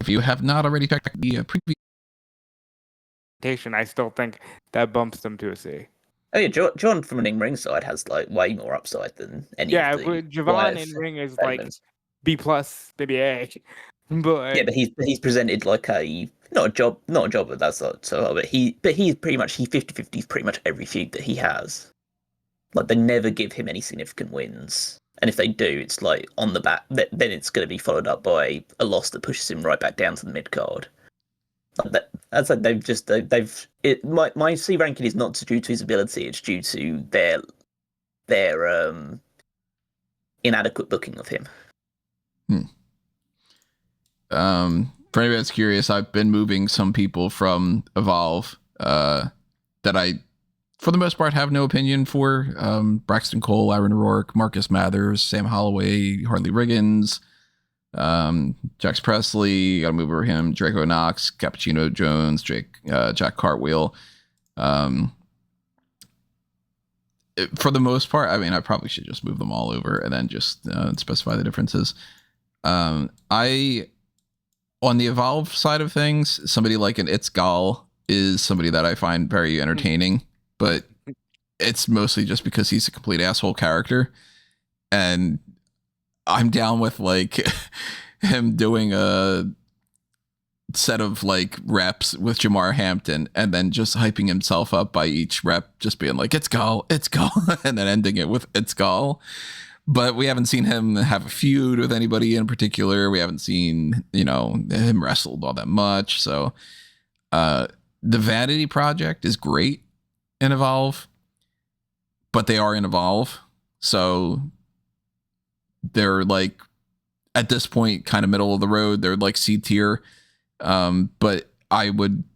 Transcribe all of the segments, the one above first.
If you have not already checked the previous, I still think that bumps them to a C. Oh yeah, John from an in-ring side has like way more upside than any of the. But Javon in ring is like B+, maybe A. But yeah, but he's presented like not a job, that's not so. But he's pretty much 50-50 pretty much every feud that he has. Like they never give him any significant wins, and if they do, it's like on the back. Then it's going to be followed up by a loss that pushes him right back down to the mid card. That's like my C ranking is not due to his ability; it's due to their inadequate booking of him. For anybody that's curious, I've been moving some people from Evolve that I, for the most part, have no opinion for. Braxton Cole, Aaron O'Rourke, Marcus Mathers, Sam Holloway, Harley Riggins, Jax Presley, gotta move over him, Draco Knox, Cappuccino Jones, Jack Cartwheel. For the most part, I mean, I probably should just move them all over and then just specify the differences. On the Evolve side of things, somebody like an It's Gal is somebody that I find very entertaining, but it's mostly just because he's a complete asshole character. And I'm down with like him doing a set of like reps with Jamar Hampton and then just hyping himself up by each rep, just being like, it's Gal, and then ending it with It's Gal. But we haven't seen him have a feud with anybody in particular. We haven't seen, him wrestled all that much. So the Vanity Project is great in Evolve, but they are in Evolve. So they're like, at this point, kind of middle of the road. They're like C tier. But I wouldn't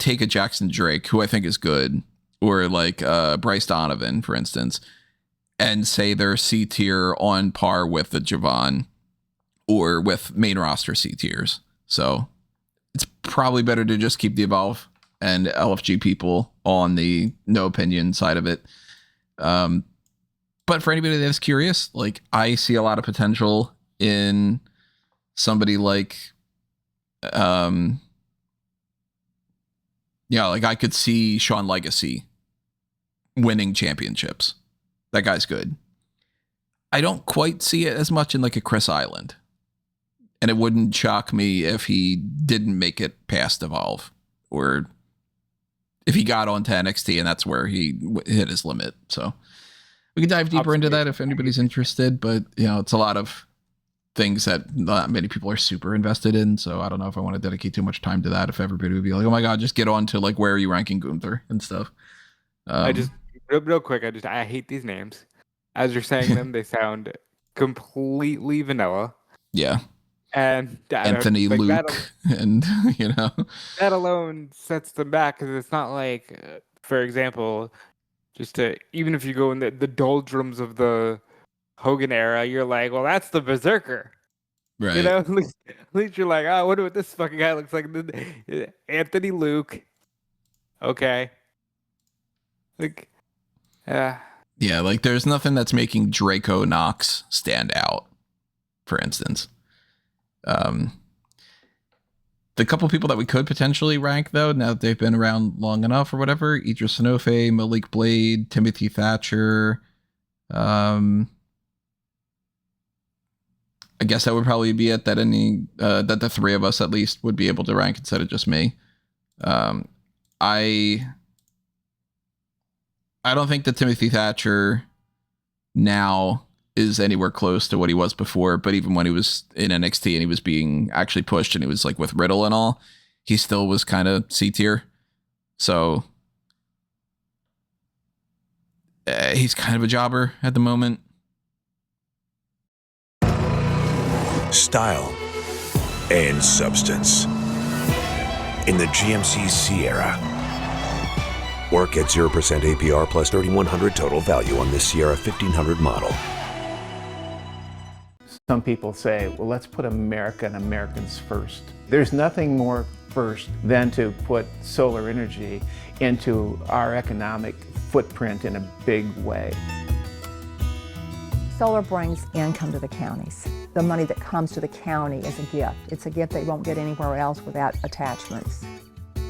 take a Jackson Drake, who I think is good, or like Bryce Donovan, for instance, and say they're C tier on par with the Javon or with main roster C tiers. So it's probably better to just keep the Evolve and LFG people on the no opinion side of it. But for anybody that's curious, like I see a lot of potential in somebody like, like I could see Sean Legacy winning championships. That guy's good. I don't quite see it as much in like a Chris Island. And it wouldn't shock me if he didn't make it past Evolve, or if he got onto NXT and that's where he hit his limit. So we can dive deeper into that if anybody's interested, but it's a lot of things that not many people are super invested in. So I don't know if I want to dedicate too much time to that. If everybody would be like, oh my God, just get on to like, where are you ranking Gunther and stuff. Real quick, I hate these names. As you're saying them, they sound completely vanilla. Yeah. And Anthony Luke, and that alone sets them back, because it's not like, for example, even if you go in the doldrums of the Hogan era, you're like, well, that's the Berserker. Right. At least you're like, oh, I wonder what this fucking guy looks like. Anthony Luke. Okay. Like, yeah, like there's nothing that's making Draco Knox stand out, for instance. The couple people that we could potentially rank, though, now that they've been around long enough or whatever, Idris Sanofe, Malik Blade, Timothy Thatcher. I guess that would probably be it, that that the three of us at least would be able to rank instead of just me. I don't think that Timothy Thatcher now is anywhere close to what he was before, but even when he was in NXT and he was being actually pushed and he was like with Riddle and all, he still was kind of C tier. So he's kind of a jobber at the moment. Style and substance. In the GMC Sierra. Work at 0% APR plus 3,100 total value on this Sierra 1500 model. Some people say, well, let's put America and Americans first. There's nothing more first than to put solar energy into our economic footprint in a big way. Solar brings income to the counties. the money that comes to the county is a gift. It's a gift they won't get anywhere else without attachments.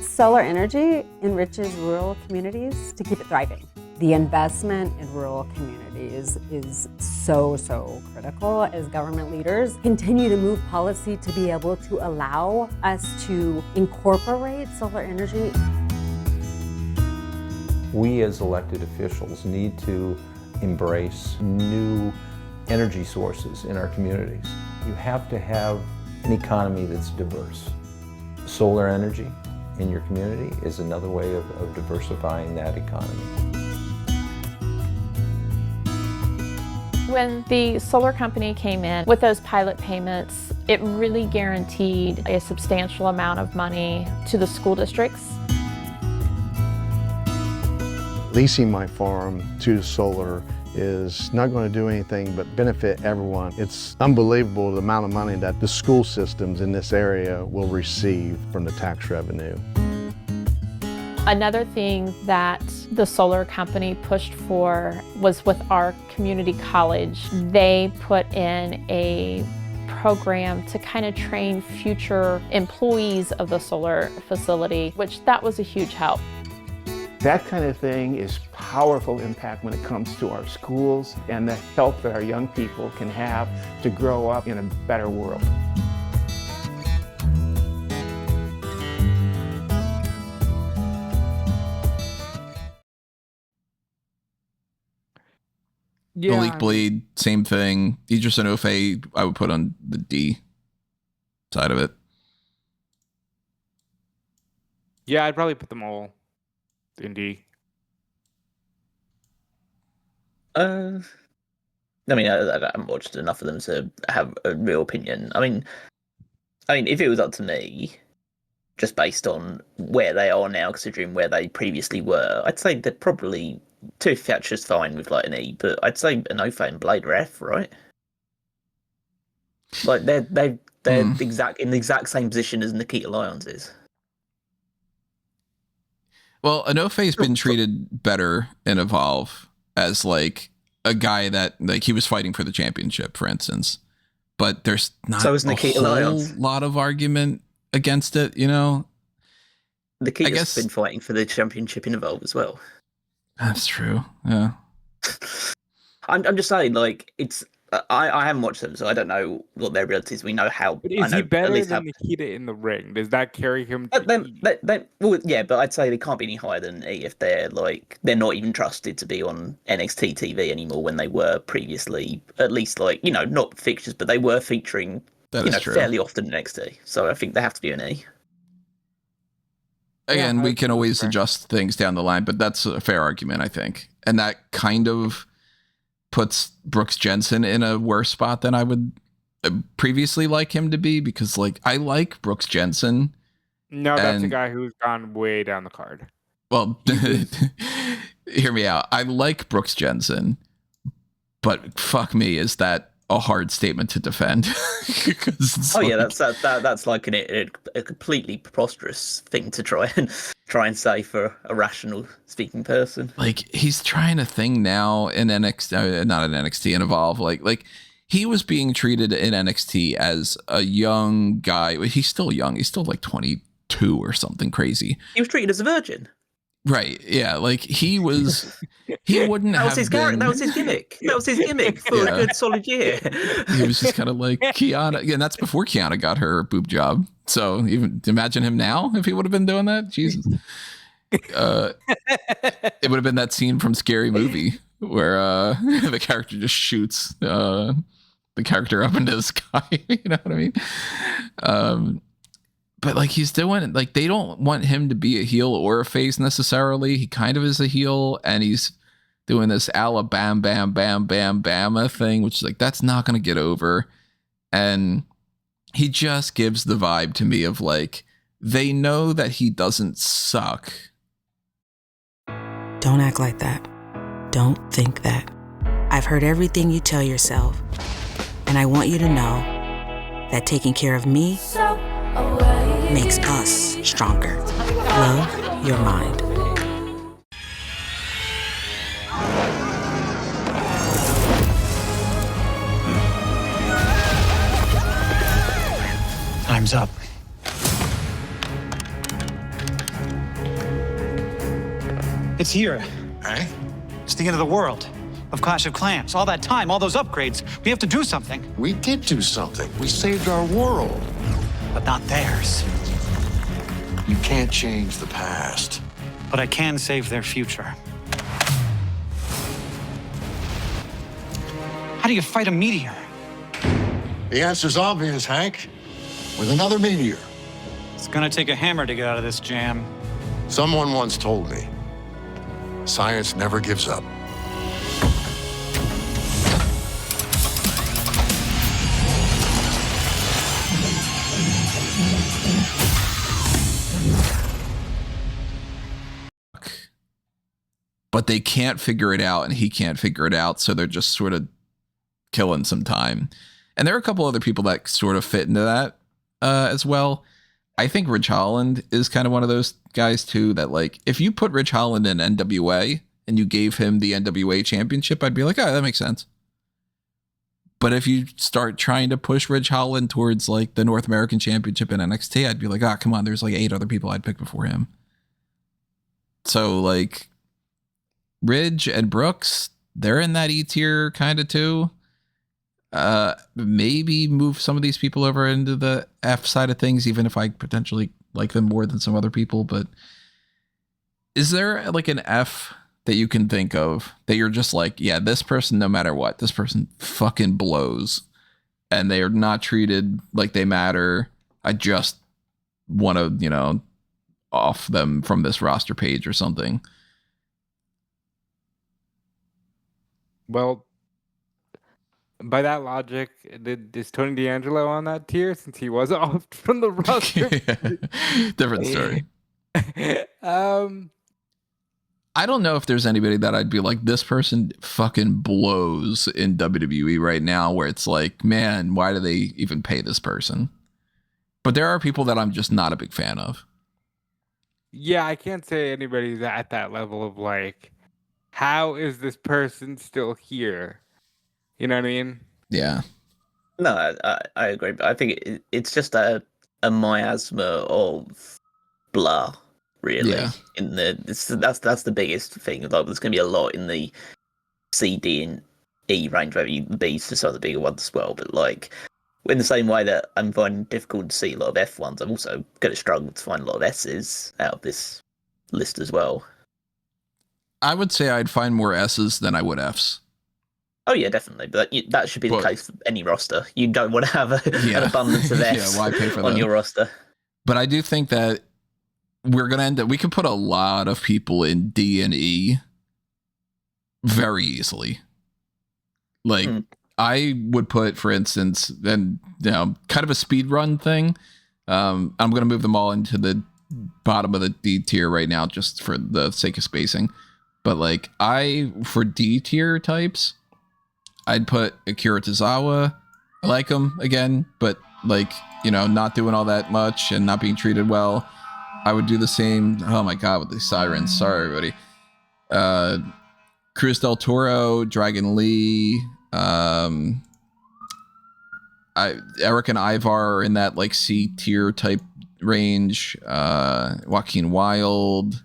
Solar energy enriches rural communities to keep it thriving. The investment in rural communities is so critical as government leaders continue to move policy to be able to allow us to incorporate solar energy. We as elected officials need to embrace new energy sources in our communities. You have to have an economy that's diverse. Solar energy in your community is another way of diversifying that economy. When the solar company came in with those pilot payments, it really guaranteed a substantial amount of money to the school districts. Leasing my farm to solar is not going to do anything but benefit everyone. It's unbelievable the amount of money that the school systems in this area will receive from the tax revenue. Another thing that the solar company pushed for was with our community college. They put in a program to kind of train future employees of the solar facility, which that was a huge help. That kind of thing is powerful impact when it comes to our schools and the help that our young people can have to grow up in a better world. Malik Blade, same thing. Idris Enofe, I would put on the D side of it. Yeah, I'd probably put them all in D. I mean, I haven't watched enough of them to have a real opinion. I mean, if it was up to me, just based on where they are now, considering where they previously were, I'd say they're probably Tooth Thatcher's fine with like an E, but I'd say Enofe and Blade are F, right? Like they're in the exact same position as Nikita Lyons is. Well, Enofe's been treated better in Evolve as like a guy that like he was fighting for the championship, for instance. But there's not So is a Nikita whole Lyons. lot of argument against it, you know? Nikita's been fighting for the championship in Evolve as well. That's true. Yeah. I'm just saying, like, it's I haven't watched them, so I don't know what their abilities. We know how. But is he better than Nikita in the ring? Does that carry him to E? Well, yeah, but I'd say they can't be any higher than E if they're not even trusted to be on NXT TV anymore when they were previously, at least not fixtures, but they were featuring fairly often in NXT. So I think they have to be an E. Again, we can always adjust things down the line, but that's a fair argument, I think. And that kind of puts Brooks Jensen in a worse spot than I would previously like him to be, because I like Brooks Jensen. No, that's a guy who's gone way down the card. Well, hear me out. I like Brooks Jensen, but fuck me, is that a hard statement to defend? That's like a completely preposterous thing to try and say for a rational speaking person. Like, he's trying a thing now in NXT, not in NXT, in Evolve. Like he was being treated in NXT as a young guy. He's still young. He's still like 22 or something crazy. He was treated as a virgin. Right. Yeah. Like he was. He wouldn't that have was his been... That was his gimmick. That was his gimmick for a good solid year. He was just kind of like Kiana. And that's before Kiana got her boob job. So even imagine him now if he would have been doing that. Jesus. It would have been that scene from Scary Movie where the character just shoots the character up into the sky. You know what I mean? But he's doing they don't want him to be a heel or a face necessarily. He kind of is a heel, and he's doing this Alabama bam bam bam bama thing, which is that's not going to get over. And he just gives the vibe to me of they know that he doesn't suck. Don't act like that. Don't think that. I've heard everything you tell yourself, and I want you to know that taking care of me makes us stronger. Love your mind. Time's up. It's here. Eh? It's the end of the world. Of Clash of Clans. All that time, all those upgrades. We have to do something. We did do something. We saved our world. But not theirs. You can't change the past. But I can save their future. How do you fight a meteor? The answer's obvious, Hank. With another meteor. It's gonna take a hammer to get out of this jam. Someone once told me, science never gives up. But they can't figure it out, and he can't figure it out, so they're just sort of killing some time. And there are a couple other people that sort of fit into that as well. I think Rich Holland is kind of one of those guys too, that like, if you put Rich Holland in NWA and you gave him the NWA championship, I'd be like, oh, that makes sense. But if you start trying to push Rich Holland towards like the North American Championship in NXT, I'd be like, oh, come on, there's like 8 other people I'd pick before him. So like Ridge and Brooks, they're in that E tier kind of too. Maybe move some of these people over into the F side of things, even if I potentially like them more than some other people. But is there like an F that you can think of that you're just like, yeah, this person, no matter what, this person fucking blows and they are not treated like they matter. I just want to, you know, off them from this roster page or something. Well, by that logic, is Tony D'Angelo on that tier since he was off from the roster? Different story. I don't know if there's anybody that I'd be like, this person fucking blows in WWE right now, where it's like, man, why do they even pay this person? But there are people that I'm just not a big fan of. Yeah, I can't say anybody's at that level of like, how is this person still here? You know what I mean? Yeah. No, I agree, but I think it's just a miasma of blah, really. Yeah. In that's the biggest thing. Like, there's going to be a lot in the C, D, and E range, maybe B's for some of the bigger ones as well. But like, in the same way that I'm finding it difficult to see a lot of F ones, I'm also going to struggle to find a lot of S's out of this list as well. I would say I'd find more S's than I would F's. Oh yeah, definitely. But that should be the case for any roster. You don't want to have an abundance of F's why pay for on that? your roster. But I do think that we're going to end up, we could put a lot of people in D and E very easily. Like, I would put, for instance, then, you know, kind of a speed run thing. I'm going to move them all into the bottom of the D tier right now, just for the sake of spacing. But like, for D tier types, I'd put Akira Tozawa. I like him again, but like, you know, not doing all that much and not being treated well. I would do the same. Oh my God, with the sirens. Sorry, everybody. Cruz del Toro, Dragon Lee, Eric and Ivar are in that like C tier type range. Joaquin Wilde.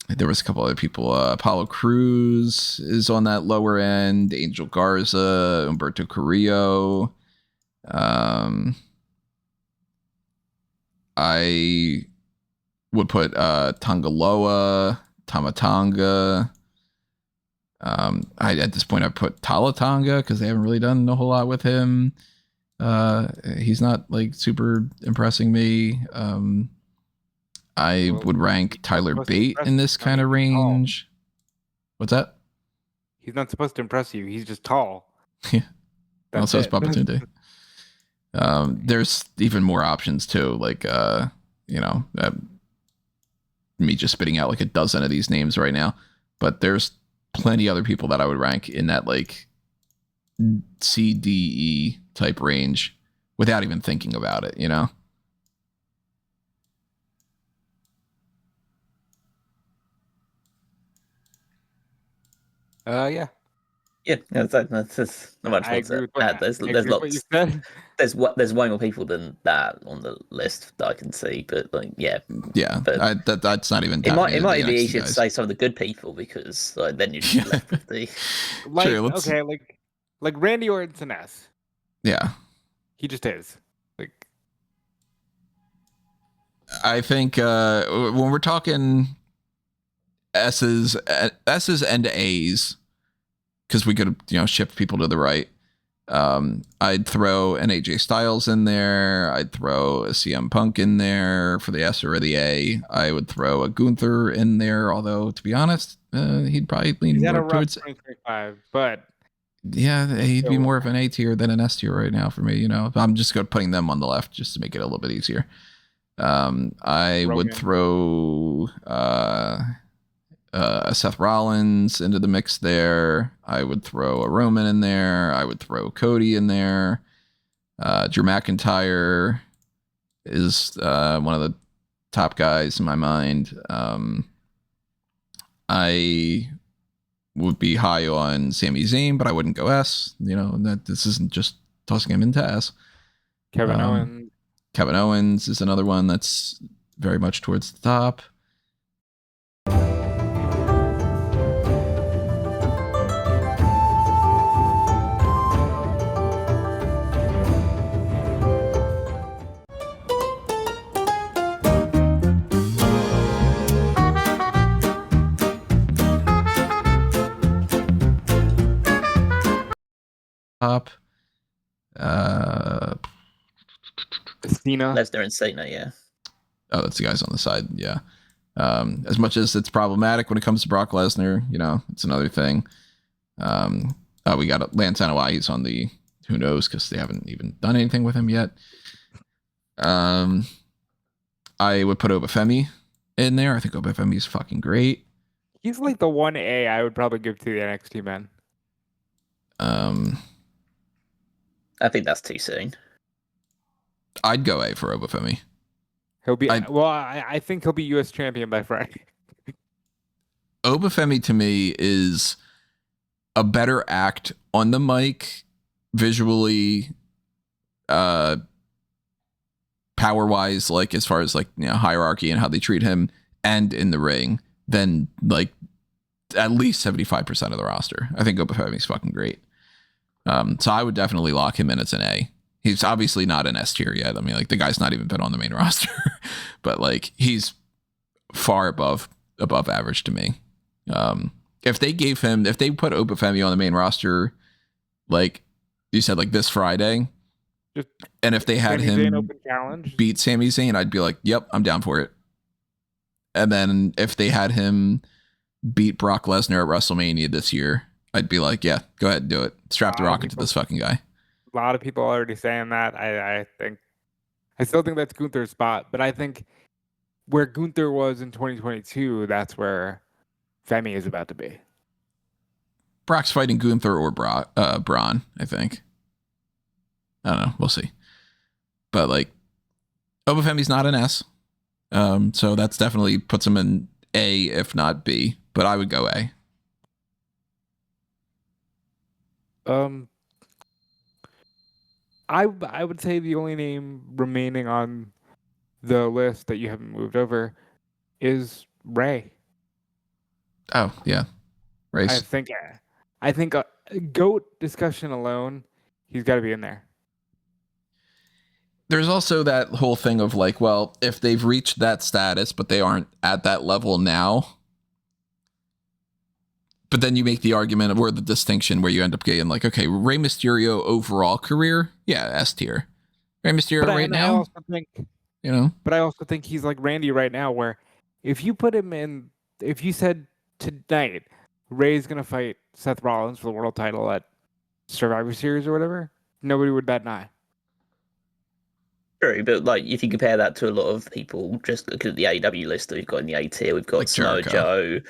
There was a couple other people. Apollo Crews is on that lower end. Angel Garza, Humberto Carrillo. I would put Tangaloa, Tamatanga. At this point, I put Talatanga because they haven't really done a whole lot with him. He's not like super impressing me. I would rank Tyler Bate in this kind of range. What's that? He's not supposed to impress you. He's just tall. Yeah. Also, it's Papatunde. There's even more options too. Like, you know, me just spitting out like a dozen of these names right now, but there's plenty other people that I would rank in that like C, D, E type range without even thinking about it, you know? Yeah. Yeah, that's not much I more agree to with add. There's I agree with what you lots. said. There's way more people than that on the list that I can see, but like Yeah, but that's not even. it might the be NXT easier to guys. say some of the good people because like then you're just left with the Like True, let's- okay, like Randy Orton's an S. Yeah, He just is. Like I think when we're talking S's and A's, because we could shift people to the right. I'd throw an AJ Styles in there. I'd throw a CM Punk in there for the S or the A. I would throw a Gunther in there, although to be honest, he'd probably lean he's had a more rough towards. 2025, but Yeah, he'd be more of an A tier than an S tier right now for me. I'm just putting them on the left just to make it a little bit easier. I would throw Seth Rollins into the mix there. I would throw a Roman in there. I would throw Cody in there. Drew McIntyre is one of the top guys in my mind. I would be high on Sami Zayn, but I wouldn't go S. This isn't just tossing him into S. Kevin Owens. Kevin Owens is another one that's very much towards the top. Top. Cena. Lesnar and Cena, yeah. Oh, that's the guys on the side, yeah. As much as it's problematic when it comes to Brock Lesnar, it's another thing. We got Lance Anoa'i. He's on the who knows because they haven't even done anything with him yet. I would put Obafemi in there. I think Obafemi is fucking great. He's like the 1A I would probably give to the NXT man. I think that's too soon. I'd go A for Obafemi. He'll be I think he'll be US champion by Friday. Obafemi to me is a better act on the mic, visually, power wise, like as far as hierarchy and how they treat him, and in the ring than like at least 75% of the roster. I think Obafemi's fucking great. So I would definitely lock him in as an A. He's obviously not an S tier yet. I mean, the guy's not even been on the main roster, but he's far above average to me. If they put Obafemi on the main roster, like you said, like this Friday, and if they had him beat Sami Zayn, I'd be like, yep, I'm down for it. And then if they had him beat Brock Lesnar at WrestleMania this year, I'd be like, yeah, go ahead and do it. Strap the rocket to this fucking guy. A lot of people are already saying that. I still think that's Gunther's spot, but I think where Gunther was in 2022, that's where Femi is about to be. Brock's fighting Gunther or Braun, I think. I don't know. We'll see. But Obafemi's not an S. So that's definitely puts him in A, if not B. But I would go A. I would say the only name remaining on the list that you haven't moved over is Ray. Oh yeah, Ray's. I think GOAT discussion alone, he's got to be in there. There's also that whole thing of well, if they've reached that status but they aren't at that level now. But then you make the argument or the distinction where you end up getting okay, Rey Mysterio overall career, yeah, S tier. Rey Mysterio right now, I also think, but I also think he's like Randy right now, where if you put him in, if you said tonight Ray's gonna fight Seth Rollins for the world title at Survivor Series or whatever, nobody would bat an eye. True, but if you compare that to a lot of people, just look at the AEW list that we've got in the A tier, we've got Samoa Joe.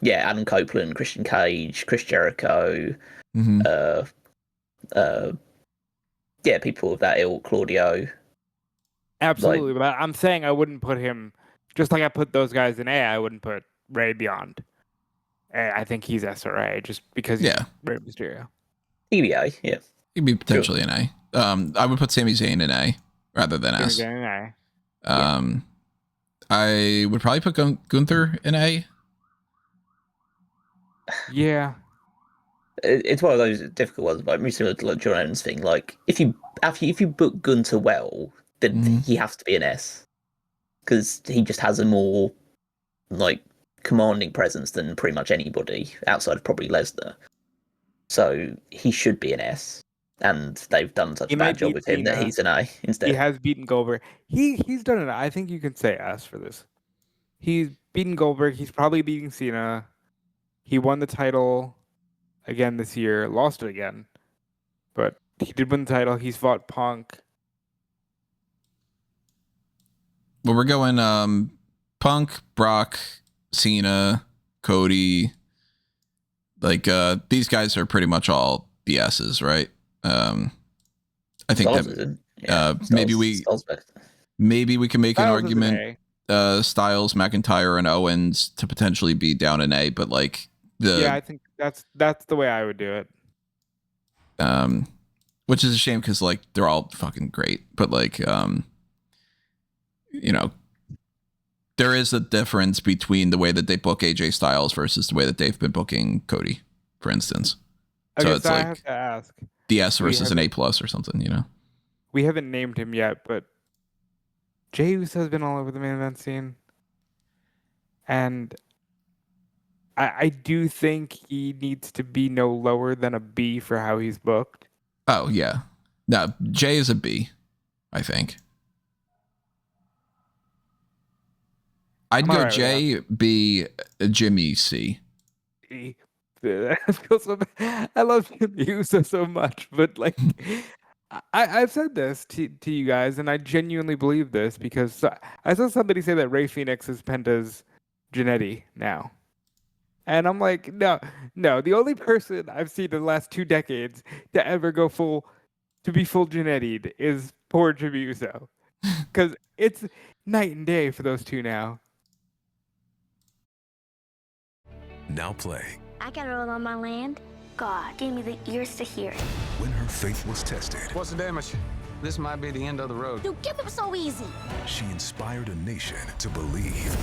Yeah, Adam Copeland, Christian Cage, Chris Jericho, people of that ilk, Claudio. Absolutely, but I'm saying I wouldn't put him, just like I put those guys in A, I wouldn't put Ray beyond. I think he's SRA just because he's Rey Mysterio. EBA, yeah. He'd be potentially an A. I would put Sami Zayn in A rather than S. Sami Zayn in A. I would probably put Gunther in A. Yeah. It's one of those difficult ones, but similar to like John Owens thing. Like, if you book Gunther well, then he has to be an S, because he just has a more like commanding presence than pretty much anybody outside of probably Lesnar. So he should be an S, and they've done such a bad job with him that he's an A instead. He has beaten Goldberg. He's done it. I think you can say S for this. He's beaten Goldberg. He's probably beating Cena. He won the title again this year, lost it again, but he did win the title. He's fought Punk. Well, we're going Punk, Brock, Cena, Cody. Like these guys are pretty much all the S's, right? I think maybe we can make an argument. Styles, McIntyre, and Owens to potentially be down in A, but like I think that's the way I would do it. Which is a shame because like they're all fucking great, but like there is a difference between the way that they book AJ Styles versus the way that they've been booking Cody, for instance. Okay, so it's I like have to ask. the S versus an A+ or something, We haven't named him yet, but Jey Uso has been all over the main event scene, and I do think he needs to be no lower than a B for how he's booked. Oh yeah, no, Jay is a B, I think. I'd go J, B, Jimmy, C. I feel so bad. I love Jimmy Uso so much, but like, I've said this to you guys, and I genuinely believe this because I saw somebody say that Rey Fenix is Penta's Jannetty now. And I'm like, no. The only person I've seen in the last 2 decades to ever go to be full Jannetti'd is poor Jimmy Uso. Because it's night and day for those two now. Now play. I got it all on my land. God gave me the ears to hear it. When her faith was tested. What's the damage? This might be the end of the road. You give it so easy. She inspired a nation to believe.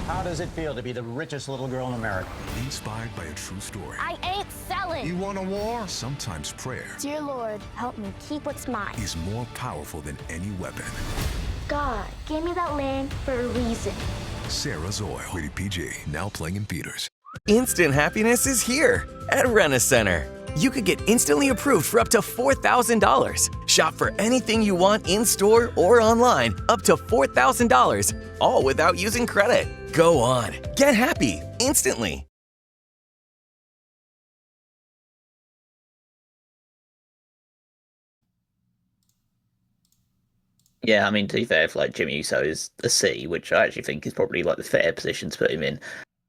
How does it feel to be the richest little girl in America? Inspired by a true story. I ain't selling. You want a war? Sometimes prayer. Dear Lord, help me keep what's mine. Is more powerful than any weapon. God gave me that land for a reason. Sarah's Oil. Rated PG. Now playing in theaters. Instant happiness is here at Rent-A-Center. You could get instantly approved for up to $4,000. Shop for anything you want in-store or online, up to $4,000, all without using credit. Go on, get happy instantly. Yeah, I mean, to be fair, if like Jimmy Uso is a C, which I actually think is probably like the fair position to put him in.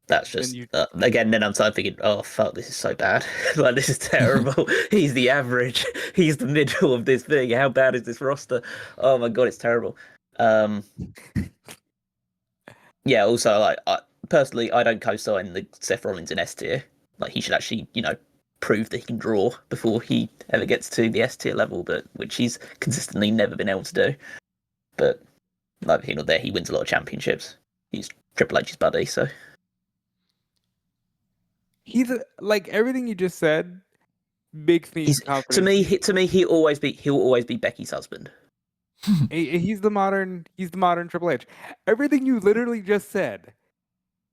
That's just again. Then I'm thinking, oh fuck, this is so bad. Like this is terrible. He's the average. He's the middle of this thing. How bad is this roster? Oh my god, it's terrible. Yeah. Also, like personally, I don't co-sign the Seth Rollins in S tier. Like he should actually, prove that he can draw before he ever gets to the S tier level, but which he's consistently never been able to do. But like here or there, he wins a lot of championships. He's Triple H's buddy, so. He's like everything you just said makes me confident. To me, he'll always be Becky's husband. He's the modern Triple H. Everything you literally just said,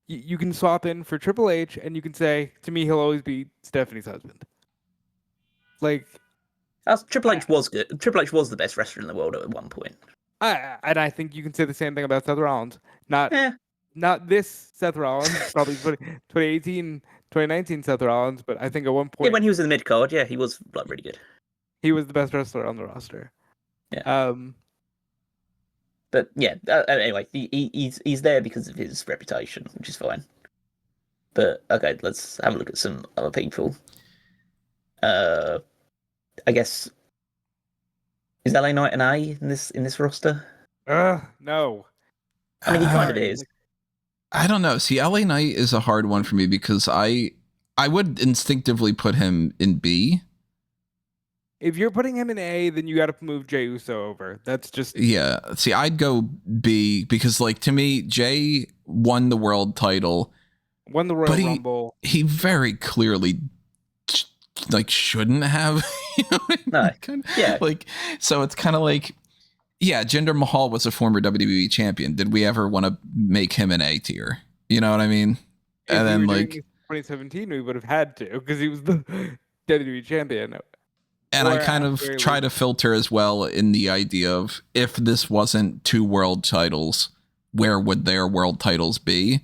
you can swap in for Triple H, and you can say to me he'll always be Stephanie's husband. Like, Triple H was good. Triple H was the best wrestler in the world at one point. And I think you can say the same thing about Seth Rollins. Not this Seth Rollins, probably 2018. 2019 Seth Rollins, but I think at one point... Yeah, when he was in the mid-card, yeah, he was like really good. He was the best wrestler on the roster. Yeah. But yeah, anyway, he's there because of his reputation, which is fine. But okay, let's have a look at some other people. I guess is LA Knight an A in this roster? No. I mean, he kind of is. I don't know. See, LA Knight is a hard one for me because I would instinctively put him in B. If you're putting him in A, then you got to move Jey Uso over. That's just Yeah. See, I'd go B because, like, to me, Jay won the world title. Won the Royal Rumble. He very clearly like shouldn't have. You know what I mean? No. Yeah. Like, so it's kind of like, yeah, Jinder Mahal was a former WWE champion. Did we ever want to make him an A tier? You know what I mean? If And we then were doing like, 2017, we would have had to because he was the WWE champion. and I Or kind at of very try least- to filter as well in the idea of if this wasn't 2 world titles, where would their world titles be?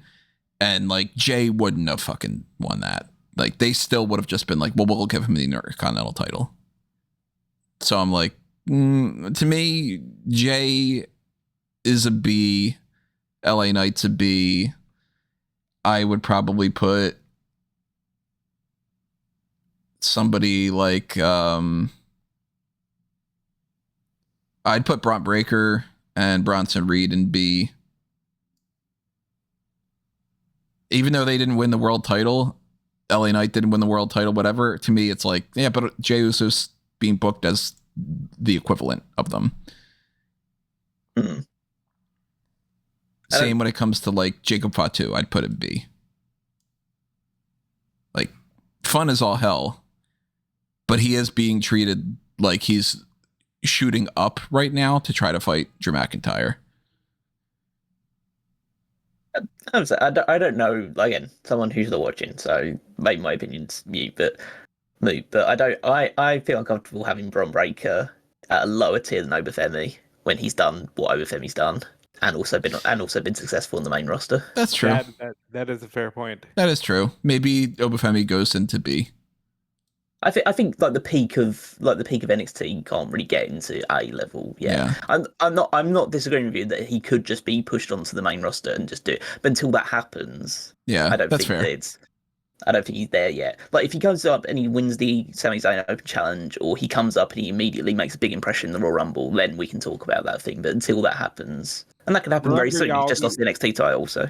And like Jay wouldn't have fucking won that. Like they still would have just been like, well, we'll give him the Intercontinental title. So I'm like, to me, Jay is a B. LA Knight's a B. I would probably put somebody like I'd put Bron Breakker and Bronson Reed in B. Even though they didn't win the world title, LA Knight didn't win the world title, whatever. To me, it's like, yeah, but Jey Uso's being booked as the equivalent of them. Mm. Same when it comes to like Jacob Fatu, I'd put him B. Like, fun is all hell, but he is being treated like he's shooting up right now to try to fight Drew McIntyre. I don't know. Again, someone who's not watching, so maybe my opinion's mute. But I feel uncomfortable having Bron Breakker at a lower tier than Obafemi when he's done what Obafemi's done, and also been successful in the main roster. That's true. That is a fair point. That is true. Maybe Obafemi goes into B. I think like the peak of NXT, you can't really get into A level. Yeah. I'm not disagreeing with you that he could just be pushed onto the main roster and just do it. But until that happens, Yeah, I don't that's think fair. I don't think he's there yet. Like if he goes up and he wins the Sami Zayn Open Challenge, or he comes up and he immediately makes a big impression in the Royal Rumble, then we can talk about that thing. But until that happens, and that can happen very soon. He just lost the NXT title, so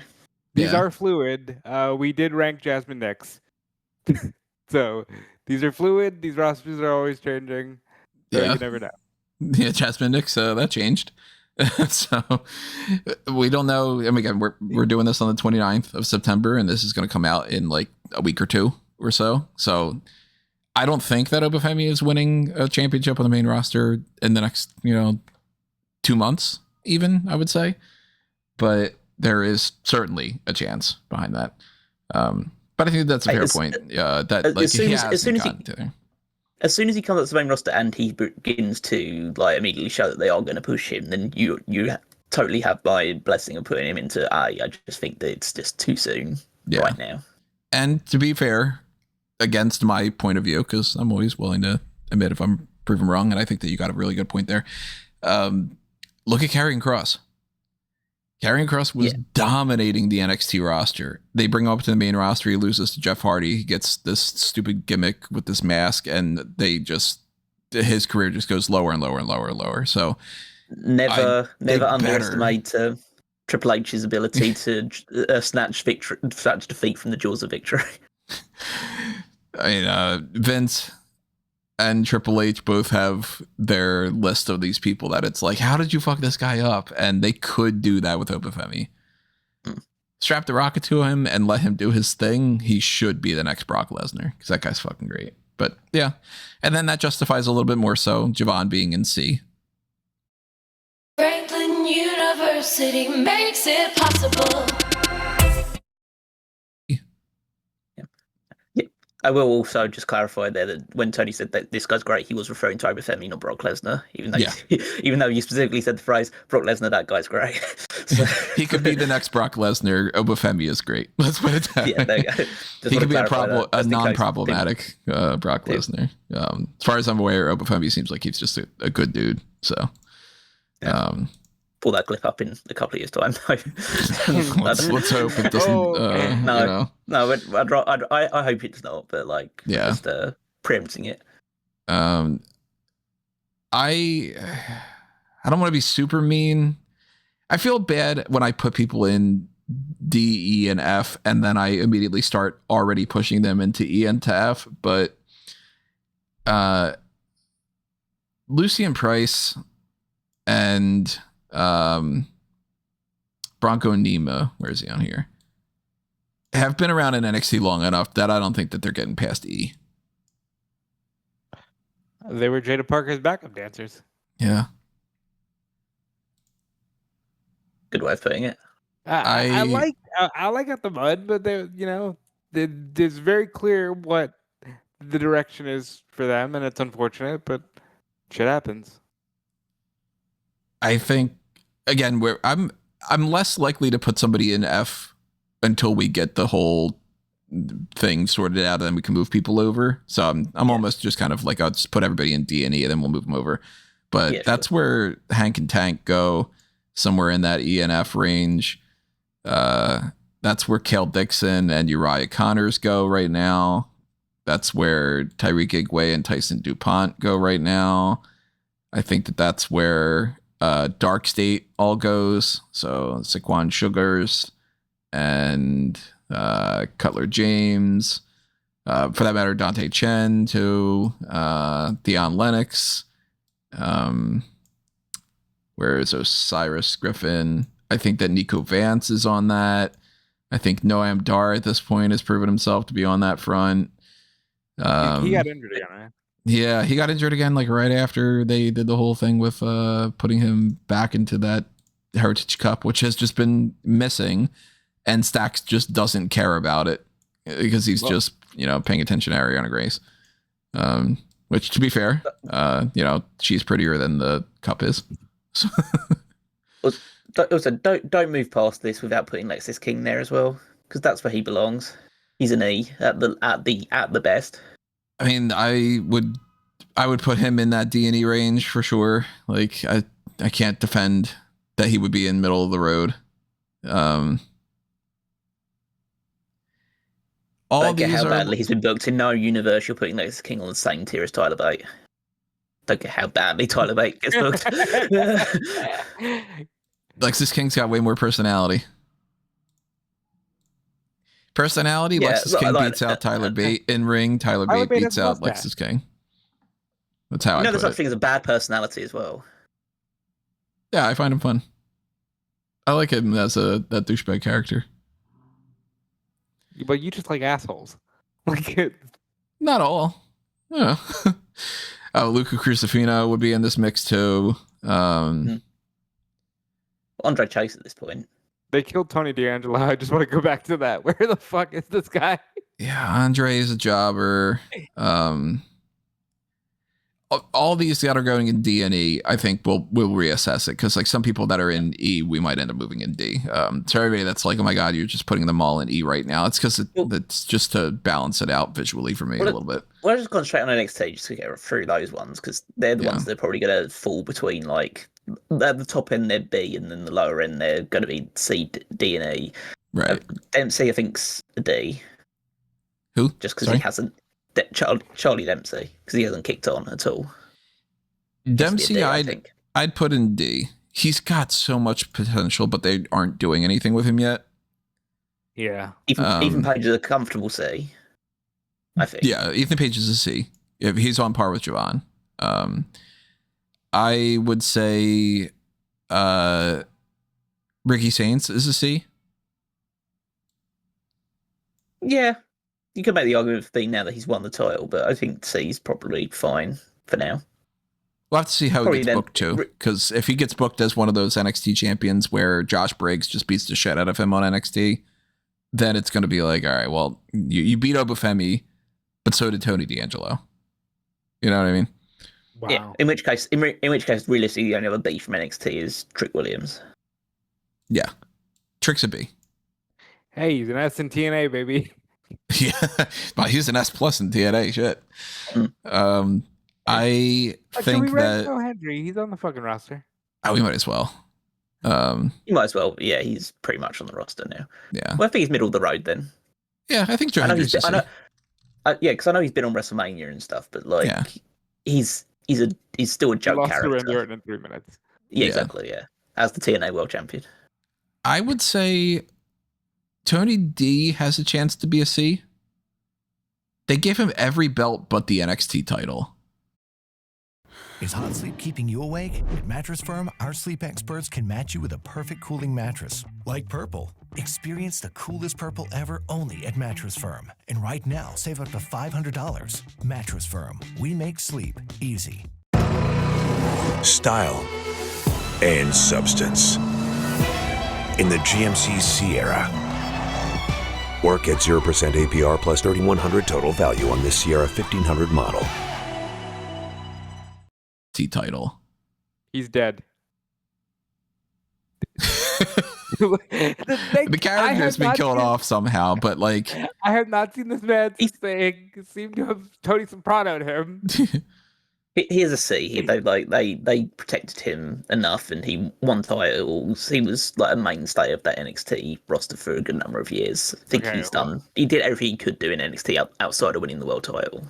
These are fluid. We did rank Jasmine next. So these are fluid. These rosters are always changing. So Yeah. you never know. Yeah, Jasmine Nix, that changed. So we don't know. I mean, again, we're doing this on the 29th of September, and this is going to come out in like a week or two or so. So I don't think that Obafemi is winning a championship on the main roster in the next, 2 months, even, I would say. But there is certainly a chance behind that. But I think that's a fair point. That like as soon as he comes up to the main roster and he begins to like immediately show that they are going to push him, then you totally have my blessing of putting him into A. I just think that it's just too soon right now. And to be fair, against my point of view, because I'm always willing to admit if I'm proven wrong, and I think that you got a really good point there. Look at Karrion Kross. Karrion Kross was dominating the NXT roster. They bring him up to the main roster. He loses to Jeff Hardy. He gets this stupid gimmick with this mask, and his career just goes lower and lower and lower and lower. So never underestimate Triple H's ability to snatch defeat from the jaws of victory. I mean, Vince and Triple H both have their list of these people that it's like, how did you fuck this guy up? And they could do that with Obafemi. Strap the rocket to him and let him do his thing. He should be the next Brock Lesnar because that guy's fucking great. But yeah. And then that justifies a little bit more so Javon being in C. Franklin University makes it possible. I will also just clarify there that when Tony said that this guy's great, he was referring to Obafemi, not Brock Lesnar. Even though you specifically said the phrase Brock Lesnar, that guy's great. So. He could be the next Brock Lesnar. Obafemi is great. Let's put it that way. There you go. He could be a non-problematic Brock Lesnar. As far as I'm aware, Obafemi seems like he's just a good dude. So, pull that clip up in a couple of years' time. let's hope it doesn't. No, I hope it's not. But just preempting it. I don't want to be super mean. I feel bad when I put people in D, E, and F, and then I immediately start already pushing them into E and to F. But Lucian Price and Bronco Nima, where is he on here, have been around in NXT long enough that I don't think that they're getting past E. They were Jada Parker's backup dancers. Yeah. Good way of putting it. I like Out the Mud, but it's very clear what the direction is for them, and it's unfortunate, but shit happens. I think again, I'm less likely to put somebody in F until we get the whole thing sorted out, and then we can move people over. So I'm almost just kind of like, I'll just put everybody in D and E, and then we'll move them over. But that's where Hank and Tank go, somewhere in that E and F range. That's where Kel Dixon and Uriah Connors go right now. That's where Tyreek Igwe and Tyson DuPont go right now. I think that's where Dark State all goes. So Saquon Sugars and Cutler James, for that matter, Dante Chen too, Deion Lennox. Where is Osiris Griffin? I think that Nico Vance is on that. I think Noam Dar at this point has proven himself to be on that front. He got injured again, right? Yeah, he got injured again, like right after they did the whole thing with putting him back into that Heritage Cup, which has just been missing, and Stacks just doesn't care about it because he's just paying attention to Ariana Grace. Which, to be fair, she's prettier than the cup is. Also, don't move past this without putting Lexis King there as well, because that's where he belongs. He's an E at the best. I mean, I would put him in that D&E range for sure. Like, I can't defend that he would be in middle of the road. Don't get how badly he's been booked in no universe. You're putting Lexis King on the same tier as Tyler Bate. Don't get how badly Tyler Bate gets booked. Lexis King's got way more personality. Lexis King beats out Tyler Bate in ring. Tyler Bate beats out Lexis King. That's how I put it. There's such thing as a bad personality as well. Yeah, I find him fun. I like him as that douchebag character. But you just like assholes. Like not all. Yeah. Luca Crucifino would be in this mix too. Andre Chase at this point. They killed Tony D'Angelo. I just want to go back to that. Where the fuck is this guy? Yeah, Andre is a jobber. All these that are going in D and E, I think we'll reassess it, because like some people that are in E, we might end up moving in D. So everybody that's like, oh my god, you're just putting them all in E right now. It's because it's just to balance it out visually for me a little bit. Well, I've just gone straight on NXT just to get through those ones, because they're the ones that are probably going to fall between, like, at the top end they're B, and then the lower end they're going to be C, D, and E. Right. Dempsey, I think's a D. Who? Just because he hasn't. Charlie Dempsey, because he hasn't kicked on at all. Dempsey, I'd put in D. He's got so much potential, but they aren't doing anything with him yet. Yeah. Ethan Page is a comfortable C, I think. Yeah, Ethan Page is a C. If he's on par with Javon. I would say Ricky Saints is a C. Yeah. You could make the argument for B now that he's won the title, but I think C is probably fine for now. We'll have to see how he gets booked too, because if he gets booked as one of those NXT champions where Josh Briggs just beats the shit out of him on NXT, then it's going to be like, all right, well, you beat Obafemi, but so did Tony D'Angelo. You know what I mean? Wow. Yeah. In which case, realistically, the only other B from NXT is Trick Williams. Yeah, Trick's a B. Hey, he's an S in TNA, baby. Yeah, but he's an S plus in TNA. Shit. I think that Henry, he's on the fucking roster. Oh, we might as well. You might as well. Yeah, he's pretty much on the roster now. Yeah. Well, I think he's middle of the road then. Yeah, I think Joe Hendry's yeah, because I know he's been on WrestleMania and stuff, but like, he's still a joke character. In 3 minutes. Yeah, exactly. Yeah, as the TNA World Champion. I would say Tony D has a chance to be a C. They gave him every belt but the NXT title. Is hot sleep keeping you awake? At Mattress Firm, our sleep experts can match you with a perfect cooling mattress, like Purple. Experience the coolest purple ever only at Mattress Firm. And right now, save up to $500. Mattress Firm, we make sleep easy. Style and substance. In the GMC Sierra. Work at 0% APR plus 3,100 total value on this Sierra 1500 model. Title. He's dead. The character's been killed off somehow, but like I have not seen this man since they seem to have Tony Soprano to him. He is a C. They protected him enough, and he won titles. He was like a mainstay of that NXT roster for a good number of years. I think he did everything he could do in NXT outside of winning the world title.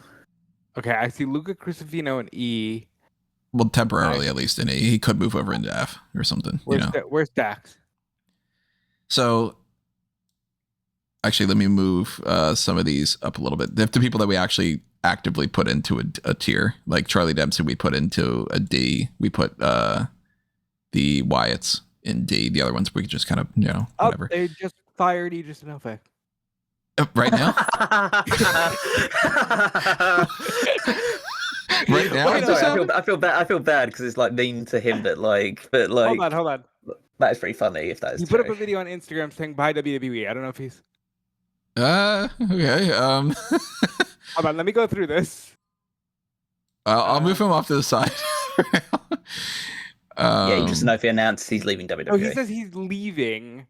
Okay, I see Luca Crucifino in E. Well, temporarily at least in E. He could move over into F or something. Where's Dax? So actually, let me move some of these up a little bit. The people that we actually actively put into a tier, like Charlie Dempsey, we put into a D. We put the Wyatts in D. The other ones we could just kind of, whatever. They just fired Aegis Inoue. Right now? Right now? Wait, sorry, I feel bad because it's like mean to him, but hold on. That is pretty funny if that is. He put up a video on Instagram saying bye WWE. I don't know if he's. Okay. Hold on, let me go through this. I'll move him off to the side. Yeah, Aegis Inoue announced he's leaving WWE. Oh, he says he's leaving.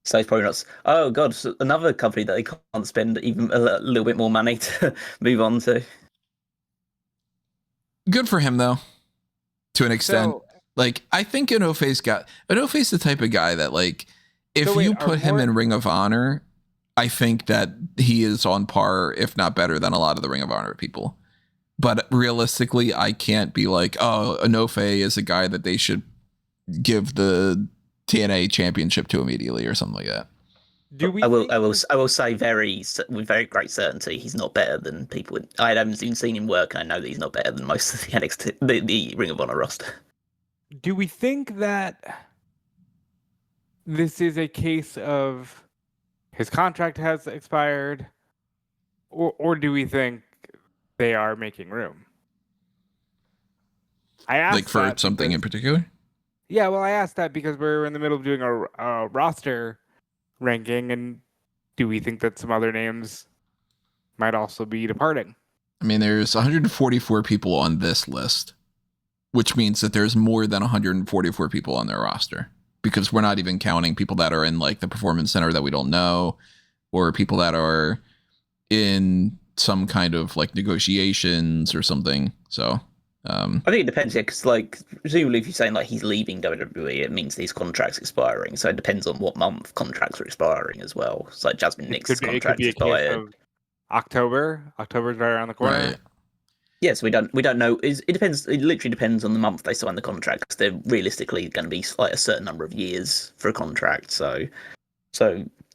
So he's probably not. Oh god, so another company that they can't spend even a little bit more money to move on to. Good for him though, to an extent. Like I think Inofe's the type of guy that like if you put him in Ring of Honor, I think that he is on par, if not better, than a lot of the Ring of Honor people. But realistically, I can't be like, oh, Inoue is a guy that they should give the TNA championship to immediately or something like that. I will say with very great certainty he's not better than people. I haven't even seen him work, and I know that he's not better than most of the NXT, the Ring of Honor roster. Do we think that this is a case of his contract has expired, or do we think they are making room? I asked like for something in particular. Yeah, well, I asked that because we're in the middle of doing a roster ranking, and do we think that some other names might also be departing? I mean, there's 144 people on this list, which means that there's more than 144 people on their roster, because we're not even counting people that are in like the Performance Center that we don't know, or people that are in some kind of like negotiations or something. So I think it depends, yeah, because like presumably if you're saying like he's leaving WWE, it means these contracts expiring. So it depends on what month contracts are expiring as well. It's like Jasmine Nix's contract expired. October's right around the corner. Right. Yes, we don't know. It depends. It literally depends on the month they sign the contract, because they're realistically going to be like a certain number of years for a contract. So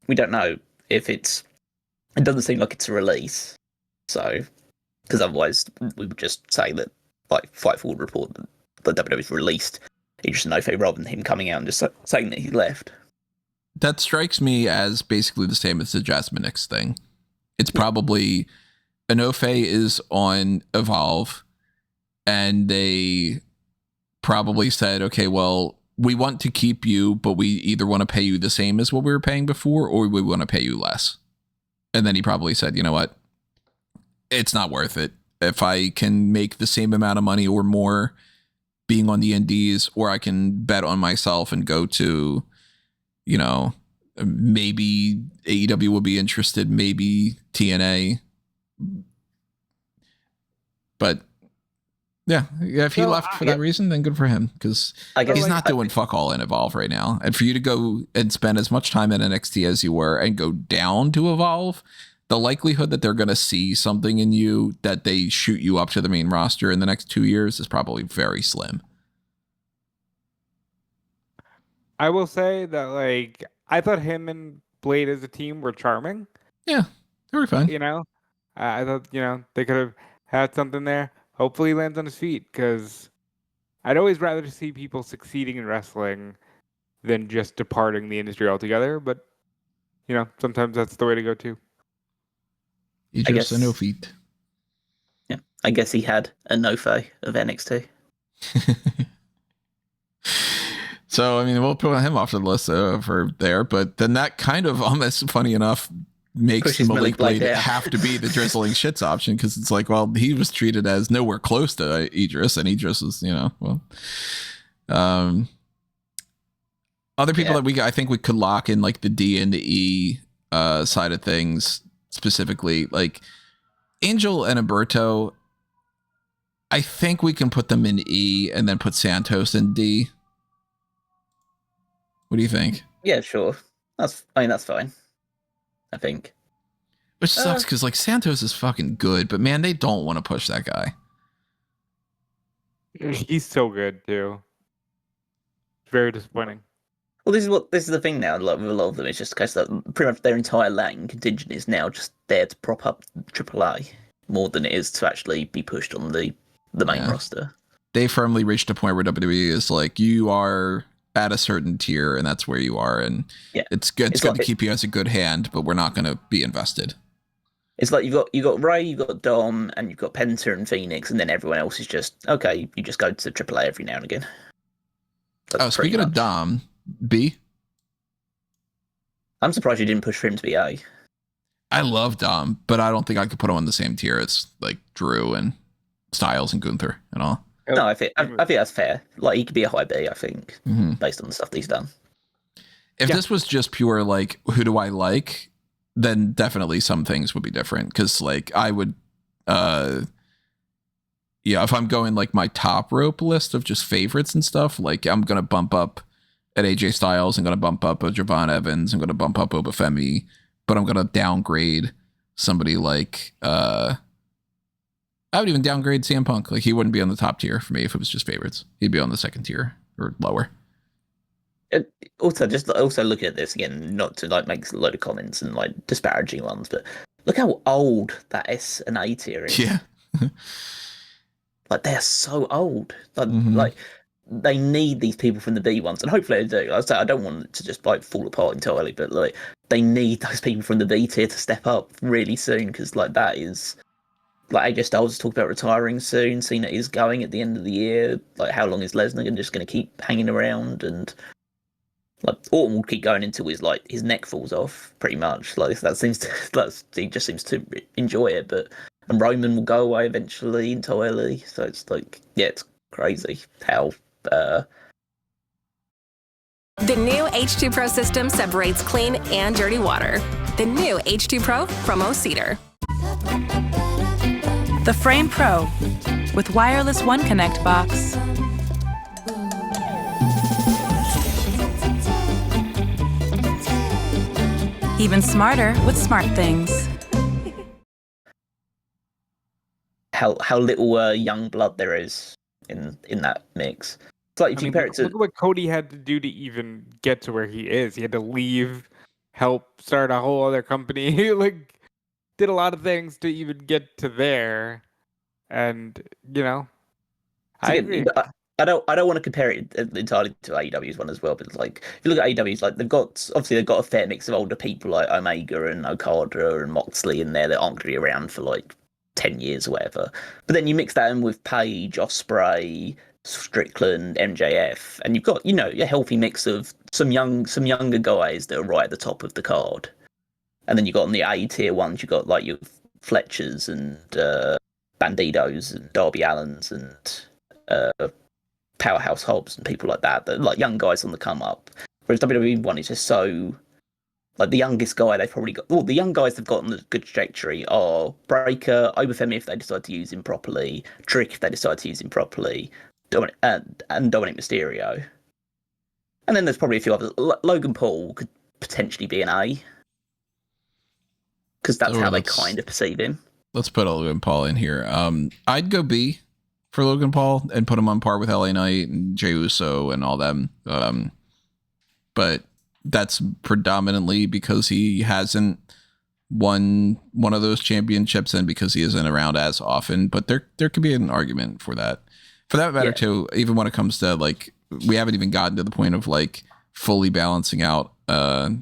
we don't know if it doesn't seem like it's a release. So because otherwise we would just say that like Fightful would report that WWE's released Aegis Inoue rather than him coming out and just saying that he left. That strikes me as basically the same as the Jasmine Nix thing. It's probably Inoue is on Evolve, and they probably said, okay, well, we want to keep you, but we either want to pay you the same as what we were paying before, or we want to pay you less. And then he probably said, you know what? It's not worth it. If I can make the same amount of money or more being on the indies, or I can bet on myself and go to, maybe AEW will be interested, maybe TNA. But yeah, if he left for that reason, then good for him, because he's not doing fuck all in Evolve right now. And for you to go and spend as much time in NXT as you were and go down to Evolve, the likelihood that they're going to see something in you that they shoot you up to the main roster in the next 2 years is probably very slim. I will say that, like, I thought him and Blade as a team were charming. Yeah, they were fine. You know, I thought they could have had something there. Hopefully, he lands on his feet because I'd always rather see people succeeding in wrestling than just departing the industry altogether. But sometimes that's the way to go too. He just no feet. Yeah, I guess he had a no-fay of NXT. So, I mean, we'll put him off the list for there, but then that kind of almost funny enough makes Malik Blade have to be the drizzling shits option because it's like, well, he was treated as nowhere close to Idris, and Idris is, other people that I think we could lock in like the D and the E side of things specifically, like Angel and Alberto. I think we can put them in E and then put Santos in D. What do you think? Yeah, sure. That's fine. I think. Which sucks because like Santos is fucking good, but man, they don't want to push that guy. He's so good too. Very disappointing. Well, this is the thing now. Like with a lot of them, it's just the case that pretty much their entire Latin contingent is now just there to prop up AAA more than it is to actually be pushed on the main roster. They firmly reached a point where WWE is like, you are at a certain tier and that's where you are, and it's good to keep you as a good hand, but we're not going to be invested. It's like you got Ray, you've got Dom, and you've got Penta and Phoenix, and then everyone else is just okay. You just go to AAA every now and again. Speaking of Dom, B. I'm surprised you didn't push for him to be A. I love Dom, but I don't think I could put him on the same tier as like Drew and Styles and Gunther and all. No, I think that's fair. Like he could be a high B, I think, based on the stuff that he's done. If this was just pure like who do I like, then definitely some things would be different. Because like I would, if I'm going like my top rope list of just favorites and stuff, like I'm gonna bump up at AJ Styles, I'm gonna bump up a Javon Evans, I'm gonna bump up Obafemi, but I'm gonna downgrade somebody like I would even downgrade CM Punk. Like he wouldn't be on the top tier for me if it was just favorites. He'd be on the second tier or lower. Also looking at this again, not to like make a load of comments and like disparaging ones, but look how old that S and A tier is. Yeah. Like they're so old. Like they need these people from the B ones, and hopefully they do. I don't want it to just like fall apart entirely, but like they need those people from the B tier to step up really soon because like that is. Like AJ Styles talked about retiring soon. Cena is going at the end of the year. Like, how long is Lesnar just going to keep hanging around? And like Orton will keep going until his neck falls off, pretty much. Like he just seems to enjoy it. And Roman will go away eventually entirely. So it's like, it's crazy how. The new H2 Pro system separates clean and dirty water. The new H2 Pro from O Cedar. The Frame Pro with wireless One Connect box. Even smarter with SmartThings. How little young blood there is in that mix. It's like if you compare it to look what Cody had to do to even get to where he is. He had to leave, help start a whole other company. Like did a lot of things to even get to there, and I agree. I don't want to compare it entirely to AEW's one as well, but like if you look at AEW's, like they've got a fair mix of older people like Omega and Okada and Moxley in there that aren't going to be around for like 10 years or whatever. But then you mix that in with Paige, Ospreay, Strickland, MJF, and you've got a healthy mix of some younger guys that are right at the top of the card. And then you got on the A tier ones, you got like your Fletchers and Bandidos and Darby Allins and Powerhouse Hobbs and people like that like young guys on the come up. Whereas WWE one is just so like the youngest guy they've probably got. Well, the young guys they've got on the good trajectory are Breaker, Obafemi if they decide to use him properly, Trick if they decide to use him properly, Dominic Mysterio. And then there's probably a few others. Logan Paul could potentially be an A. Because that's how they kind of perceive him. Let's put Logan Paul in here. I'd go B for Logan Paul and put him on par with LA Knight and Jey Uso and all them. But that's predominantly because he hasn't won one of those championships and because he isn't around as often. But there could be an argument for that. For that matter, too, even when it comes to like, we haven't even gotten to the point of like fully balancing out the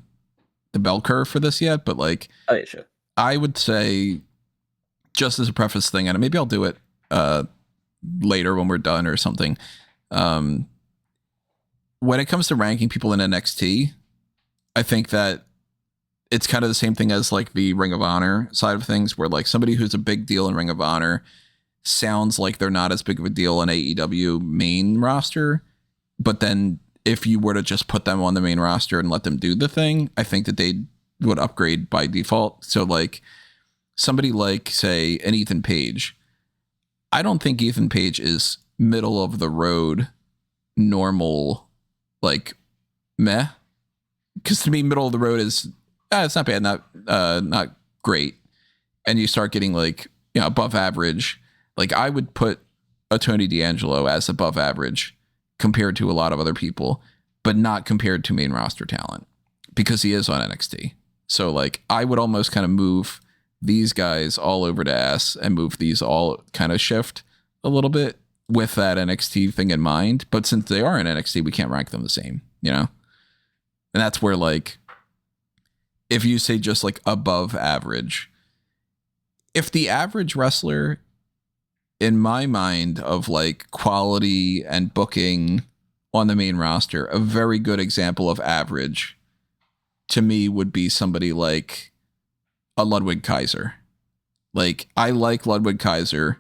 bell curve for this yet. But like, oh, yeah, sure. I would say, just as a preface thing, and maybe I'll do it later when we're done or something. When it comes to ranking people in NXT, I think that it's kind of the same thing as like the Ring of Honor side of things, where like somebody who's a big deal in Ring of Honor sounds like they're not as big of a deal in AEW main roster. But then if you were to just put them on the main roster and let them do the thing, I think that they would upgrade by default. So like somebody like, say, an Ethan Page, I don't think Ethan Page is middle of the road, normal, like meh. Because to me, middle of the road is it's not bad, not great. And you start getting like, you know, above average. Like I would put a Tony D'Angelo as above average compared to a lot of other people, but not compared to main roster talent because he is on NXT. So like I would almost kind of move these guys all over to S and move these all kind of shift a little bit with that NXT thing in mind. But since they are in NXT, we can't rank them the same, you know? And that's where like, if you say just like above average, if the average wrestler in my mind of like quality and booking on the main roster, a very good example of average to me would be somebody like a Ludwig Kaiser. Like I like Ludwig Kaiser.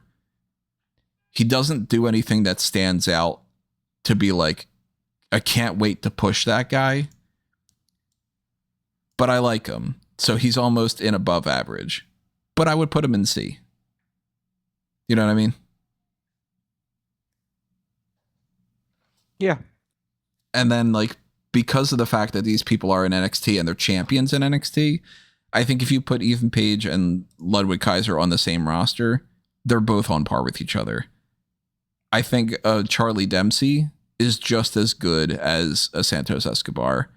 He doesn't do anything that stands out to be like, I can't wait to push that guy. But I like him. So he's almost in above average. But I would put him in C. You know what I mean? Yeah. And then like, because of the fact that these people are in NXT and they're champions in NXT, I think if you put Ethan Page and Ludwig Kaiser on the same roster, they're both on par with each other. I think Charlie Dempsey is just as good as a Santos Escobar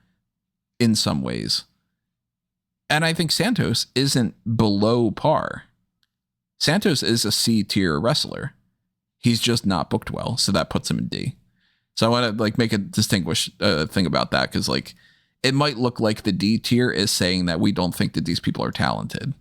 in some ways. And I think Santos isn't below par. Santos is a C tier wrestler. He's just not booked well, so that puts him in D. So I want to like make a distinguished thing about that, because like it might look like the D tier is saying that we don't think that these people are talented.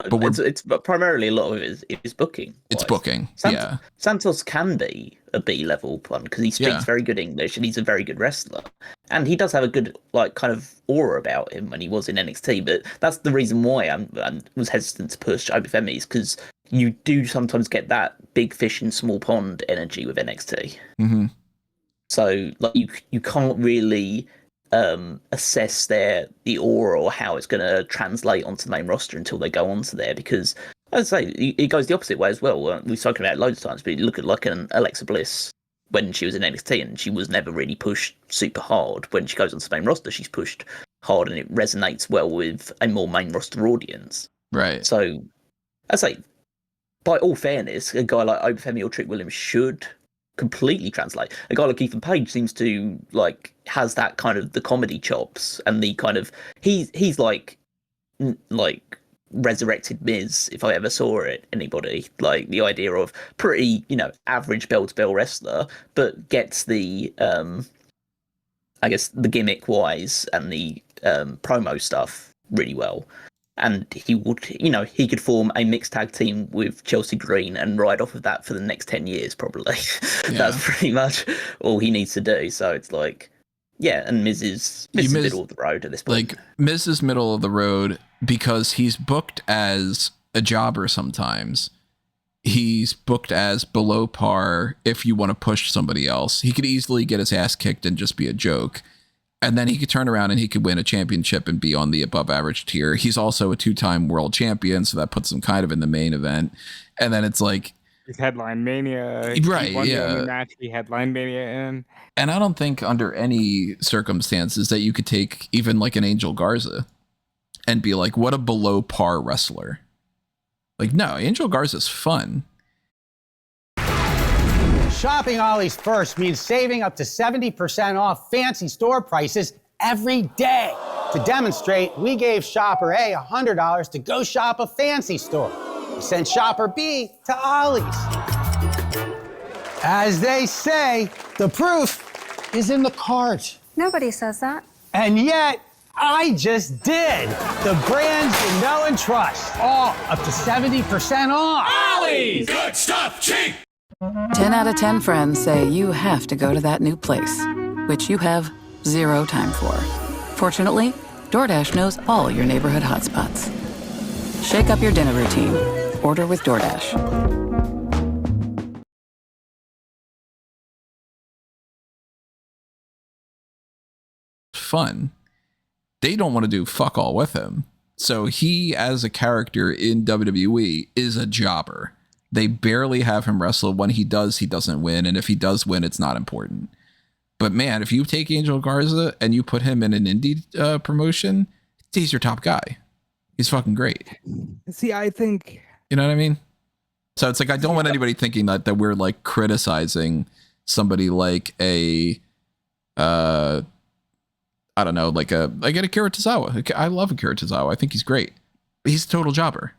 But it's primarily a lot of it is booking. It's booking. Yeah. Santos can be a B level one because he speaks very good English and he's a very good wrestler. And he does have a good like kind of aura about him when he was in NXT. But that's the reason why I was hesitant to push Obi Femi, is because you do sometimes get that big fish in small pond energy with NXT. Mm-hmm. So like you can't really assess the aura or how it's going to translate onto the main roster until they go onto there, because as I say, it goes the opposite way as well. We've spoken about it loads of times, but you look at like an Alexa Bliss when she was in NXT and she was never really pushed super hard. When she goes onto the main roster, she's pushed hard and it resonates well with a more main roster audience. Right. So I say, by all fairness, a guy like Obi Femi or Trick Williams should completely translate. A guy like Ethan Page seems to like has that kind of the comedy chops and the kind of he's like resurrected Miz if I ever saw it. Anybody like the idea of pretty average bell to bell wrestler, but gets the I guess the gimmick wise and the promo stuff really well. And he would, he could form a mixed tag team with Chelsea Green and ride off of that for the next 10 years, probably. Yeah. That's pretty much all he needs to do. So it's like, yeah, and Miz is middle of the road at this point. Like, Miz is middle of the road because he's booked as a jobber sometimes. He's booked as below par if you want to push somebody else. He could easily get his ass kicked and just be a joke. And then he could turn around and he could win a championship and be on the above average tier. He's also a 2-time world champion, so that puts him kind of in the main event. And then it's like, he's headline Mania. Right, he yeah. won the match he headline Mania in. And I don't think under any circumstances that you could take even like an Angel Garza and be like, what a below par wrestler. Like, no, Angel Garza's fun. Shopping Ollie's First means saving up to 70% off fancy store prices every day. To demonstrate, we gave shopper A $100 to go shop a fancy store. We sent shopper B to Ollie's. As they say, the proof is in the cart. Nobody says that. And yet, I just did. The brands you know and trust, all up to 70% off. Ollie's! Good stuff, cheap! 10 out of 10 friends say you have to go to that new place, which you have 0 time for. Fortunately, DoorDash knows all your neighborhood hotspots. Shake up your dinner routine. Order with DoorDash. Fun. They don't want to do fuck all with him. So he, as a character in WWE, is a jobber. They barely have him wrestle. When he does, he doesn't win. And if he does win, it's not important. But man, if you take Angel Garza and you put him in an indie promotion, he's your top guy. He's fucking great. See, I think... You know what I mean? So it's like, I don't want anybody thinking that we're like criticizing somebody like a... I don't know, like an Akira Tozawa. I love Akira Tozawa. I think he's great. But he's a total jobber.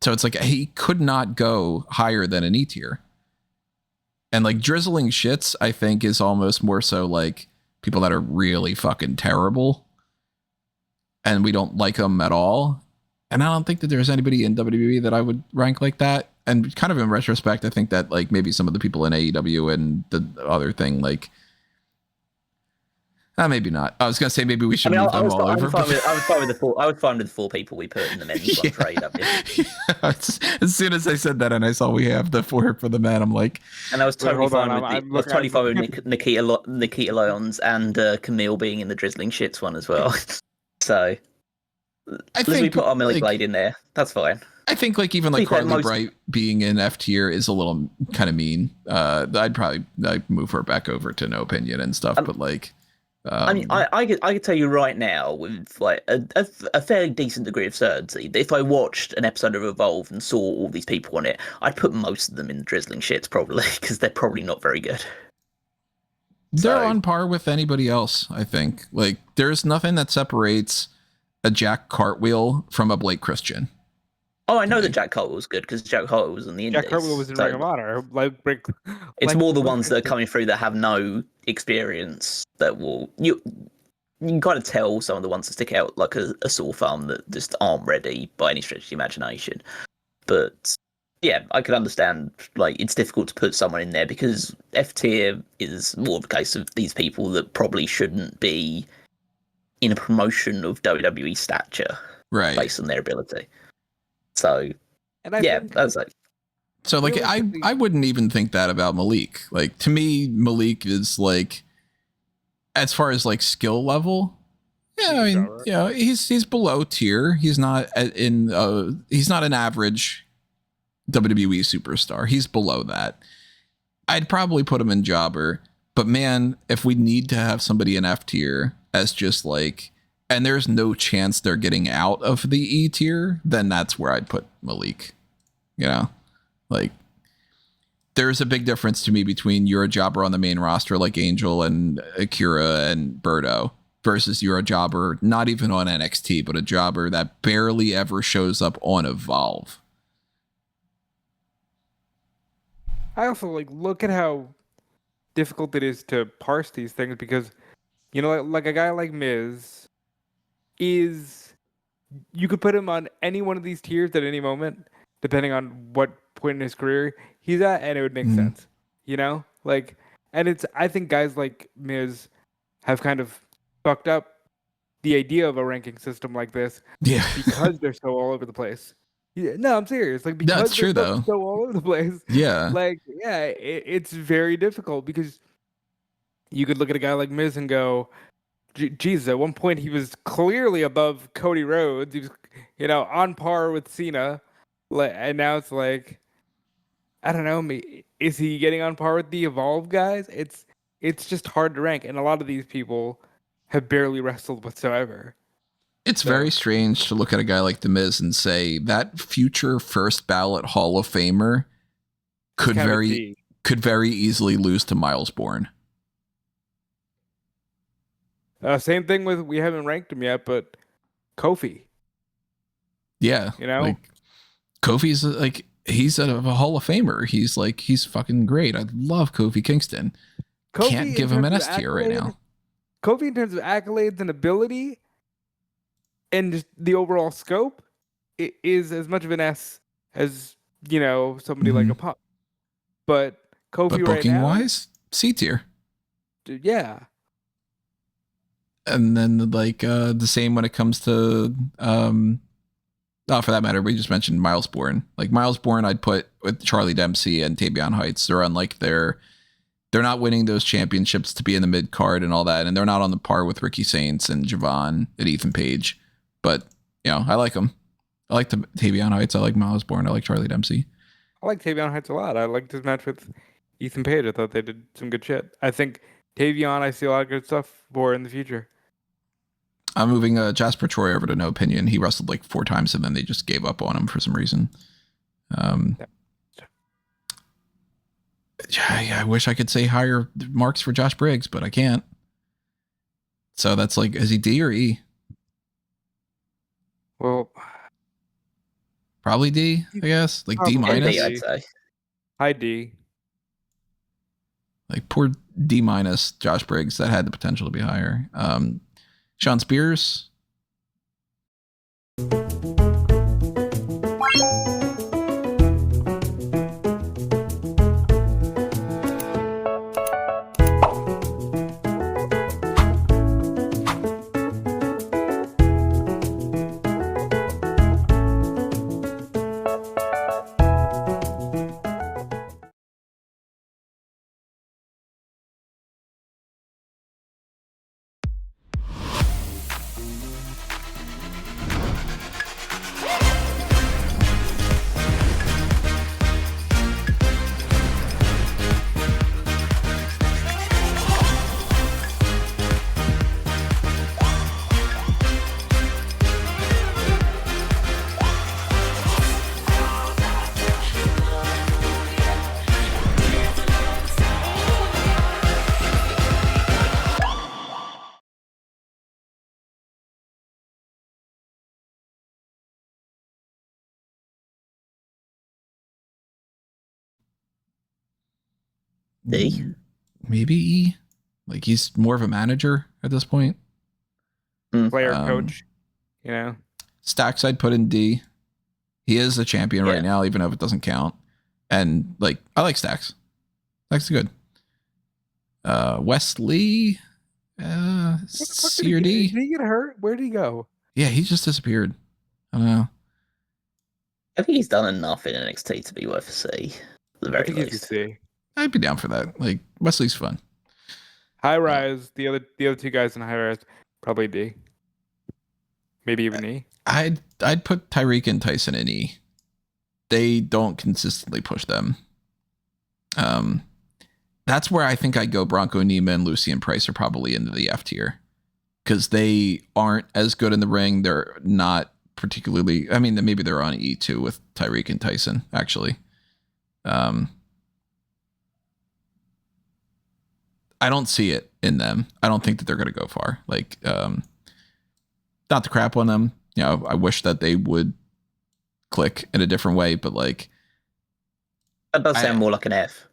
So it's like he could not go higher than an E tier. And like drizzling shits, I think, is almost more so like people that are really fucking terrible. And we don't like them at all. And I don't think that there's anybody in WWE that I would rank like that. And kind of in retrospect, I think that like maybe some of the people in AEW and the other thing, like, maybe not. I was gonna say maybe we should move them all over. I was fine with the 4 people we put in the men's one for AEW. As soon as I said that and I saw we have the 4 for the men, I'm like, and I was totally fine with Nikita Lyons and Camille being in the drizzling shits one as well. So I think we put our Millie Blade in there. That's fine. I think like even like Carly Bright being in F tier is a little kind of mean. I'd probably move her back over to no opinion and stuff, but like. I mean, I could tell you right now with like a fairly decent degree of certainty that if I watched an episode of Evolve and saw all these people on it, I'd put most of them in the drizzling shits probably because they're probably not very good. They're on par with anybody else, I think. Like, there's nothing that separates a Jack Cartwheel from a Blake Christian. Oh, I know that Jack Cartwheel was good because Jack Cartwheel was in the Indies. Jack Cartwheel was in Ring of Honor. It's more the ones that are coming through that have no experience that will you can kind of tell some of the ones that stick out like a sore thumb that just aren't ready by any stretch of the imagination. But yeah, I could understand like it's difficult to put someone in there because F tier is more of a case of these people that probably shouldn't be in a promotion of WWE stature, right? Based on their ability. So, that's like. So, like, I wouldn't even think that about Malik. Like, to me, Malik is like, as far as like skill level, yeah, I mean, yeah, he's below tier. He's not he's not an average WWE superstar. He's below that. I'd probably put him in jobber, but man, if we need to have somebody in F tier as just like. And there's no chance they're getting out of the E tier, then that's where I'd put Malik. You know, like there's a big difference to me between you're a jobber on the main roster like Angel and Akira and Berto versus you're a jobber not even on NXT, but a jobber that barely ever shows up on Evolve. I also like look at how difficult it is to parse these things because, you know, like a guy like Miz. You could put him on any one of these tiers at any moment, depending on what point in his career he's at, and it would make sense, you know? Like, and I think guys like Miz have kind of fucked up the idea of a ranking system like this because they're so all over the place. Yeah, no, I'm serious. Like, because that's true, though. So all over the place. Yeah. Like, yeah, it's very difficult because you could look at a guy like Miz and go, Jesus, at one point he was clearly above Cody Rhodes. He was, you know, on par with Cena. And now it's like, I don't know, is he getting on par with the Evolve guys? It's just hard to rank. And a lot of these people have barely wrestled whatsoever. It's very strange to look at a guy like The Miz and say that future first ballot Hall of Famer could very easily lose to Miles Bourne. Same thing with, we haven't ranked him yet, but Kofi. Yeah. You know? Like, Kofi's like, he's a Hall of Famer. He's fucking great. I love Kofi Kingston. Kofi Can't give him an S tier right now. Kofi, in terms of accolades and ability and just the overall scope, it is as much of an S as, you know, somebody like a Punk. But Kofi But right booking now, wise, C tier. yeah. And then like the same when it comes to for that matter, we just mentioned Miles Bourne. Like Miles Bourne, I'd put with Charlie Dempsey and Tavion Heights. They're on like they're not winning those championships to be in the mid card and all that, and they're not on the par with Ricky Saints and Javon and Ethan Page. But you know, I like them. I like the Tavion Heights. I like Miles Bourne. I like Charlie Dempsey. I like Tavion Heights a lot. I liked his match with Ethan Page. I thought they did some good shit. I think Tavion, I see a lot of good stuff for in the future. I'm moving Jasper Troy over to no opinion. He wrestled like 4 times and then they just gave up on him for some reason. Yeah, I wish I could say higher marks for Josh Briggs, but I can't. So that's like, is he D or E? Well, probably D, I guess. Like D minus. I'd say. High D. Like poor D minus Josh Briggs that had the potential to be higher. Sean Spears. D. Maybe E. Like he's more of a manager at this point. Player coach, you know. Stacks I'd put in D. He is a champion right now, even if it doesn't count. And like I like Stacks. Stacks is good. Wesley, C or D. Did he get hurt? Where did he go? Yeah, he just disappeared. I don't know. I think he's done enough in NXT to be worth a C. At the very least. I'd be down for that. Like Wesley's fun. High Rise, the other 2 guys in High Rise, probably D. Maybe even E. I'd put Tyreek and Tyson in E. They don't consistently push them. That's where I think I'd go. Bronco Nima and Lucy and Price are probably into the F tier because they aren't as good in the ring. They're not particularly. I mean, maybe they're on E too with Tyreek and Tyson actually. I don't see it in them. I don't think that they're going to go far. Like, not to crap on them. You know, I wish that they would click in a different way, but like, that does sound more like an F.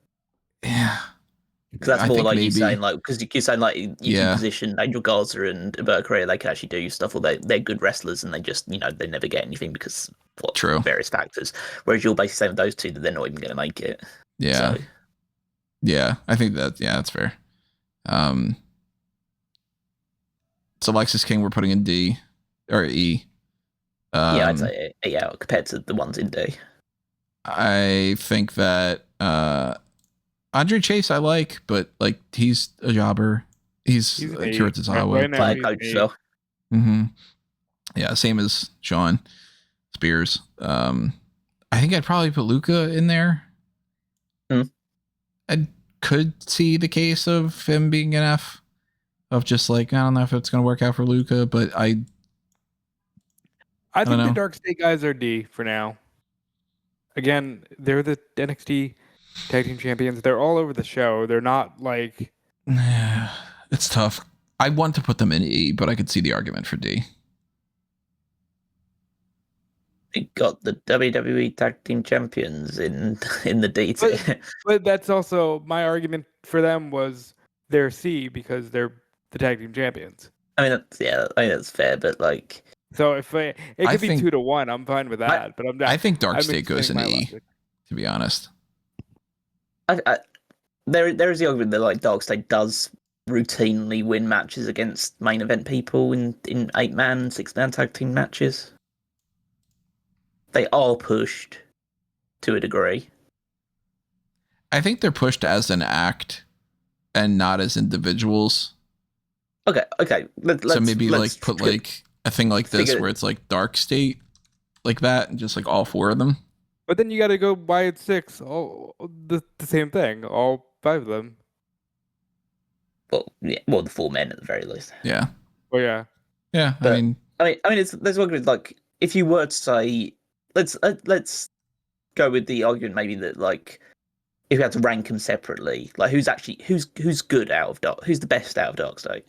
Yeah, because that's more like you saying, like, because you're saying like you can position Angel Garza and Berkeria, they can actually do stuff, or they're good wrestlers, and they just, you know, they never get anything because of various factors. Whereas you're basically saying with those two that they're not even going to make it. Yeah, yeah, I think that's fair. So Lexis King we're putting in D or E. Yeah, I'd say compared to the ones in D. I think that Andre Chase I like, but like he's a jobber. He's Akira Tozawa. Player coach though. Mm-hmm. Yeah, same as Sean Spears. I think I'd probably put Luca in there. I could see the case of him being an F, of just like, I don't know if it's going to work out for Luca, but I think the Dark State guys are D for now. Again, they're the NXT Tag Team Champions. They're all over the show. They're not like... It's tough. I want to put them in E, but I could see the argument for D. We got the WWE Tag Team Champions in the D tier. But that's also my argument for them was they're C because they're the tag team champions. I mean, that's fair, but like, so if it could be 2-1, I'm fine with that. But I think Dark State goes in E. To be honest, there is the argument that like Dark State does routinely win matches against main event people in 8-man, 6-man tag team matches. They are pushed to a degree. I think they're pushed as an act and not as individuals. Okay. So maybe put a thing like this where it's like Dark State, like that, and just like all 4 of them. But then you got to go by it 6, all the same thing, all 5 of them. Well, the 4 men at the very least. Yeah. Oh yeah. Yeah. But, I mean, there's one like if you were to say, let's go with the argument maybe that like if you had to rank them separately, like who's good out of who's the best out of Dark State?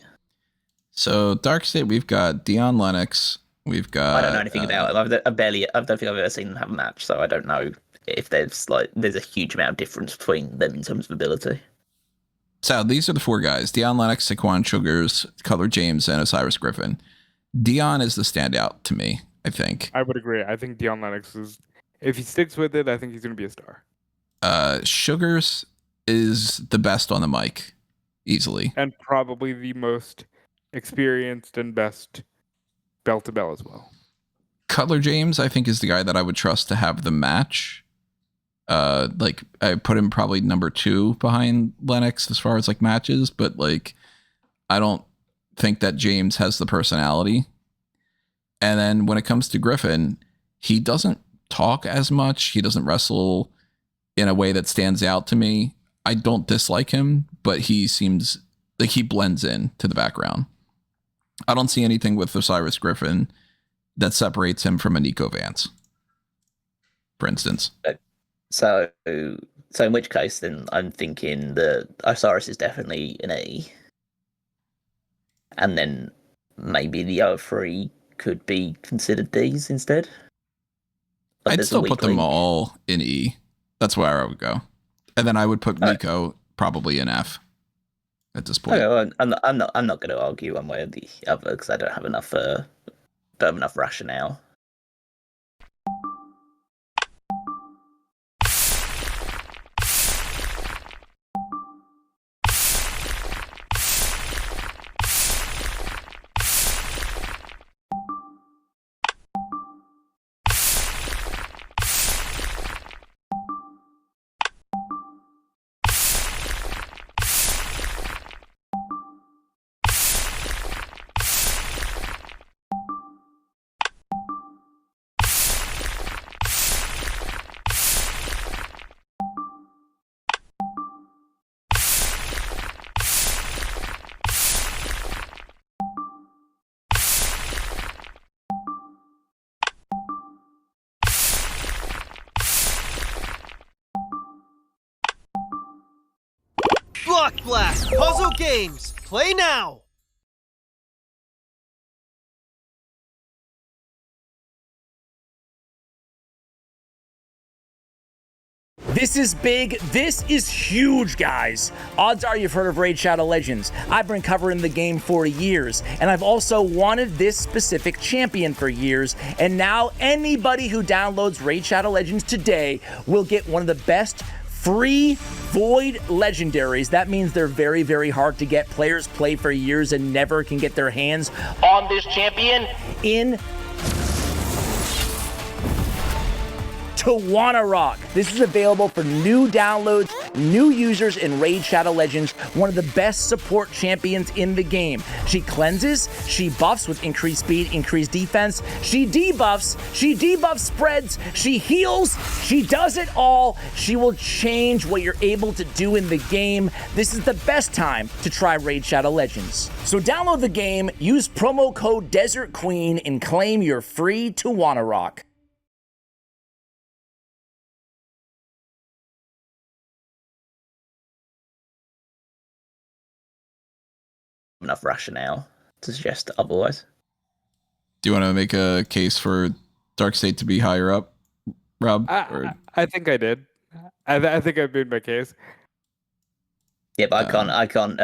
So Dark State, we've got Dion Lennox. We've got. I don't know anything about him. I don't think I've ever seen them have a match, so I don't know if there's a huge amount of difference between them in terms of ability. So these are the 4 guys: Dion Lennox, Saquon Sugars, Cutler James, and Osiris Griffin. Dion is the standout to me, I think. I would agree. I think Dion Lennox is, if he sticks with it, I think he's going to be a star. Sugars is the best on the mic, easily, and probably the most experienced and best bell to bell as well. Cutler James, I think, is the guy that I would trust to have the match. Like I put him probably number 2 behind Lennox as far as like matches, but like I don't think that James has the personality. And then when it comes to Griffin, he doesn't talk as much. He doesn't wrestle in a way that stands out to me. I don't dislike him, but he seems like he blends in to the background. I don't see anything with Osiris Griffin that separates him from a Nico Vance, for instance. So in which case, then I'm thinking that Osiris is definitely an E, and then maybe the other 3 could be considered Ds instead. But I'd still put them all in E. That's where I would go, and then I would put Nico probably in F at this point. Okay, well, I'm not going to argue one way or the other because I don't have enough rationale. Block Blast Puzzle Games. Play now. This is big, this is huge, guys. Odds are you've heard of Raid Shadow Legends. I've been covering the game for years, and I've also wanted this specific champion for years, and now anybody who downloads Raid Shadow Legends today will get one of the best free Void Legendaries. That means they're very, very hard to get. Players play for years and never can get their hands on this champion in Tawana Rock. This is available for new downloads, new users in Raid Shadow Legends, one of the best support champions in the game. She cleanses, she buffs with increased speed, increased defense, she debuffs spreads, she heals, she does it all. She will change what you're able to do in the game. This is the best time to try Raid Shadow Legends. So download the game, use promo code Desert Queen, and claim your free Tawana Rock. enough rationale to suggest otherwise. Do you want to make a case for Darkseid to be higher up, Rob? I think I did. I think I made my case. Yeah, but I can't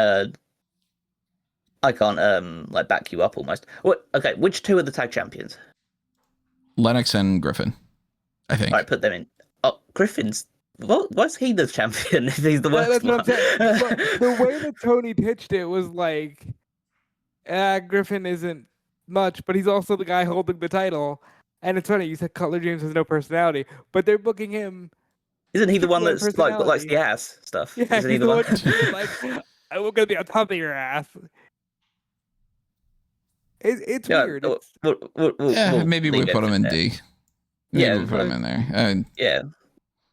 like back you up almost. What? Okay, which two are the tag champions? Lennox and Griffin, I think. All right, put them in. Oh, Griffin's. What's he the champion if he's the worst That's what one? I'm saying. But the way that Tony pitched it was like, Griffin isn't much, but he's also the guy holding the title. And it's funny, you said Cutler James has no personality, but they're booking him. Isn't he the one that's like personality. likes the ass stuff? Yeah, Isn't he he's the one? who's like, I'm gonna be on top of your ass. It's weird. Maybe we put him in D. Maybe we put him in there. Yeah,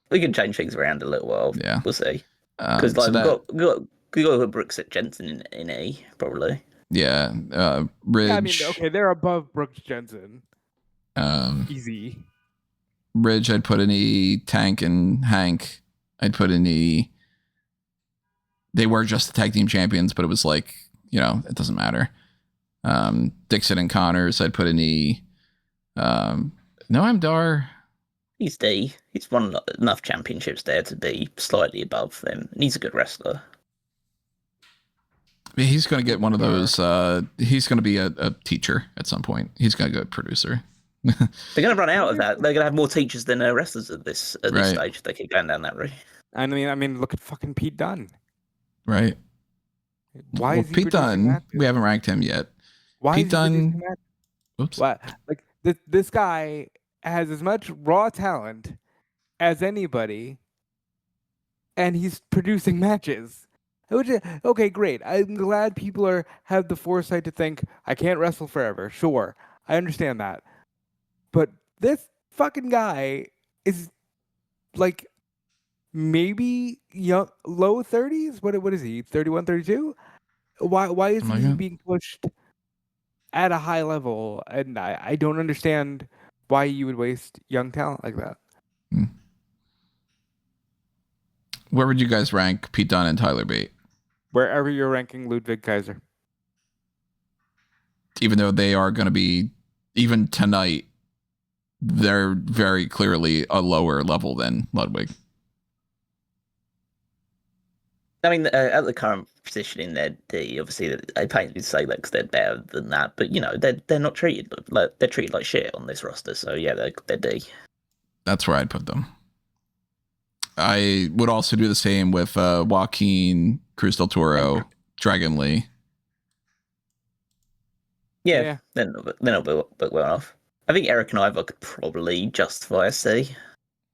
we can change things around a little while. Yeah, we'll see. Because like we got to put Brooks at Jensen in E probably. Yeah, Ridge. Yeah, I mean, okay, they're above Brooks Jensen. Easy. Ridge, I'd put in E. Tank and Hank, I'd put in E. They were just the tag team champions, but it was like, it doesn't matter. Dixon and Connors, I'd put in E. Noam Dar. He's D. He's won enough championships there to be slightly above them. And he's a good wrestler. He's going to get one of those. He's going to be a teacher at some point. He's going to go producer. They're going to run out of that. They're going to have more teachers than wrestlers at this stage if they keep going down that route. I mean, look at fucking Pete Dunne. Right. Why is he Pete Dunne? matches? We haven't ranked him yet. Why Pete is Dunne. Oops. Like this guy has as much raw talent as anybody, and he's producing matches. Okay, great. I'm glad people have the foresight to think I can't wrestle forever. Sure, I understand that. But this fucking guy is like maybe young, low 30s. What is he? 31, 32? Why is he being pushed at a high level? And I don't understand why you would waste young talent like that. Where would you guys rank Pete Dunne and Tyler Bate? Wherever you're ranking Ludwig Kaiser. Even though they are going to be, even tonight, they're very clearly a lower level than Ludwig. I mean, at the current position in their D, obviously, I pain to say that because they're better than that. But they're not treated they're treated like shit on this roster. So yeah, they're D. That's where I'd put them. I would also do the same with Joaquin, Cruz del Toro, Dragon Lee. Yeah. They're not but well off. I think Eric and Ivar could probably justify a C.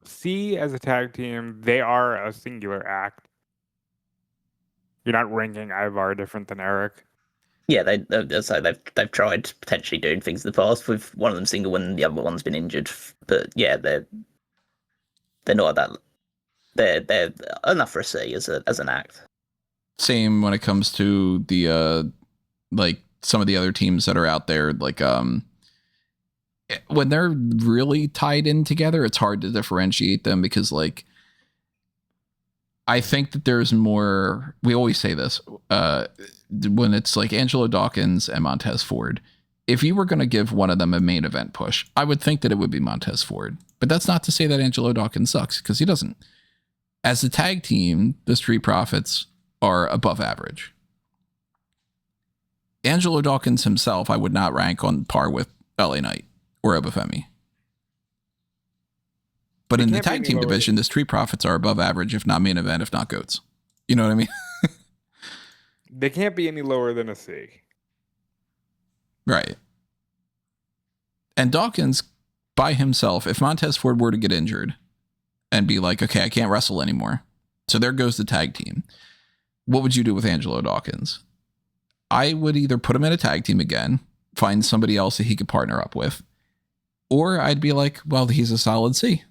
C as a tag team, they are a singular act. You're not ranking Ivar different than Eric. Yeah, they've tried potentially doing things in the past with one of them single when the other one's been injured. But yeah, they're not that. They're enough for a C as an act. Same when it comes to the like some of the other teams that are out there, like when they're really tied in together, it's hard to differentiate them because like I think that there's more. We always say this when it's like Angelo Dawkins and Montez Ford. If you were going to give one of them a main event push, I would think that it would be Montez Ford. But that's not to say that Angelo Dawkins sucks, because he doesn't. As a tag team, the Street Profits are above average. Angelo Dawkins himself, I would not rank on par with LA Knight or Obafemi. But in the tag team division, the Street Profits are above average, if not main event, if not GOATs. You know what I mean? They can't be any lower than a C. Right. And Dawkins, by himself, if Montez Ford were to get injured and be like, okay, I can't wrestle anymore, so there goes the tag team, what would you do with Angelo Dawkins? I would either put him in a tag team again, find somebody else that he could partner up with, or I'd be like, well, he's a solid C.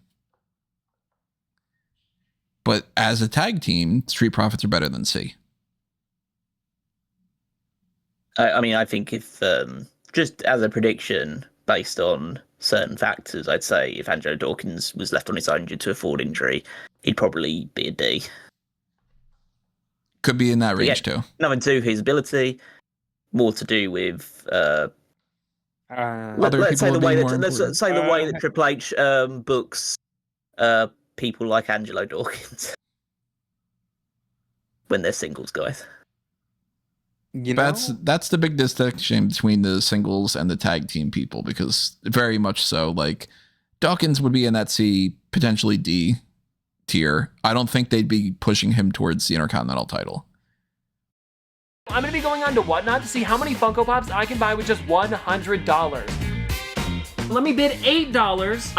But as a tag team, Street Profits are better than C. I mean, I think if just as a prediction based on certain factors, I'd say if Angelo Dawkins was left on his own due to a Ford injury, he'd probably be a D. Could be in that range too. Nothing to his ability. more to do with Other let's say people the way being that more let's important. say the way that Triple H books people like Angelo Dawkins when they're singles guys. You know? That's the big distinction between the singles and the tag team people, because very much so, like, Dawkins would be in that C, potentially D tier. I don't think they'd be pushing him towards the Intercontinental title. I'm going to be going on to Whatnot to see how many Funko Pops I can buy with just $100. Let me bid $8.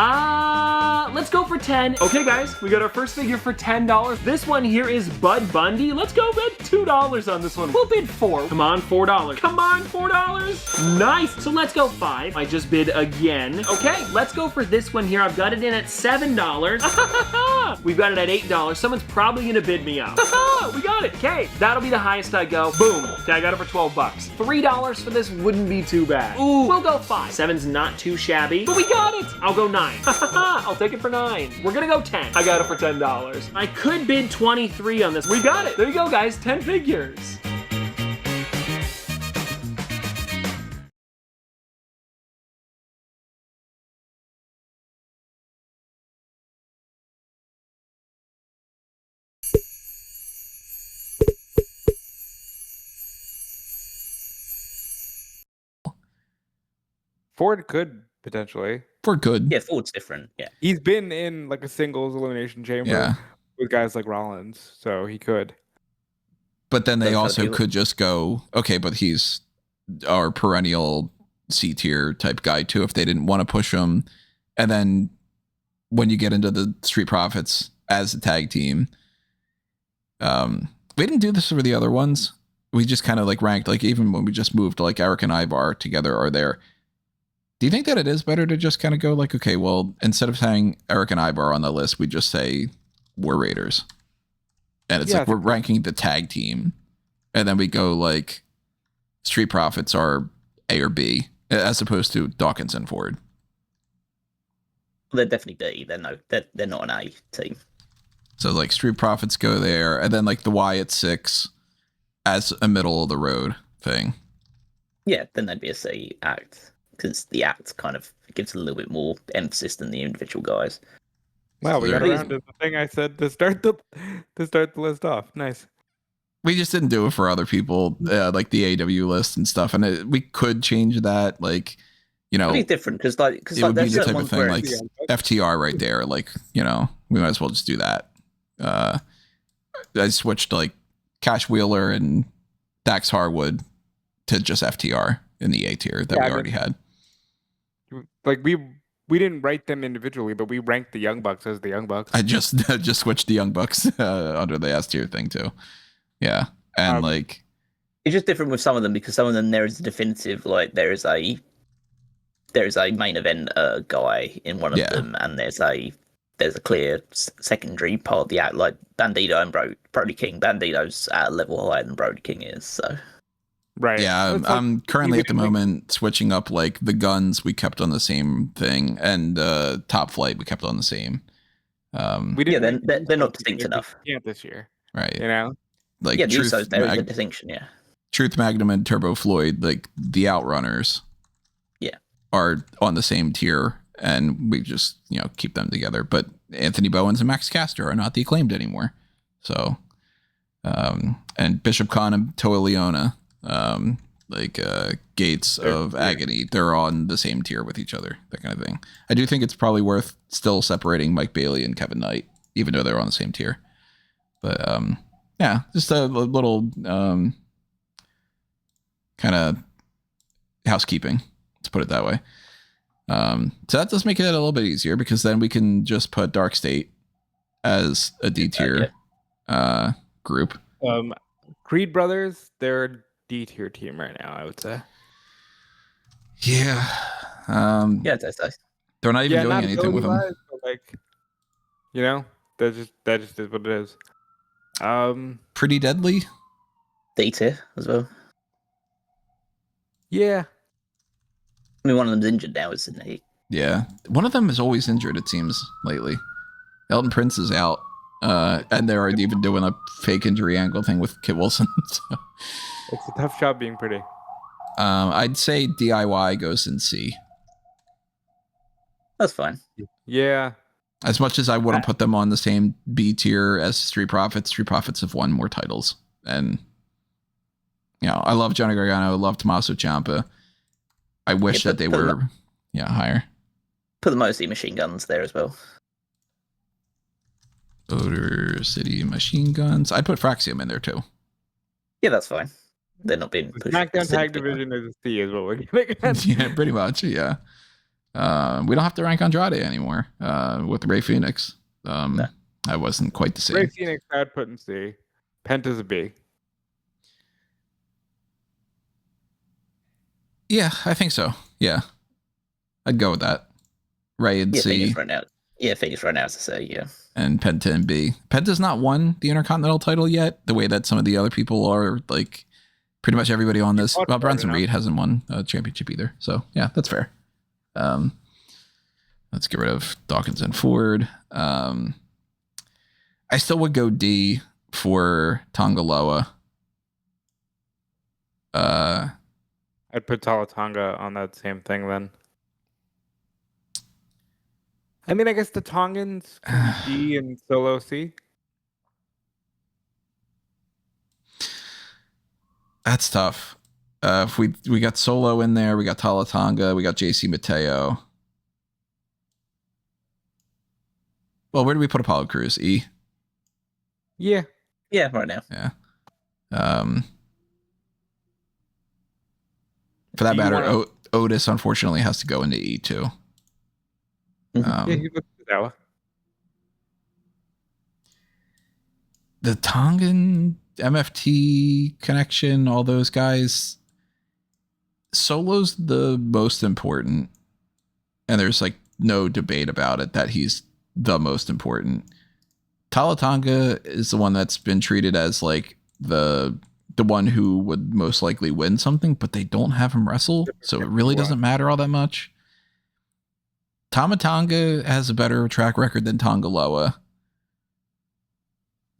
Let's go for 10. Okay, guys, we got our first figure for $10. This one here is Bud Bundy. Let's go bid $2 on this one. We'll bid 4. Come on, $4. Come on, $4. Nice. So let's go 5. I just bid again. Okay, let's go for this one here. I've got it in at $7. We've got it at $8. Someone's probably gonna bid me up. We got it. Okay, that'll be the highest I go. Boom. Okay, I got it for $12. $3 for this wouldn't be too bad. Ooh, we'll go 5. 7's not too shabby. But we got it! I'll go 9. I'll take it for 9. We're gonna go 10. I got it for $10. I could bid 23 on this. We got it! There you go, guys. 10 figures. Ford could potentially. Ford could. Yeah, Ford's different. Yeah. He's been in like a singles elimination chamber Yeah. with guys like Rollins, so he could. But then they That's how also they look. could just go, okay, but he's our perennial C tier type guy too, if they didn't want to push him. And then when you get into the Street Profits as a tag team, we didn't do this for the other ones. We just kind of like ranked, like even when we just moved like Eric and Ivar together are there. Do you think that it is better to just kind of go like, okay, well, instead of saying Eric and Ivar on the list, we just say War Raiders. And it's Yeah, like we're ranking the tag team. And then we go like Street Profits are A or B, as opposed to Dawkins and Ford. Well, they're definitely B. They're not an A team. So like Street Profits go there, and then like the Wyatt 6 as a middle of the road thing. Yeah, then they'd be a C act. Because the act kind of gives a little bit more emphasis than the individual guys. Wow, we got There- around to the thing I said to start the list off. Nice. We just didn't do it for other people, like the AW list and stuff. And we could change that, like, you know, Pretty different because it would be there's the certain type of ones thing where like it's- FTR right there. Like, you know, we might as well just do that. I switched like Cash Wheeler and Dax Harwood to just FTR in the A tier that Yeah, we I mean- already had. Like we didn't rank them individually, but we ranked the Young Bucks as the Young Bucks. I just switched the Young Bucks under the S tier thing too. Yeah, and like it's just different with some of them because some of them there is a definitive like there is a main event guy in one of them, and there's a clear secondary part of the act like Bandito and Brody King. Bandito's at a level higher than Brody King is, so. Right. Yeah, I'm currently at the moment switching up like the Guns we kept on the same thing, and Top Flight we kept on the same. We didn't. Yeah, they're not distinct enough. Yeah, this year. Right. You know. Like yeah, the Truth, Usos, there is a distinction. Yeah. Truth Magnum and Turbo Floyd, like the Outrunners. Yeah. Are on the same tier, and we just keep them together. But Anthony Bowens and Max Caster are not the Acclaimed anymore. So, and Bishop Khan and Toa Leona. Gates of Agony, they're on the same tier with each other, that kind of thing. I do think it's probably worth still separating Mike Bailey and Kevin Knight, even though they're on the same tier. But yeah, just a little kind of housekeeping, let's put it that way. So that does make it a little bit easier because then we can just put Dark State as a D tier group. Creed Brothers, they're D tier team right now, I would say. Yeah. Yeah, that's nice. They're not even doing anything with them. Like, that just is what it is. Pretty Deadly. D tier as well. Yeah. I mean, one of them's injured now, isn't he? Yeah. One of them is always injured, it seems, lately. Elton Prince is out. And they're even doing a fake injury angle thing with Kit Wilson. So. It's a tough job being pretty. I'd say DIY goes in C. That's fine. Yeah. As much as I wouldn't put them on the same B tier as Street Profits have won more titles. And, I love Johnny Gargano. I love Tommaso Ciampa. I wish that they were, higher. Put the Motor Machine Guns there as well. Motor City Machine Guns. I'd put Fraxium in there too. Yeah, that's fine. They're not being pushed. SmackDown Tag Division is a C is what we're getting at. Yeah, pretty much. Yeah. We don't have to rank Andrade anymore with Rey Fenix. No. I wasn't quite the same. Rey Fenix I'd put in C. Penta's a B. Yeah, I think so. Yeah. I'd go with that. Rey and C. Phoenix right now is a C, yeah. And Penta and B. Penta's not won the Intercontinental title yet, the way that some of the other people are, like, pretty much everybody on this. Well, Bronson Reed hasn't won a championship either. So, yeah, that's fair. Let's get rid of Dawkins and Ford. I still would go D for Tonga Loa. I'd put Tonga on that same thing then. I mean, I guess the Tongans can D and Solo C. That's tough. If we got Solo in there, we got Tonga, we got JC Mateo. Well, where do we put Apollo Crews? E? Yeah. Yeah, right now. Yeah. For that matter, Otis unfortunately has to go into E too. Yeah, he looks that way. The Tongan MFT connection, all those guys. Solo's the most important, and there's like no debate about it that he's the most important. Tonga is the one that's been treated as like the one who would most likely win something, but they don't have him wrestle, so it really doesn't matter all that much. Tonga has a better track record than Tonga Loa.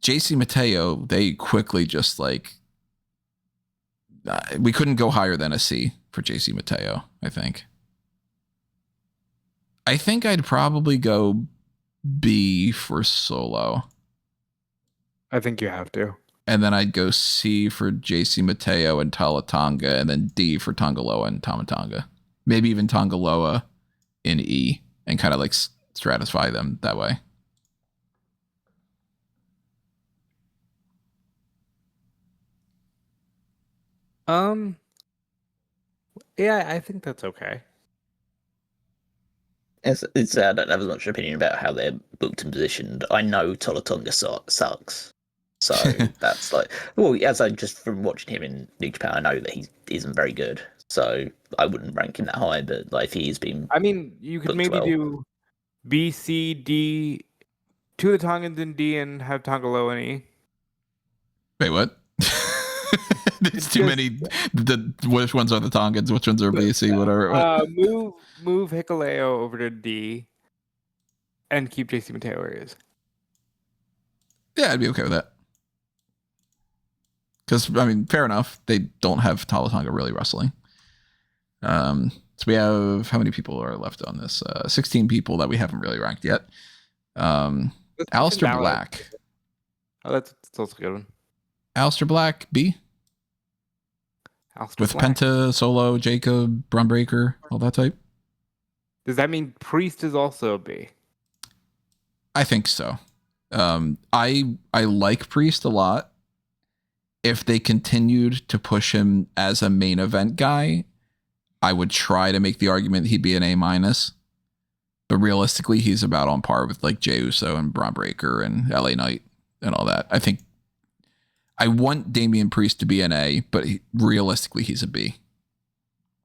JC Mateo, they quickly just like we couldn't go higher than a C for JC Mateo, I think. I think I'd probably go B for Solo. I think you have to. And then I'd go C for JC Mateo and Tonga, and then D for Tonga Loa and Tonga. Maybe even Tonga Loa in E, and kind of like stratify them that way. Yeah, I think that's okay. It's I don't have as much opinion about how they're booked and positioned. I know Tonga sucks. So that's like, well, as I just from watching him in New Japan, I know that he isn't very good. So I wouldn't rank him that high, but like if he's been, I mean, you could maybe do B, C, D, 2 of the Tongans in D, and have Tonga Loa in E. Wait, what? There's too many. Which ones are the Tongans? Which ones are B, C, whatever? Move Hikuleo over to D, and keep JC Mateo where he is. Yeah, I'd be okay with that. Because, I mean, fair enough. They don't have Tonga really wrestling. So we have, how many people are left on this? 16 people that we haven't really ranked yet. Aleister Black. Oh, that's also a good one. Aleister Black, B? With Black. Penta, Solo, Jacob, Braun Breaker, all that type? Does that mean Priest is also a B? I think so. I like Priest a lot. If they continued to push him as a main event guy, I would try to make the argument he'd be an A-. But realistically, he's about on par with like Jey Uso and Braun Breaker and LA Knight and all that. I think I want Damian Priest to be an A, but realistically, he's a B.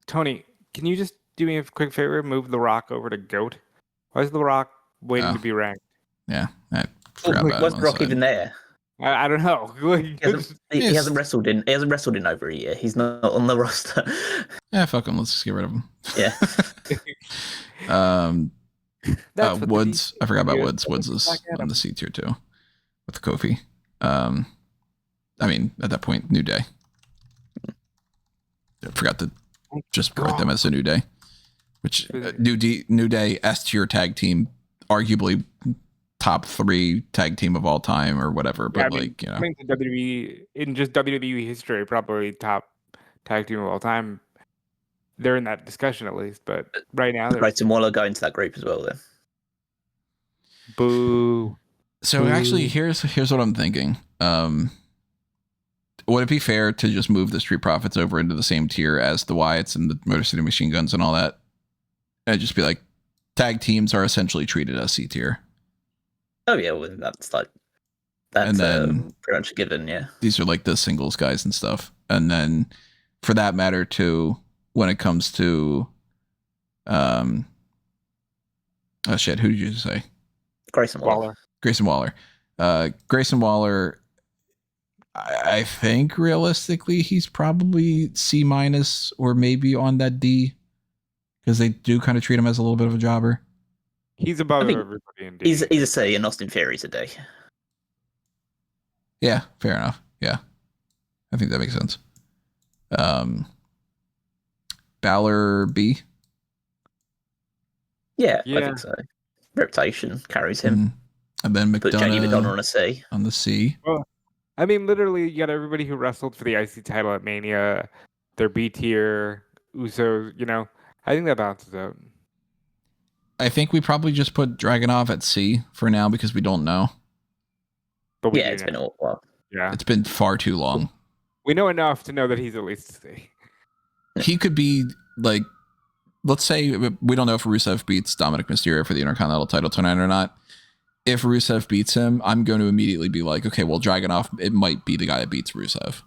Tony, can you just do me a quick favor? Move The Rock over to GOAT. Why is The Rock waiting to be ranked? Yeah, I forgot about was Rock even there? I don't know. He hasn't wrestled in over a year. He's not on the roster. Yeah, fuck him. Let's just get rid of him. Yeah. Woods. I forgot about Woods. Woods is on the C tier too, with Kofi. I mean, at that point, New Day. I forgot to just write them as a New Day, which New Day S tier tag team, arguably top 3 tag team of all time or whatever. But I think the WWE in just WWE history, probably top tag team of all time. They're in that discussion at least, but right now, Right, and Waller go into that group as well. Then, boo. So actually, here's what I'm thinking. Would it be fair to just move the Street Profits over into the same tier as the Wyatts and the Motor City Machine Guns and all that, and just be like, tag teams are essentially treated as C tier? Oh yeah, well, that's and then pretty much a given. Yeah, these are like the singles guys and stuff, and then for that matter too, when it comes to, oh shit, who did you say? Grayson Waller. Grayson Waller. Grayson Waller, I think realistically he's probably C- or maybe on that D, because they do kind of treat him as a little bit of a jobber. He's above everybody in D. He's a C, and Austin Theory's a D. Yeah, fair enough. Yeah, I think that makes sense. Balor B. Yeah, I think so. Reputation carries him. And then Put Jamie McDonough on a C. On the C. Well, I mean, literally, you got everybody who wrestled for the IC title at Mania. They're B tier. Usos, I think that balances out. I think we probably just put Dragunov at C for now because we don't know. But it's been a while. Yeah, it's been far too long. We know enough to know that he's at least C. He could be like, let's say we don't know if Rusev beats Dominic Mysterio for the Intercontinental title tonight or not. If Rusev beats him, I'm going to immediately be like, okay, well, Dragunov, it might be the guy that beats Rusev.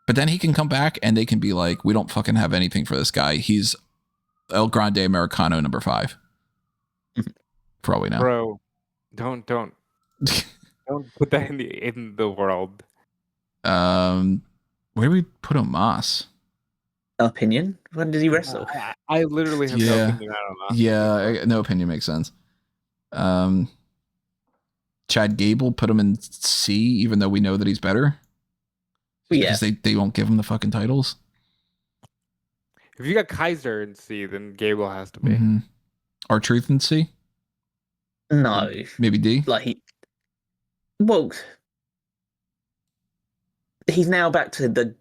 But then he can come back and they can be like, we don't fucking have anything for this guy. He's El Grande Americano number 5. For all we know. Bro, don't put that in the world. Where do we put Omos? Opinion? When did he wrestle? I literally have no opinion on Omos. Yeah, no opinion makes sense. Chad Gable, put him in C, even though we know that he's better. Because they won't give him the fucking titles. If you got Kaiser in C, then Gable has to be. Mm-hmm. R-Truth in C? No. Maybe D? He's now back to the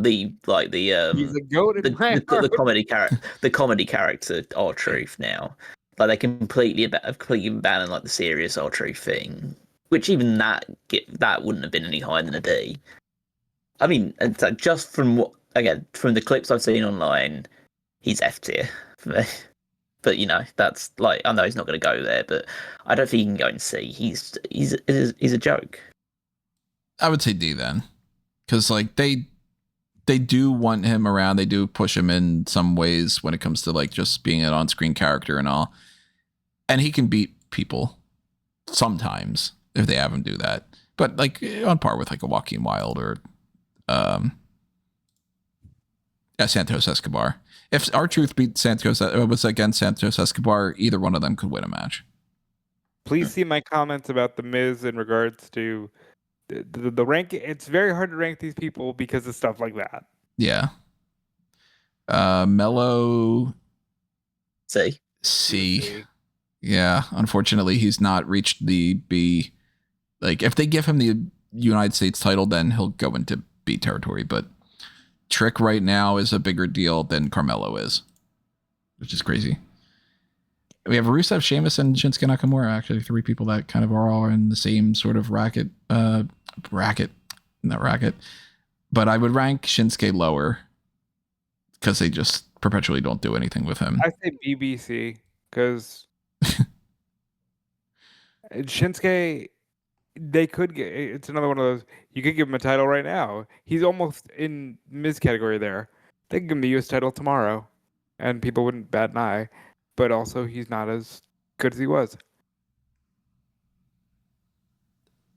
he's a goat in the comedy character, the comedy character R-Truth now. Like they completely abandoned like the serious R-Truth thing, which even that wouldn't have been any higher than a D. I mean, just from the clips I've seen online, he's F tier for me. But that's like, I know he's not going to go there, but I don't think he can go and C. He's a joke. I would say D then, because like they do want him around. They do push him in some ways when it comes to like just being an on-screen character and all, and he can beat people sometimes if they have him do that. But like on par with like a Joaquin Wilde or Santos Escobar. If R-Truth beat was against Santos Escobar, either one of them could win a match. Please see my comments about The Miz in regards to the rank. It's very hard to rank these people because of stuff like that. Yeah. Mello C. Yeah, unfortunately, he's not reached the B. Like, if they give him the United States title, then he'll go into B territory. But Trick right now is a bigger deal than Carmelo is, which is crazy. We have Rusev, Sheamus, and Shinsuke Nakamura. Actually, 3 people that kind of are all in the same sort of racket. But I would rank Shinsuke lower because they just perpetually don't do anything with him. I say BBC because Shinsuke, they could get. It's another one of those. You could give him a title right now. He's almost in Miz category there. They could give him the US title tomorrow, and people wouldn't bat an eye. But also, he's not as good as he was.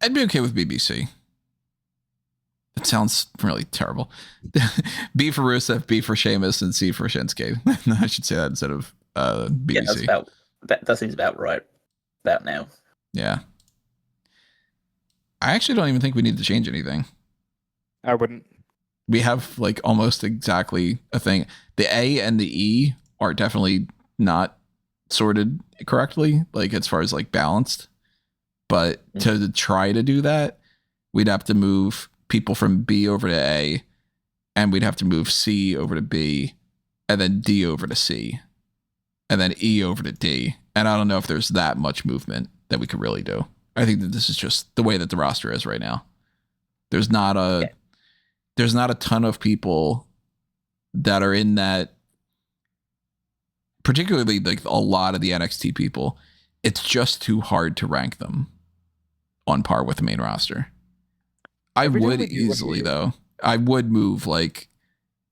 I'd be okay with BBC. It sounds really terrible. B for Rusev, B for Sheamus, and C for Shinsuke. I should say that instead of BBC. Yeah, that seems about right. About now. Yeah. I actually don't even think we need to change anything. I wouldn't. we have like almost exactly a thing. The A and the E are definitely not sorted correctly, like as far as like balanced. But to try to do that, we'd have to move people from B over to A, and we'd have to move C over to B, and then D over to C, and then E over to D. And I don't know if there's that much movement that we could really do. I think that this is just the way that the roster is right now. There's not a ton of people that are in that, particularly like a lot of the NXT people. It's just too hard to rank them on par with the main roster. I would easily, though. I would move, like,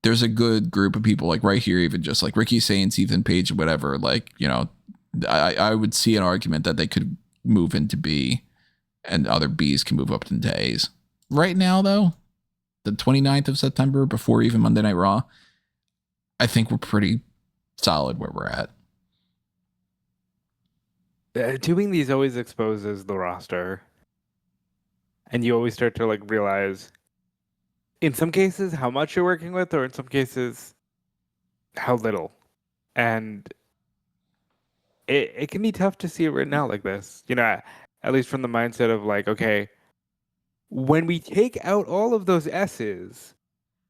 there's a good group of people, like right here, even just like Ricky Saints, Ethan Page, whatever. Like, you know, I would see an argument that they could move into B and other Bs can move up into As. Right now, though, the 29th of September, before even Monday Night Raw, I think we're pretty solid where we're at. Doing these always exposes the roster. And you always start to like realize, in some cases, how much you're working with, or in some cases, how little. And it can be tough to see it written out like this. You know, at least from the mindset of like, okay, when we take out all of those S's,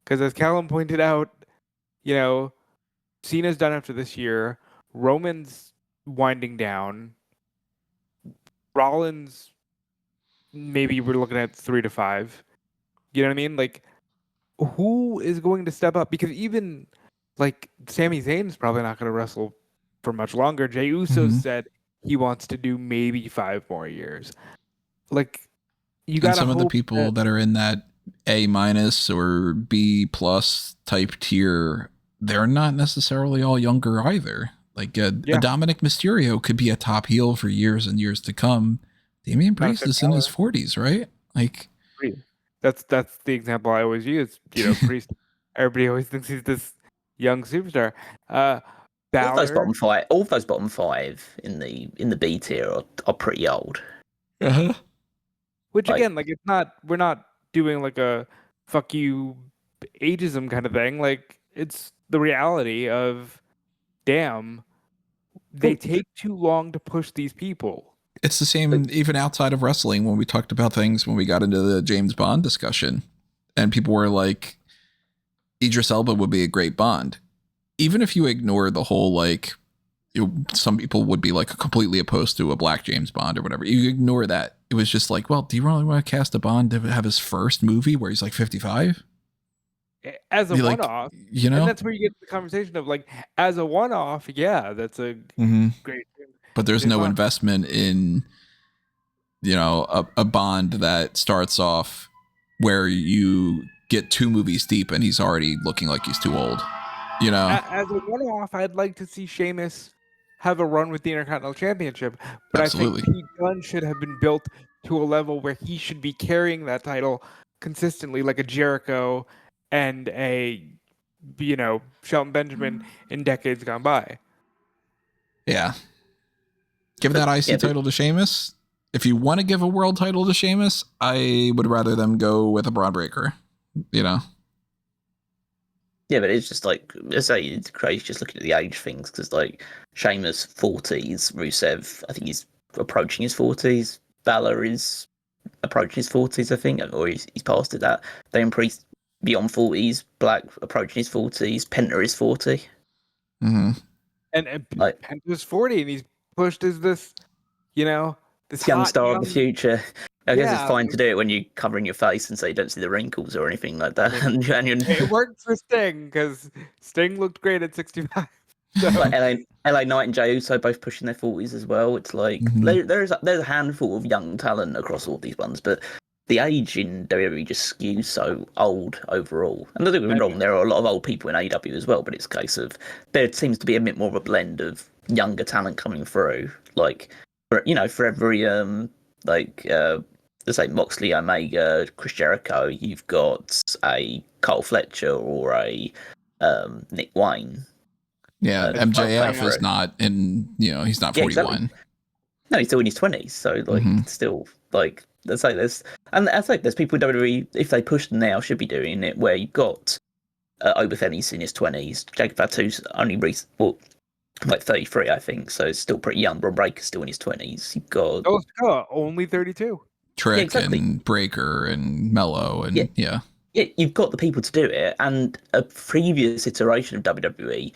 because as Callum pointed out, you know, Cena's done after this year, Roman's winding down, Rollins, maybe we're looking at 3 to 5. You know what I mean? Like, who is going to step up? Because even like Sami Zayn's probably not going to wrestle for much longer. Jey Uso said he wants to do maybe 5 more years. Like, you got some of the people that are in that A- or B+ type tier, they're not necessarily all younger either. Like a Dominic Mysterio could be a top heel for years and years to come. Damian Priest is in his 40s, right? Like, that's the example I always use. You know, Priest. Everybody always thinks he's this young superstar. All those bottom five in the B tier are pretty old. Which again, like, it's not. We're not doing like a fuck you ageism kind of thing. Like, it's the reality of, damn, they take too long to push these people. It's the same even outside of wrestling when we talked about things when we got into the James Bond discussion and people were like, Idris Elba would be a great Bond. Even if you ignore the whole, like, some people would be like completely opposed to a black James Bond or whatever. You ignore that. It was just like, well, do you really want to cast a Bond to have his first movie where he's like 55? As a one-off, you know, and that's where you get the conversation of like, as a one-off, yeah, that's a great. But there's no investment in, you know, a Bond that starts off where you get 2 movies deep and he's already looking like he's too old. You know, as a one-off, I'd like to see Sheamus have a run with the Intercontinental Championship, but Absolutely. I think Pete Dunne should have been built to a level where he should be carrying that title consistently, like a Jericho and a, you know, Shelton Benjamin in decades gone by. Yeah. Give that IC title to Sheamus. If you want to give a world title to Sheamus, I would rather them go with a Braun Breaker, you know? Yeah, but it's just like, it's crazy just looking at the age things, because like Sheamus 40s, Rusev, I think he's approaching his 40s, Balor is approaching his 40s, I think, or he's past it that. Damian Priest beyond 40s, Black approaching his 40s, Penta is 40. Mm-hmm. And like, Penta's 40 and he's pushed as this, you know, this young hot, star of the future. I guess it's fine to do it when you're covering your face and so you don't see the wrinkles or anything like that. It worked for Sting because Sting looked great at 65. So. Like LA Knight and Jey Uso both pushing their 40s as well. It's like there's a handful of young talent across all these ones, but the age in WWE just skews so old overall. And don't get me wrong, there are a lot of old people in AEW as well, but it's a case of there seems to be a bit more of a blend of younger talent coming through. Like, for every let's say Moxley, Omega, Chris Jericho, you've got a Carl Fletcher or a Nick Wayne. Yeah, MJF is not in, you know, he's not 41. Exactly. No, he's still in his 20s, so like still like There's people in WWE, if they push them now, should be doing it. Where you've got Obafemi's in his 20s, Jacob Fatu's only like 33, I think, so it's still pretty young. Bron Breakker's still in his 20s. You've got only 32. Trick and Breaker and Mello and yeah, you've got the people to do it. And a previous iteration of WWE,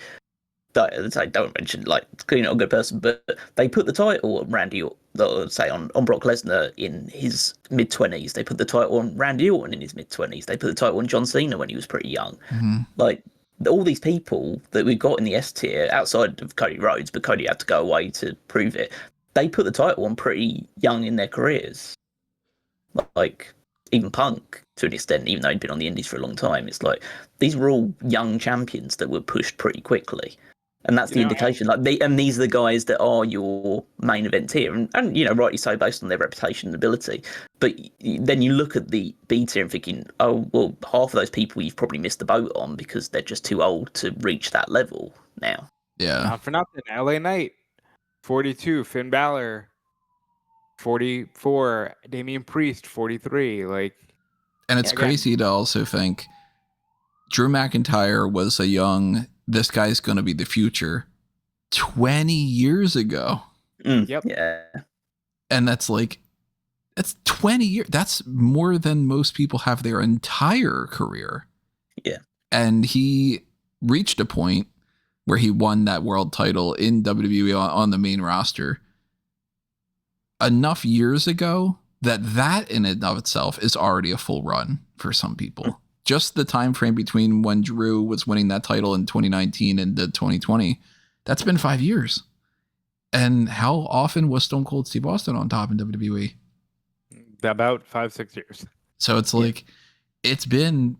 that I don't mention, like, clearly not a good person, but they put the title on Randy, say on Brock Lesnar in his mid-20s. They put the title on Randy Orton in his mid-20s. They put the title on John Cena when he was pretty young. Mm-hmm. Like, all these people that we've got in the S tier, outside of Cody Rhodes, but Cody had to go away to prove it, they put the title on pretty young in their careers. Like, even Punk, to an extent, even though he'd been on the indies for a long time, it's like, these were all young champions that were pushed pretty quickly. And that's the indication. Like, these are the guys that are your main event tier, and you know, rightly so, based on their reputation and ability. But then you look at the B tier and thinking, oh, well, half of those people you've probably missed the boat on because they're just too old to reach that level now. Yeah. Not for nothing. LA Knight, 42. Finn Balor, 44. Damian Priest, 43. Like, and it's crazy to also think Drew McIntyre was a young, this guy's going to be the future 20 years ago. Yep. Yeah. And that's 20 years. That's more than most people have their entire career. Yeah. And he reached a point where he won that world title in WWE on the main roster enough years ago that in and of itself is already a full run for some people. Just the time frame between when Drew was winning that title in 2019 and 2020, that's been 5 years. And how often was Stone Cold Steve Austin on top in WWE? About 5-6 years. So it's like, it's been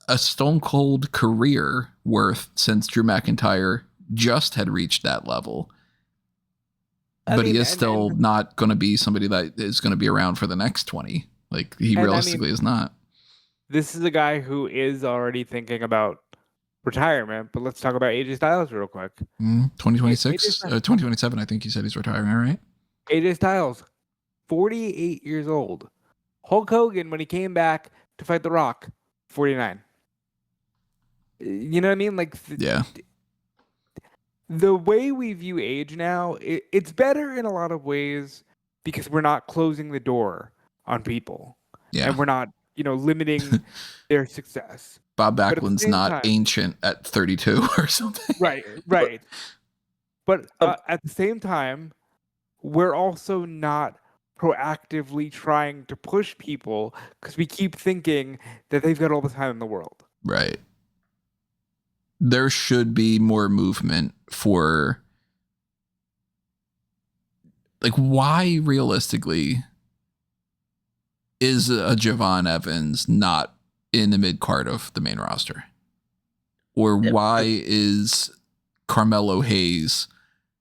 a Stone Cold career worth since Drew McIntyre just had reached that level. But he is still not going to be somebody that is going to be around for the next 20. Like, he realistically is not. This is a guy who is already thinking about retirement, but let's talk about AJ Styles real quick. 2026, 2027, I think you said he's retiring, all right? AJ Styles, 48 years old. Hulk Hogan, when he came back to fight The Rock, 49. You know what I mean? Like, yeah. The way we view age now, it's better in a lot of ways because we're not closing the door on people. Yeah. And we're not, limiting their success. Bob Backlund's not ancient at 32 or something. Right. But at the same time, we're also not proactively trying to push people because we keep thinking that they've got all the time in the world. Right. There should be more movement for, like, why realistically is a Javon Evans not in the mid card of the main roster? Or why is Carmelo Hayes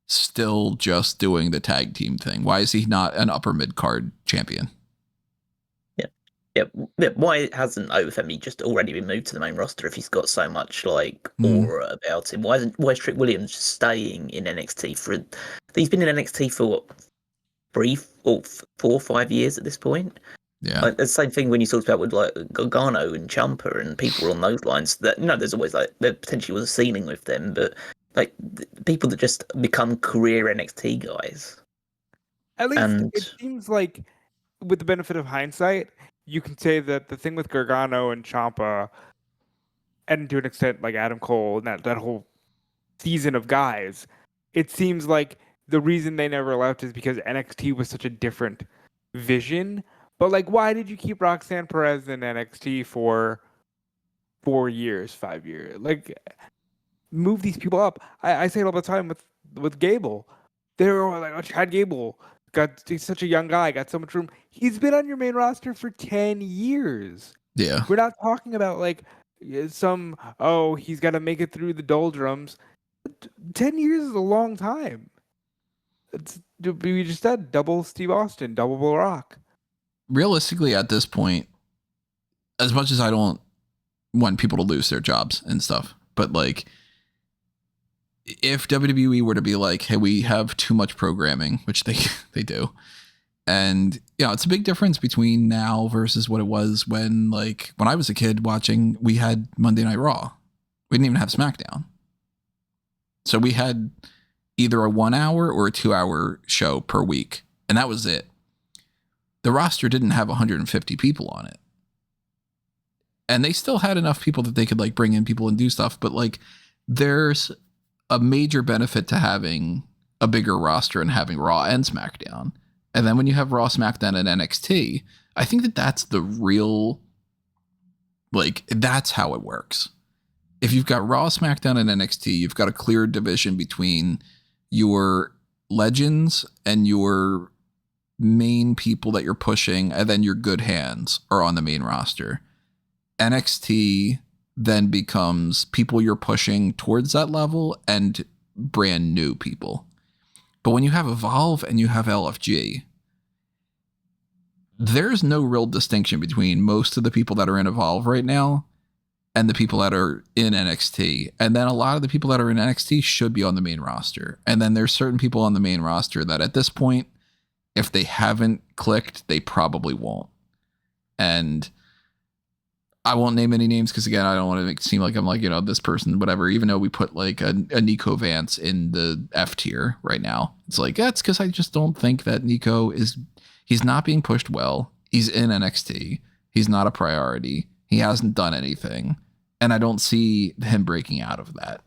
still just doing the tag team thing? Why is he not an upper mid card champion? Yeah. Why hasn't Obafemi just already been moved to the main roster if he's got so much aura about him? Why is Trick Williams just staying in NXT he's been in NXT for what, 4 or 5 years at this point? Yeah. Like, the same thing when you talked about with like Gargano and Ciampa and people along those lines. That there's always there potentially was a ceiling with them, but like people that just become career NXT guys. At least it seems like, with the benefit of hindsight, you can say that the thing with Gargano and Ciampa, and to an extent like Adam Cole and that whole season of guys, it seems like the reason they never left is because NXT was such a different vision. But like, why did you keep Roxanne Perez in NXT for 4 years, 5 years? Like, move these people up. I say it all the time with Gable. They're all like, oh, Chad Gable. He's such a young guy, got so much room. He's been on your main roster for 10 years. Yeah. We're not talking about like he's got to make it through the doldrums. 10 years is a long time. We just said double Steve Austin, double Bull Rock. Realistically, at this point, as much as I don't want people to lose their jobs and stuff, but like, if WWE were to be like, hey, we have too much programming, which they do, And, you know, it's a big difference between now versus what it was when I was a kid watching, we had Monday Night Raw. We didn't even have SmackDown. So we had either a 1 hour or a 2 hour show per week. And that was it. The roster didn't have 150 people on it. And they still had enough people that they could like bring in people and do stuff. But like there's a major benefit to having a bigger roster and having Raw and SmackDown. And then when you have Raw, SmackDown, and NXT, I think that that's the real, like, that's how it works. If you've got Raw, SmackDown, and NXT, you've got a clear division between your legends and your main people that you're pushing, and then your good hands are on the main roster. NXT then becomes people you're pushing towards that level and brand new people. But when you have Evolve and you have LFG, there's no real distinction between most of the people that are in Evolve right now and the people that are in NXT. And then a lot of the people that are in NXT should be on the main roster. And then there's certain people on the main roster that at this point, if they haven't clicked, they probably won't. And I won't name any names because, again, I don't want to make it seem like I'm like, you know, this person, whatever, even though we put like a Nico Vance in the F tier right now. It's like, that's because I just don't think that Nico he's not being pushed well. He's in NXT. He's not a priority. He hasn't done anything. And I don't see him breaking out of that.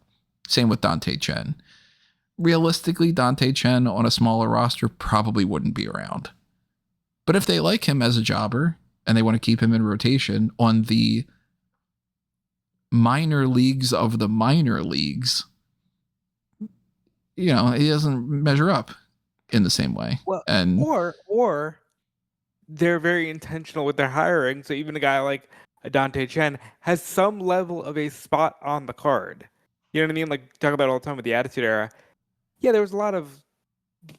Same with Dante Chen. Realistically, Dante Chen on a smaller roster probably wouldn't be around. But if they like him as a jobber, and they want to keep him in rotation on the minor leagues of the minor leagues, you know, he doesn't measure up in the same way. Well, and or they're very intentional with their hiring. So even a guy like Dante Chen has some level of a spot on the card. You know what I mean? Like talk about it all the time with the Attitude Era. Yeah, there was a lot of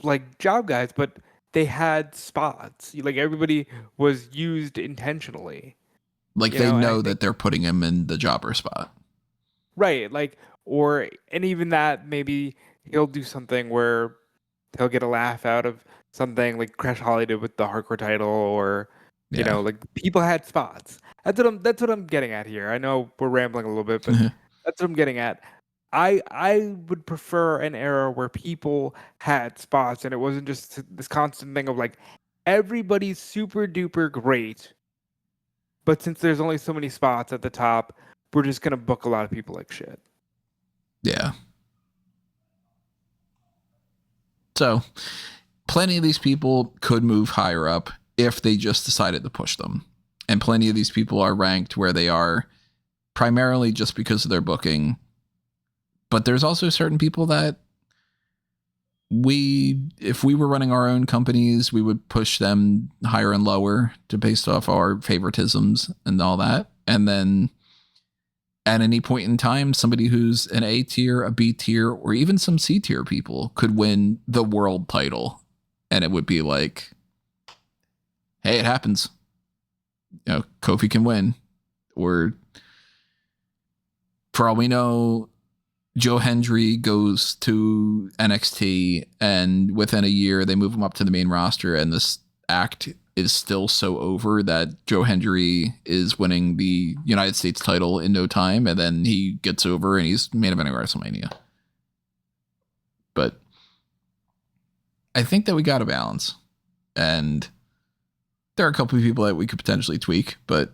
like job guys, but they had spots. Like everybody was used intentionally. Like they know that they're putting him in the jobber spot. Right. Like, and even that, maybe he'll do something where he'll get a laugh out of something like Crash Holly did with the hardcore title, or, you know, like people had spots. That's what I'm getting at here. I know we're rambling a little bit, but that's what I'm getting at. I would prefer an era where people had spots and it wasn't just this constant thing of like everybody's super duper great, but since there's only so many spots at the top, we're just gonna book a lot of people like shit. Yeah. So plenty of these people could move higher up if they just decided to push them. And plenty of these people are ranked where they are primarily just because of their booking. But there's also certain people that if we were running our own companies, we would push them higher and lower based off our favoritisms and all that. And then at any point in time, somebody who's an A tier, a B tier, or even some C tier people could win the world title. And it would be like, hey, it happens. You know, Kofi can win. Or for all we know, Joe Hendry goes to NXT, and within a year they move him up to the main roster, and this act is still so over that Joe Hendry is winning the United States title in no time, and then he gets over and he's main eventing WrestleMania. But I think that we got a balance, and there are a couple of people that we could potentially tweak, but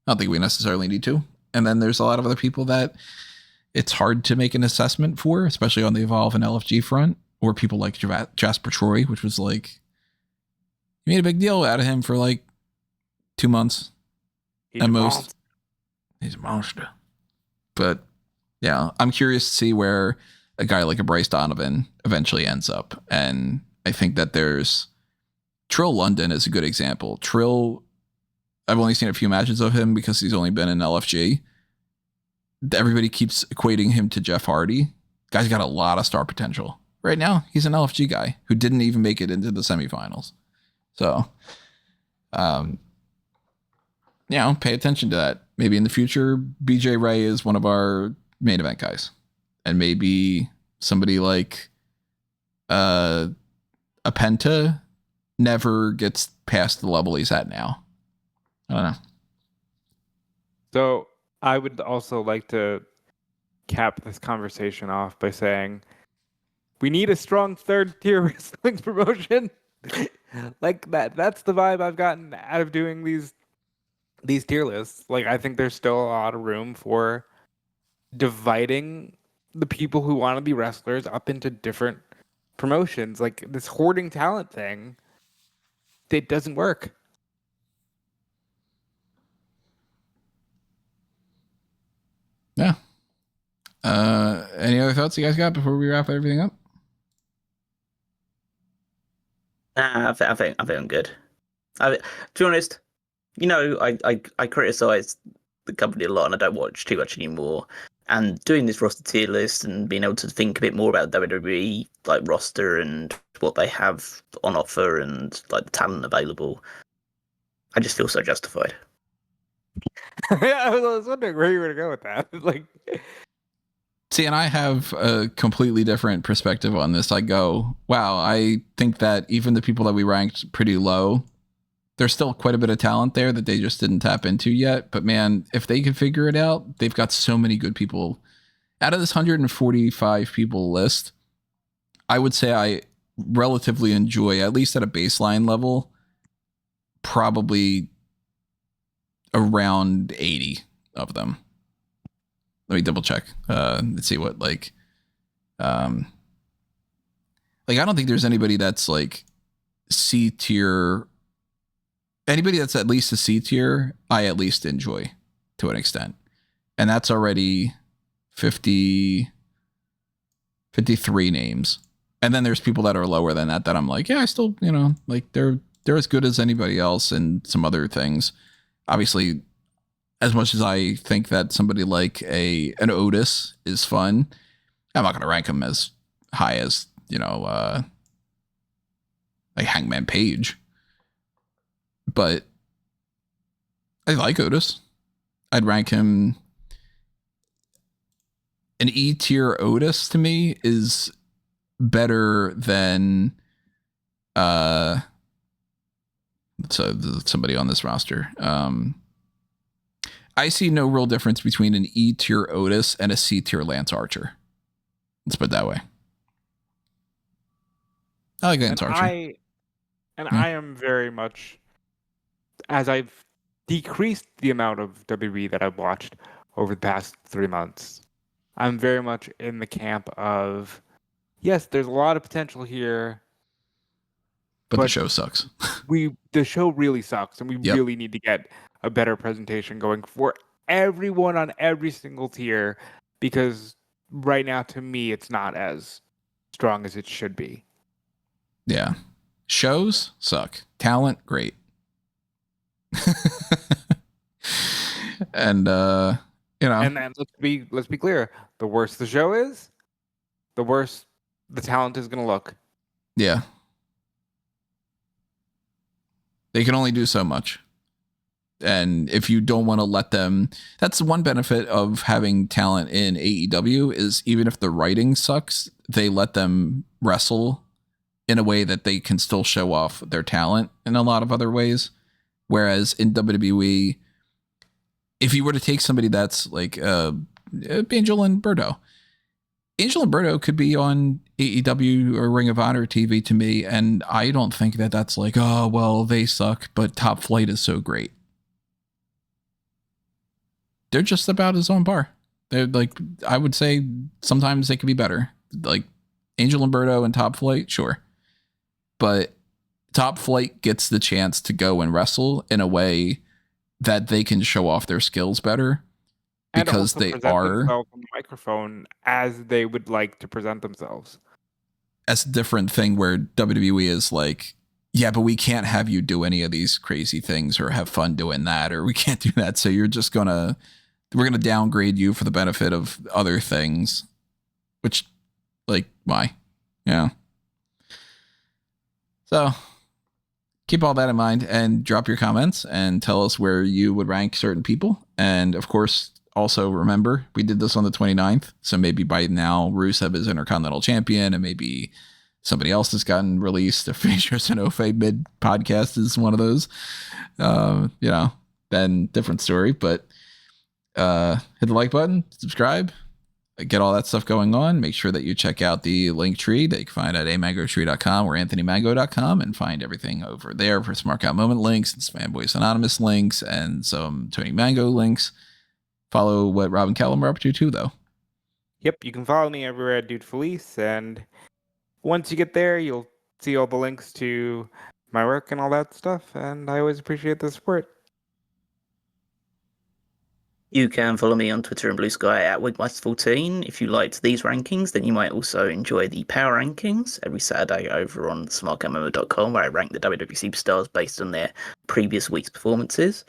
I don't think we necessarily need to. And then there's a lot of other people that it's hard to make an assessment for, especially on the Evolve and LFG front, or people like Jasper Troy, which was like, you made a big deal out of him for like 2 months at most. He's a monster. But yeah, I'm curious to see where a guy like a Bryce Donovan eventually ends up. And I think that there's Trill London is a good example. Trill, I've only seen a few matches of him because he's only been in LFG. Everybody keeps equating him to Jeff Hardy. Guy's got a lot of star potential. Right now, he's an LFG guy who didn't even make it into the semifinals. So, you know, pay attention to that. Maybe in the future, BJ Ray is one of our main event guys. And maybe somebody like a Penta never gets past the level he's at now. I don't know. So I would also like to cap this conversation off by saying we need a strong third tier wrestling promotion. Like that's the vibe I've gotten out of doing these tier lists. Like, I think there's still a lot of room for dividing the people who want to be wrestlers up into different promotions. Like, this hoarding talent thing, it doesn't work. Yeah. Any other thoughts you guys got before we wrap everything up? Nah, I think I'm good. To be honest, you know, I criticize the company a lot, and I don't watch too much anymore. And doing this roster tier list and being able to think a bit more about WWE like roster and what they have on offer and like the talent available, I just feel so justified. Yeah, I was wondering where you were to go with that. Like, see, and I have a completely different perspective on this. I go, wow, I think that even the people that we ranked pretty low, there's still quite a bit of talent there that they just didn't tap into yet. But man, if they can figure it out, they've got so many good people. Out of this 145 people list, I would say I relatively enjoy, at least at a baseline level, probably around 80 of them. Let me double check. Let's see what I don't think there's anybody that's like C tier. Anybody that's at least a C tier, I at least enjoy to an extent. And that's already 53 names. And then there's people that are lower than that I'm like, yeah, I still, you know, like they're as good as anybody else and some other things. Obviously, as much as I think that somebody like an Otis is fun, I'm not going to rank him as high as, you know, like Hangman Page. But I like Otis. I'd rank him. An E tier Otis to me is better than somebody on this roster. I see no real difference between an E tier Otis and a C tier Lance Archer. Let's put it that way. I like Lance Archer. I am very much, as I've decreased the amount of WWE that I've watched over the past 3 months, I'm very much in the camp of, yes, there's a lot of potential here. But the show sucks. The show really sucks, and we really need to get a better presentation going for everyone on every single tier, because right now, to me, it's not as strong as it should be. Yeah. Shows suck. Talent, great. And you know, and then let's be clear, the worse the show is, the worse the talent is going to look. Yeah. They can only do so much. And if you don't want to let them, that's one benefit of having talent in AEW is even if the writing sucks, they let them wrestle in a way that they can still show off their talent in a lot of other ways. Whereas in WWE, if you were to take somebody that's like Angel and Berto could be on AEW or Ring of Honor TV to me, and I don't think that that's like, oh, well, they suck, but Top Flight is so great. They're just about as on par. They're like, I would say sometimes they could be better. Like Angel and Berto and Top Flight, sure. But Top Flight gets the chance to go and wrestle in a way that they can show off their skills better because they are on the microphone as they would like to present themselves. That's a different thing where WWE is like, yeah, but we can't have you do any of these crazy things or have fun doing that, or we can't do that. So we're going to downgrade you for the benefit of other things, which, like, why? Yeah. So keep all that in mind and drop your comments and tell us where you would rank certain people. And of course, also remember, we did this on the 29th. So maybe by now Rusev is Intercontinental Champion and maybe somebody else has gotten released. If Features and Ofe mid podcast is one of those, then different story. But hit the like button, subscribe, get all that stuff going on. Make sure that you check out the link tree that you can find at amangotree.com or anthonymango.com and find everything over there for Smart Out Moment links and Fanboys Anonymous links and some Tony Mango links. Follow what Rob and Callum are up to too, though. Yep, you can follow me everywhere at Dude Felice, and once you get there, you'll see all the links to my work and all that stuff, and I always appreciate the support. You can follow me on Twitter and Blue Sky at Wigmeister14. If you liked these rankings, then you might also enjoy the Power Rankings every Saturday over on smartcatmemo.com, where I rank the WWE superstars based on their previous week's performances.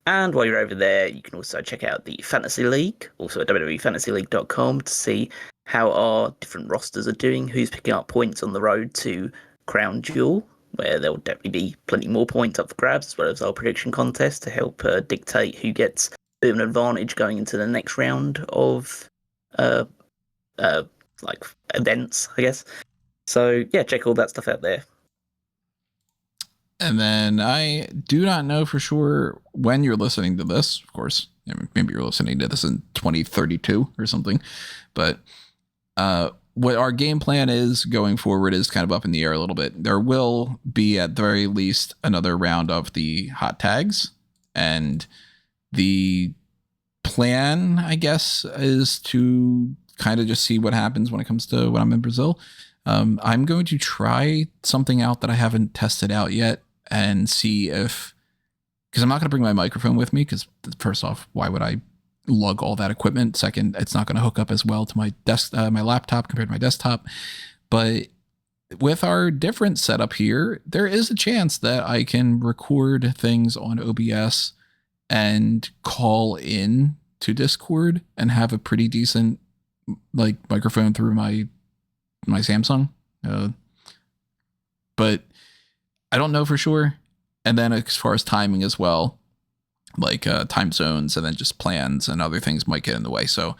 And while you're over there, you can also check out the Fantasy League, also at WWEFantasyLeague.com, to see how our different rosters are doing, who's picking up points on the road to Crown Jewel, where there will definitely be plenty more points up for grabs, as well as our prediction contest to help dictate who gets bit of an advantage going into the next round of events, I guess. So yeah, check all that stuff out there. And then I do not know for sure when you're listening to this. Of course, maybe you're listening to this in 2032 or something. But what our game plan is going forward is kind of up in the air a little bit. There will be at the very least another round of the hot tags, and the plan, I guess, is to kind of just see what happens when it comes to when I'm in Brazil. I'm going to try something out that I haven't tested out yet and see if, because I'm not going to bring my microphone with me, because first off, why would I lug all that equipment? Second, it's not going to hook up as well to my my laptop compared to my desktop. But with our different setup here, there is a chance that I can record things on OBS and call in to Discord and have a pretty decent microphone through my Samsung. But I don't know for sure. And then as far as timing as well, time zones and then just plans and other things might get in the way. So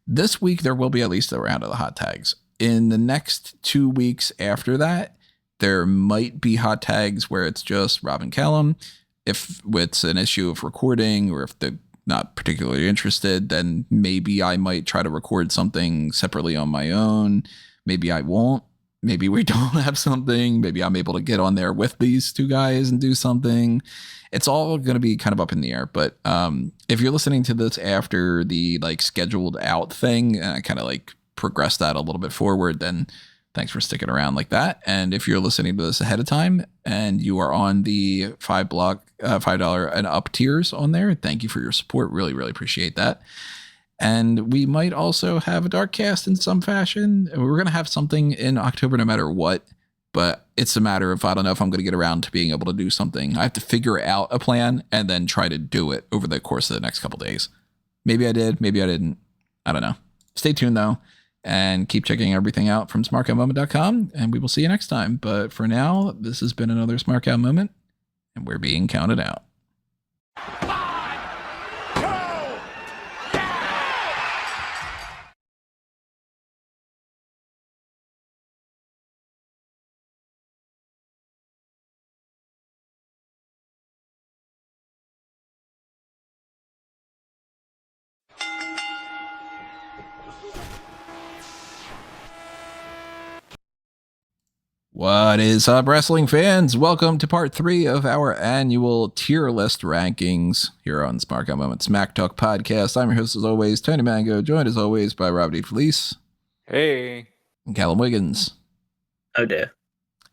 this week there will be at least a round of the hot tags. In the next 2 weeks after that, there might be hot tags where it's just Rob and Callum. If it's an issue of recording, or if they're not particularly interested, then maybe I might try to record something separately on my own. Maybe I won't. Maybe we don't have something. Maybe I'm able to get on there with these two guys and do something. It's all going to be kind of up in the air. But if you're listening to this after the scheduled out thing, and I kind of progress that a little bit forward, then thanks for sticking around like that. And if you're listening to this ahead of time and you are on the $5 and up tiers on there, thank you for your support. Really, really appreciate that. And we might also have a dark cast in some fashion. We're going to have something in October no matter what, but it's a matter of, I don't know if I'm going to get around to being able to do something. I have to figure out a plan and then try to do it over the course of the next couple days. Maybe I did, maybe I didn't. I don't know. Stay tuned though. And keep checking everything out from smartcatmoment.com, and we will see you next time. But for now, this has been another Smart Cat Moment, and we're being counted out. What is up, wrestling fans? Welcome to part 3 of our annual tier list rankings here on Smart Cat Moment Smack Talk podcast. I'm your host as always, Tony Mango, joined as always by Rob D. Felice. Hey. And Callum Wiggins. Oh dear.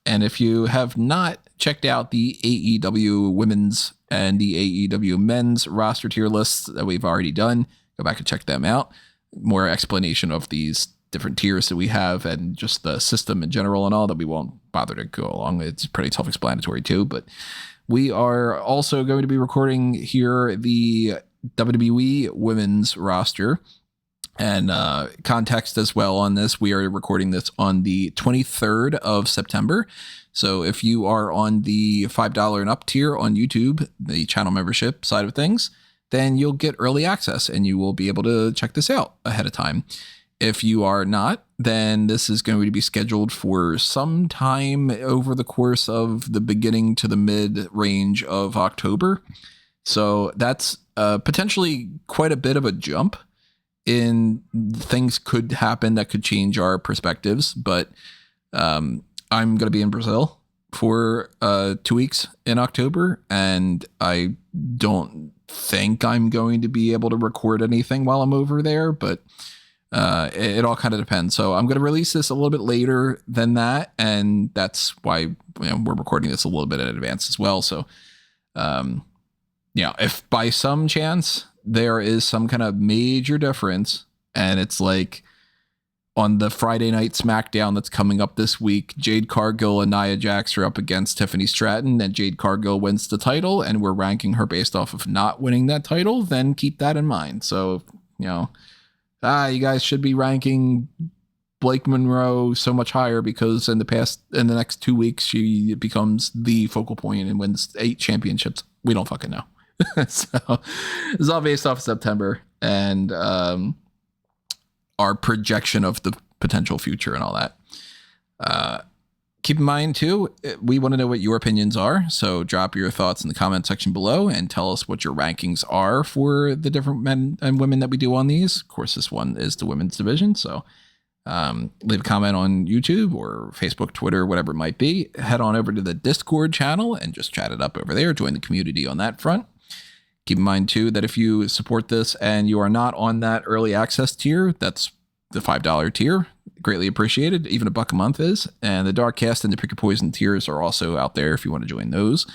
And if you have not checked out the AEW women's and the AEW men's roster tier lists that we've already done, go back and check them out. More explanation of these different tiers that we have and just the system in general and all that we won't bother to go along. It's pretty self-explanatory too, but we are also going to be recording here the WWE women's roster and context as well on this. We are recording this on the 23rd of September. So if you are on the $5 and up tier on YouTube, the channel membership side of things, then you'll get early access and you will be able to check this out ahead of time. If you are not, then this is going to be scheduled for some time over the course of the beginning to the mid range of October. So that's potentially quite a bit of a jump in things could happen that could change our perspectives. But I'm going to be in Brazil for 2 weeks in October, and I don't think I'm going to be able to record anything while I'm over there, but it all kind of depends. So I'm going to release this a little bit later than that, and that's why we're recording this a little bit in advance as well. So if by some chance there is some kind of major difference, and it's like on the Friday night SmackDown that's coming up this week, Jade Cargill and Nia Jax are up against Tiffany Stratton, and Jade Cargill wins the title, and we're ranking her based off of not winning that title, then keep that in mind. So, you guys should be ranking Blake Monroe so much higher because in the next 2 weeks, she becomes the focal point and wins 8 championships. We don't fucking know. So it's all based off September and our projection of the potential future and all that. Keep in mind too, we want to know what your opinions are. So drop your thoughts in the comment section below and tell us what your rankings are for the different men and women that we do on these. Of course, this one is the women's division. So leave a comment on YouTube or Facebook, Twitter, whatever it might be. Head on over to the Discord channel and just chat it up over there. Join the community on that front. Keep in mind, too, that if you support this and you are not on that early access tier, that's the $5 tier. Greatly appreciated. Even $1 a month is. And the Darkcast and the Pick Your Poison tiers are also out there if you want to join those.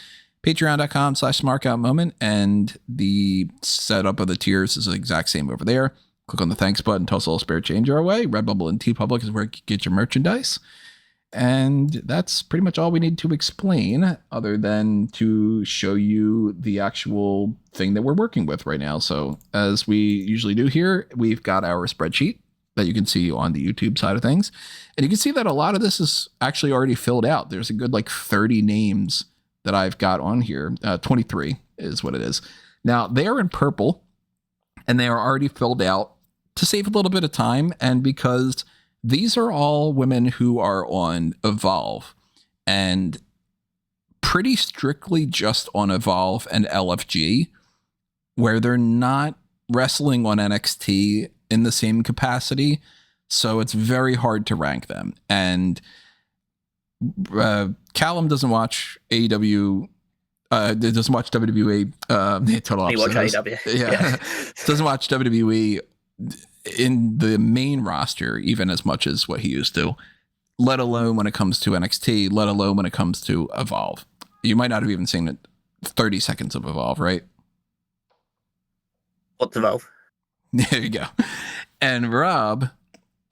Patreon.com/SmarkOutMoment. And the setup of the tiers is the exact same over there. Click on the thanks button, toss a little spare change our way. Redbubble and TeePublic is where you get your merchandise. And that's pretty much all we need to explain other than to show you the actual thing that we're working with right now. So as we usually do here, we've got our spreadsheet that you can see on the YouTube side of things. And you can see that a lot of this is actually already filled out. There's a good 30 names that I've got on here. 23 is what it is. Now they are in purple and they are already filled out to save a little bit of time. And because these are all women who are on Evolve and pretty strictly just on Evolve and LFG, where they're not wrestling on NXT in the same capacity. So it's very hard to rank them. And Callum doesn't watch AEW. Doesn't watch WWE. Total opposite. He watch AEW. Yeah. Doesn't watch WWE in the main roster even as much as what he used to, let alone when it comes to NXT, let alone when it comes to Evolve. You might not have even seen 30 seconds of Evolve, right? What's Evolve? There you go. And Rob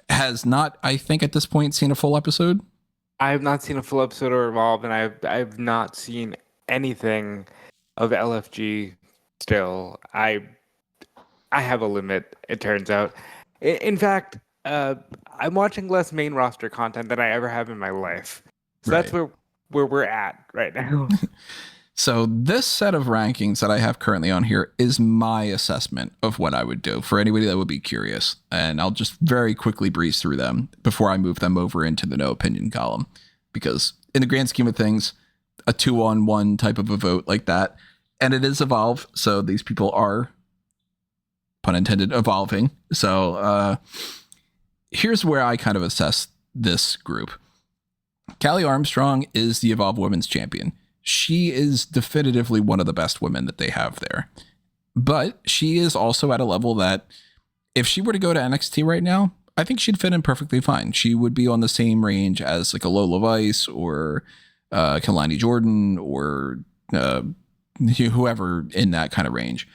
has not, I think at this point, seen a full episode. I have not seen a full episode of Evolve, and I've not seen anything of LFG still. I have a limit, it turns out. In fact, I'm watching less main roster content than I ever have in my life. So That's where we're at right now. So this set of rankings that I have currently on here is my assessment of what I would do for anybody that would be curious. And I'll just very quickly breeze through them before I move them over into the no opinion column. Because in the grand scheme of things, a 2-on-1 type of a vote like that, and it is Evolve, so these people are, pun intended, evolving. So here's where I kind of assess this group. Callie Armstrong is the Evolve Women's Champion. She is definitively one of the best women that they have there. But she is also at a level that if she were to go to NXT right now, I think she'd fit in perfectly fine. She would be on the same range as like a Lola Vice or Kalani Jordan or whoever in that kind of range.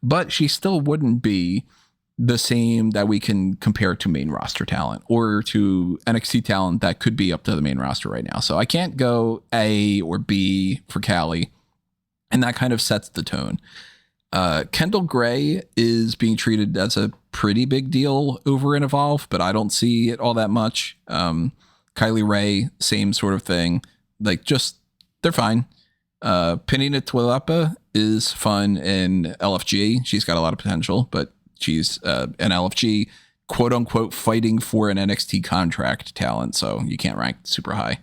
But she still wouldn't be the same that we can compare to main roster talent or to NXT talent that could be up to the main roster right now. So I can't go A or B for Callie, and that kind of sets the tone. Kendall Gray is being treated as a pretty big deal over in Evolve, but I don't see it all that much. Kylie Ray, same sort of thing. Like, just, they're fine. Penina Tuilapa is fun in LFG. She's got a lot of potential, but she's an LFG. quote unquote fighting for an NXT contract talent, so you can't rank super high.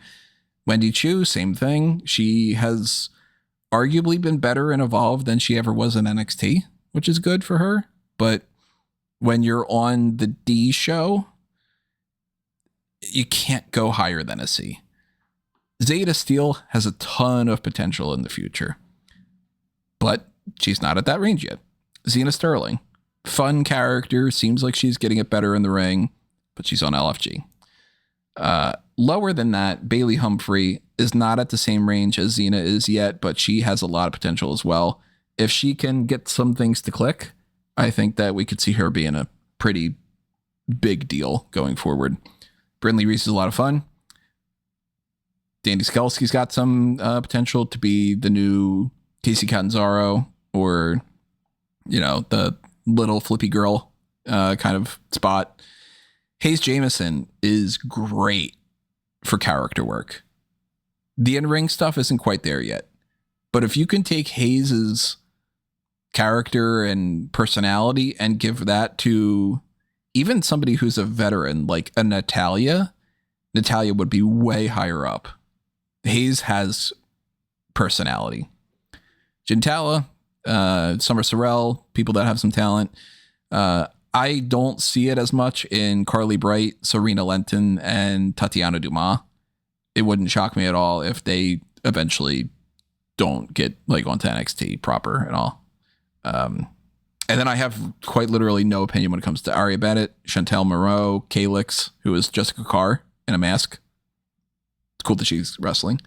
Wendy Chu, same thing. She has arguably been better in Evolve than she ever was in NXT, which is good for her. But when you're on the D show, you can't go higher than a C. Zeta Steel has a ton of potential in the future, but she's not at that range yet. Xena Sterling, fun character, seems like she's getting it better in the ring, but she's on LFG. Lower than that, Bailey Humphrey is not at the same range as Xena is yet, but she has a lot of potential as well. If she can get some things to click, I think that we could see her being a pretty big deal going forward. Brindley Reese is a lot of fun. Danny Skelski's got some potential to be the new Casey Catanzaro, or, you know, the little flippy girl kind of spot. Hayes Jameson is great for character work. The in-ring stuff isn't quite there yet, but if you can take Hayes's character and personality and give that to even somebody who's a veteran, like a Natalya would be way higher up. Hayes has personality. Gintala, Summer Sorrell, people that have some talent. I don't see it as much in Carly Bright, Serena Lenton, and Tatiana Dumas. It wouldn't shock me at all if they eventually don't get like onto NXT proper and all. And then I have quite literally no opinion when it comes to Aria Bennett, Chantel Moreau, Calix, who is Jessica Carr in a mask. It's cool that she's wrestling.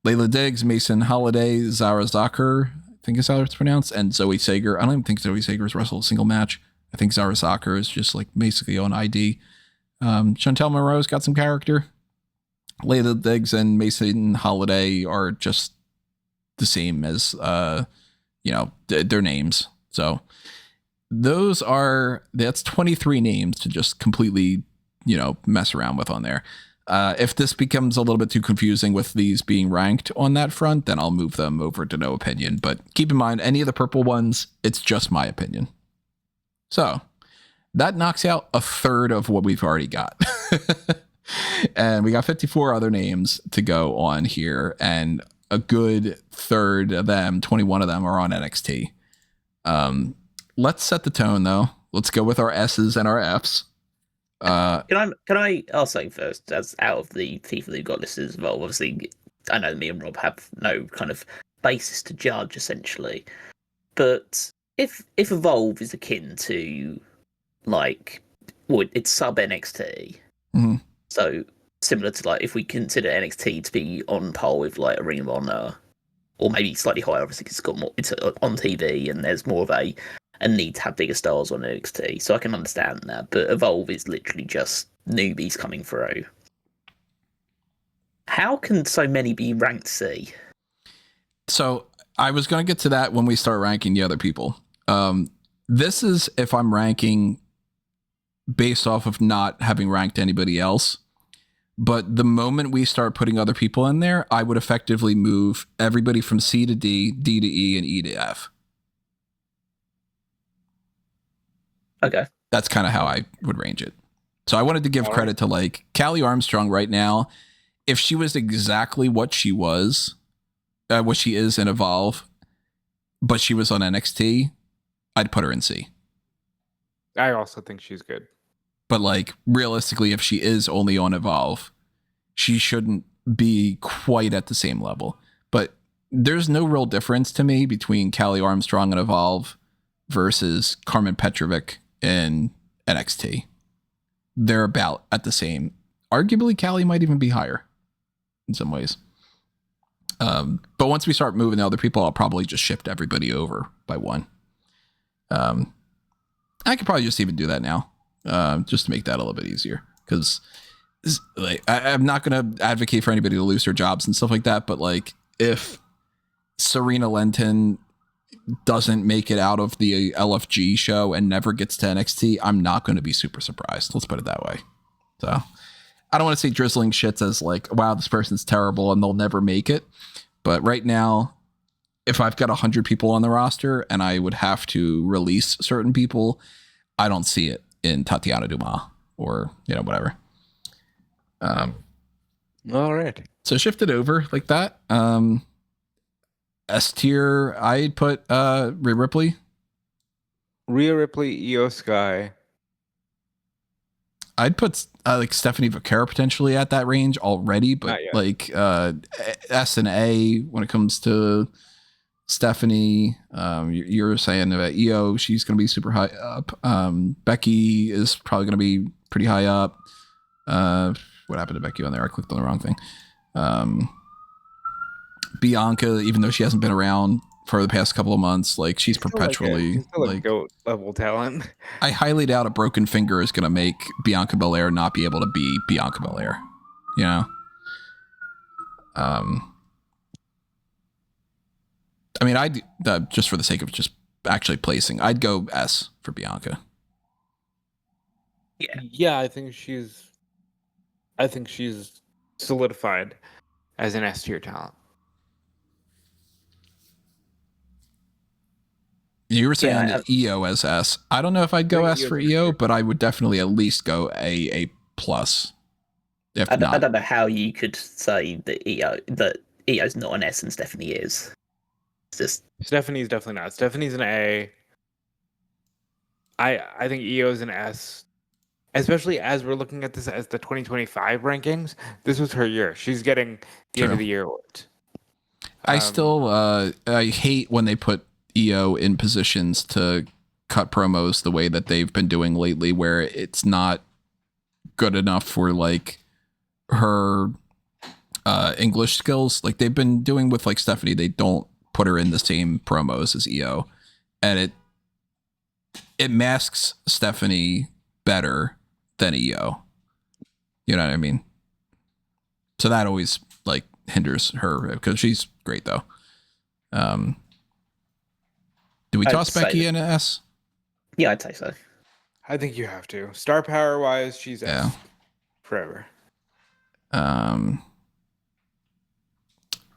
Layla Diggs, Mason Holiday, Zara Zakher, I think is how it's pronounced, and Zoe Sager. I don't even think Zoe Sager's wrestled a single match. I think Zara Zakher is just like basically on ID. Chantel Moreau's got some character. Layla Diggs and Mason Holiday are just the same as, their names. So that's 23 names to just completely, mess around with on there. If this becomes a little bit too confusing with these being ranked on that front, then I'll move them over to no opinion. But keep in mind, any of the purple ones, it's just my opinion. So that knocks out a third of what we've already got. And we got 54 other names to go on here. And a good third of them, 21 of them, are on NXT. Let's set the tone, though. Let's go with our S's and our F's. Can I also first, as out of the people who got listed as well, obviously I know me and Rob have no kind of basis to judge essentially, but if Evolve is akin to it's sub NXT, mm-hmm. So similar to if we consider NXT to be on par with Ring of Honor, or maybe slightly higher, obviously because it's on TV and there's more of a need to have bigger stars on NXT, so I can understand that. But Evolve is literally just newbies coming through. How can so many be ranked C? So I was going to get to that when we start ranking the other people. This is if I'm ranking based off of not having ranked anybody else. But the moment we start putting other people in there, I would effectively move everybody from C to D, D to E, and E to F. Okay. That's kind of how I would range it. So I wanted to give credit to Callie Armstrong right now. If she was exactly what she was, what she is in Evolve, but she was on NXT, I'd put her in C. I also think she's good. But realistically, if she is only on Evolve, she shouldn't be quite at the same level. But there's no real difference to me between Callie Armstrong and Evolve versus Carmen Petrovic in NXT. They're about at the same. Arguably, Callie might even be higher in some ways. But once we start moving the other people, I'll probably just shift everybody over by one. I could probably just even do that now, just to make that a little bit easier. Because I'm not going to advocate for anybody to lose their jobs and stuff like that. But if Serena Lenton doesn't make it out of the LFG show and never gets to NXT, I'm not going to be super surprised. Let's put it that way. So I don't want to say drizzling shits as wow, this person's terrible and they'll never make it. But right now, if I've got 100 people on the roster and I would have to release certain people, I don't see it. in Tatiana Dumas or, whatever. All right. So shift it over like that. S tier, I'd put Rhea Ripley. Rhea Ripley, Io Sky. I'd put like Stephanie Vaquero potentially at that range already, but like S and A when it comes to Stephanie. You're saying about Io, she's going to be super high up. Becky is probably going to be pretty high up. What happened to Becky on there? I clicked on the wrong thing. Bianca, even though she hasn't been around for the past couple of months, like she's perpetually like GOAT level talent. I highly doubt a broken finger is going to make Bianca Belair not be able to be Bianca Belair. I mean, I'd just for the sake of just actually placing, I'd go S for Bianca. Yeah, I think she's solidified as an S tier talent. You were saying EO as S. I don't know if I'd go S for EO, but I would definitely at least go A plus. If I not, don't know how you could say that EO's not an S and Stephanie is. It's just Stephanie's definitely not. Stephanie's an A. I think EO's an S. Especially as we're looking at this as the 2025 rankings. This was her year. She's getting the end of the year awards. I still I hate when they put EO in positions to cut promos the way that they've been doing lately, where it's not good enough for like her English skills. Like they've been doing with like Stephanie, they don't put her in the same promos as EO, and it masks Stephanie better than EO. You know what I mean? So that always like hinders her because she's great though. Do we toss Becky in an S? Yeah, I'd say so. I think you have to. Star power wise, she's S forever.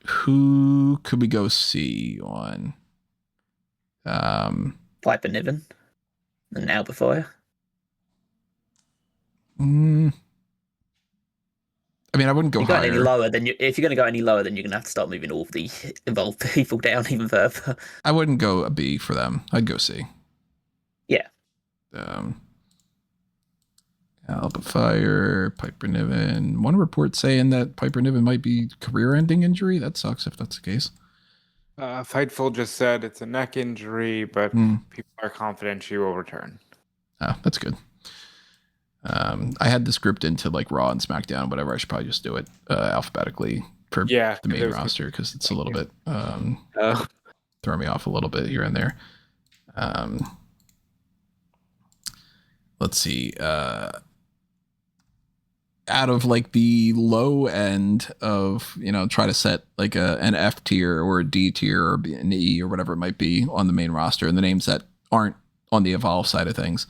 Who could we go see on? Piper Niven and Alba Fire. I mean, I wouldn't go higher. Any lower, if you're going to go any lower, then you're going to have to start moving all of the involved people down even further. I wouldn't go a B for them. I'd go C. Yeah. Alba Fire, Piper Niven. One report saying that Piper Niven might be career-ending injury. That sucks if that's the case. Fightful just said it's a neck injury, but people are confident she will return. Oh, that's good. I had this grouped into like Raw and SmackDown, whatever. I should probably just do it alphabetically for the main roster because it's a little bit throw me off a little bit here and there. Let's see. Out of like the low end of, try to set like an F tier or a D tier or an E or whatever it might be on the main roster and the names that aren't on the Evolve side of things.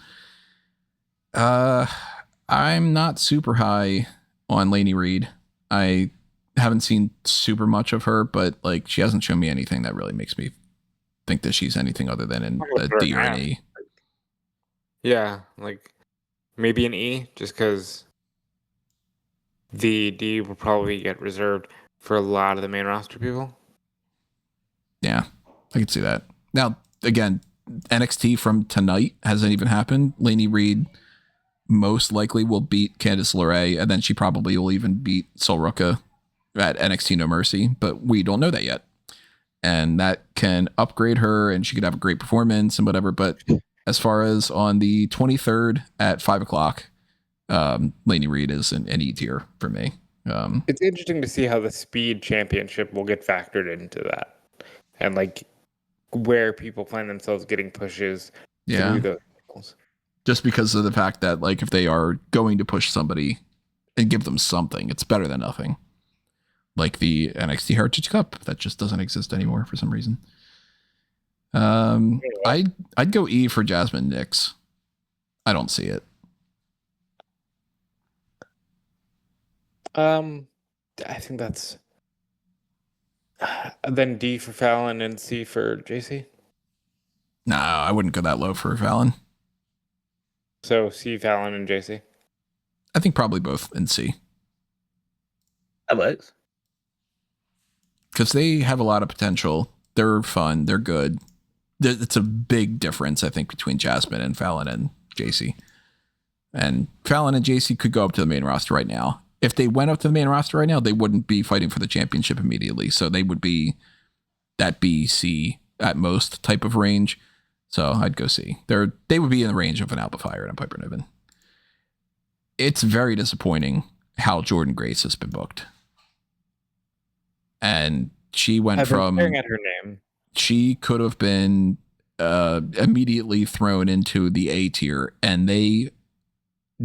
I'm not super high on Lainey Reed. I haven't seen super much of her, but like she hasn't shown me anything that really makes me think that she's anything other than in a D or an E. Yeah, like maybe an E, just because the D will probably get reserved for a lot of the main roster people. Yeah, I can see that. Now, again, NXT from tonight hasn't even happened. Lainey Reed most likely will beat Candice LeRae, and then she probably will even beat Sol Ruca at NXT No Mercy, but we don't know that yet. And that can upgrade her, and she could have a great performance and whatever. But as far as on the 23rd at 5 o'clock, Lainey Reed is an E tier for me. It's interesting to see how the Speed Championship will get factored into that, and like where people find themselves getting pushes to do those goals. Just because of the fact that like if they are going to push somebody and give them something, it's better than nothing. Like the NXT Heritage Cup that just doesn't exist anymore for some reason. I'd go E for Jasmine Nix. I don't see it. I think that's then D for Fallon and C for JC. No, I wouldn't go that low for Fallon. So C, Fallon, and JC. I think probably both in C. That works. Because they have a lot of potential. They're fun. They're good. It's a big difference, I think, between Jasmine and Fallon and JC. And Fallon and JC could go up to the main roster right now. If they went up to the main roster right now, they wouldn't be fighting for the championship immediately. So they would be that B, C at most type of range. So I'd go C. They would be in the range of an Alba Fire and a Piper Niven. It's very disappointing how Jordan Grace has been booked. And she went from staring at her name. She could have been immediately thrown into the A tier, and they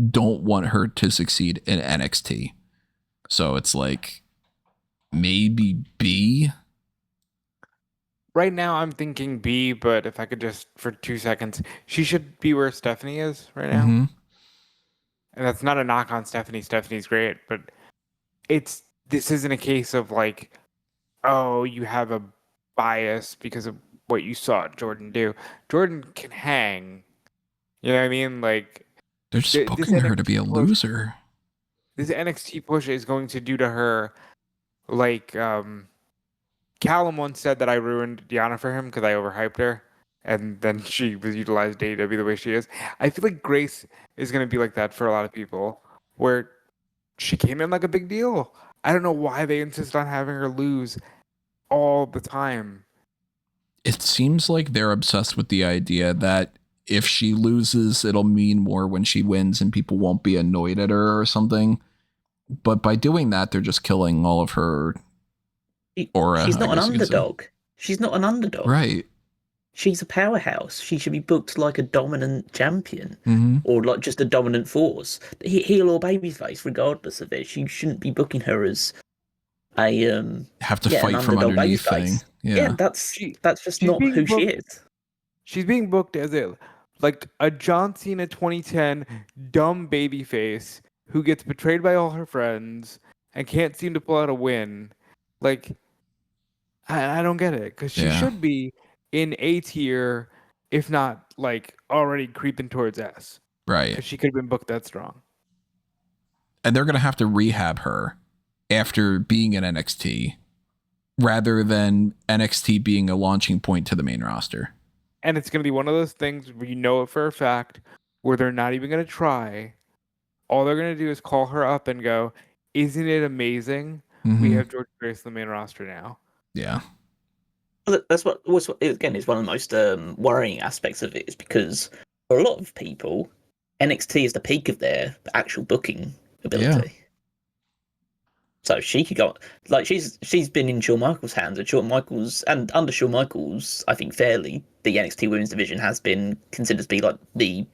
don't want her to succeed in NXT. So it's like maybe B. Right now, I'm thinking B, but if I could just for 2 seconds, she should be where Stephanie is right now. Mm-hmm. And that's not a knock on Stephanie. Stephanie's great, but this isn't a case of like, oh, you have a bias because of what you saw Jordan do. Jordan can hang. You know what I mean? Like, they're just booking her to be a loser. This NXT push is going to do to her, like, Callum once said that I ruined Deonna for him because I overhyped her, and then she was utilized AEW the way she is. I feel like Grace is going to be like that for a lot of people, where she came in like a big deal. I don't know why they insist on having her lose all the time. It seems like they're obsessed with the idea that if she loses, it'll mean more when she wins and people won't be annoyed at her or something. But by doing that, they're just killing all of her aura. She's not an underdog. She's not an underdog. Right. She's a powerhouse. She should be booked like a dominant champion, mm-hmm. or like just a dominant force, heel or babyface, regardless of it. She shouldn't be booking her as a have to fight from underneath thing. Yeah, that's just not who she is. She's being booked as a John Cena 2010 dumb babyface who gets betrayed by all her friends and can't seem to pull out a win. Like, I don't get it, because she should be in A tier, if not like already creeping towards S. Right. She could have been booked that strong. And they're going to have to rehab her after being in NXT rather than NXT being a launching point to the main roster. And it's going to be one of those things where you know it for a fact where they're not even going to try. All they're going to do is call her up and go, isn't it amazing? Mm-hmm. We have George Grace on the main roster now. Yeah. That's what again is one of the most worrying aspects of it, is because for a lot of people, NXT is the peak of their actual booking ability. Yeah. So she could go, like, she's been in Shawn Michaels' hands, and under Shawn Michaels, I think fairly, the NXT Women's Division has been considered to be like the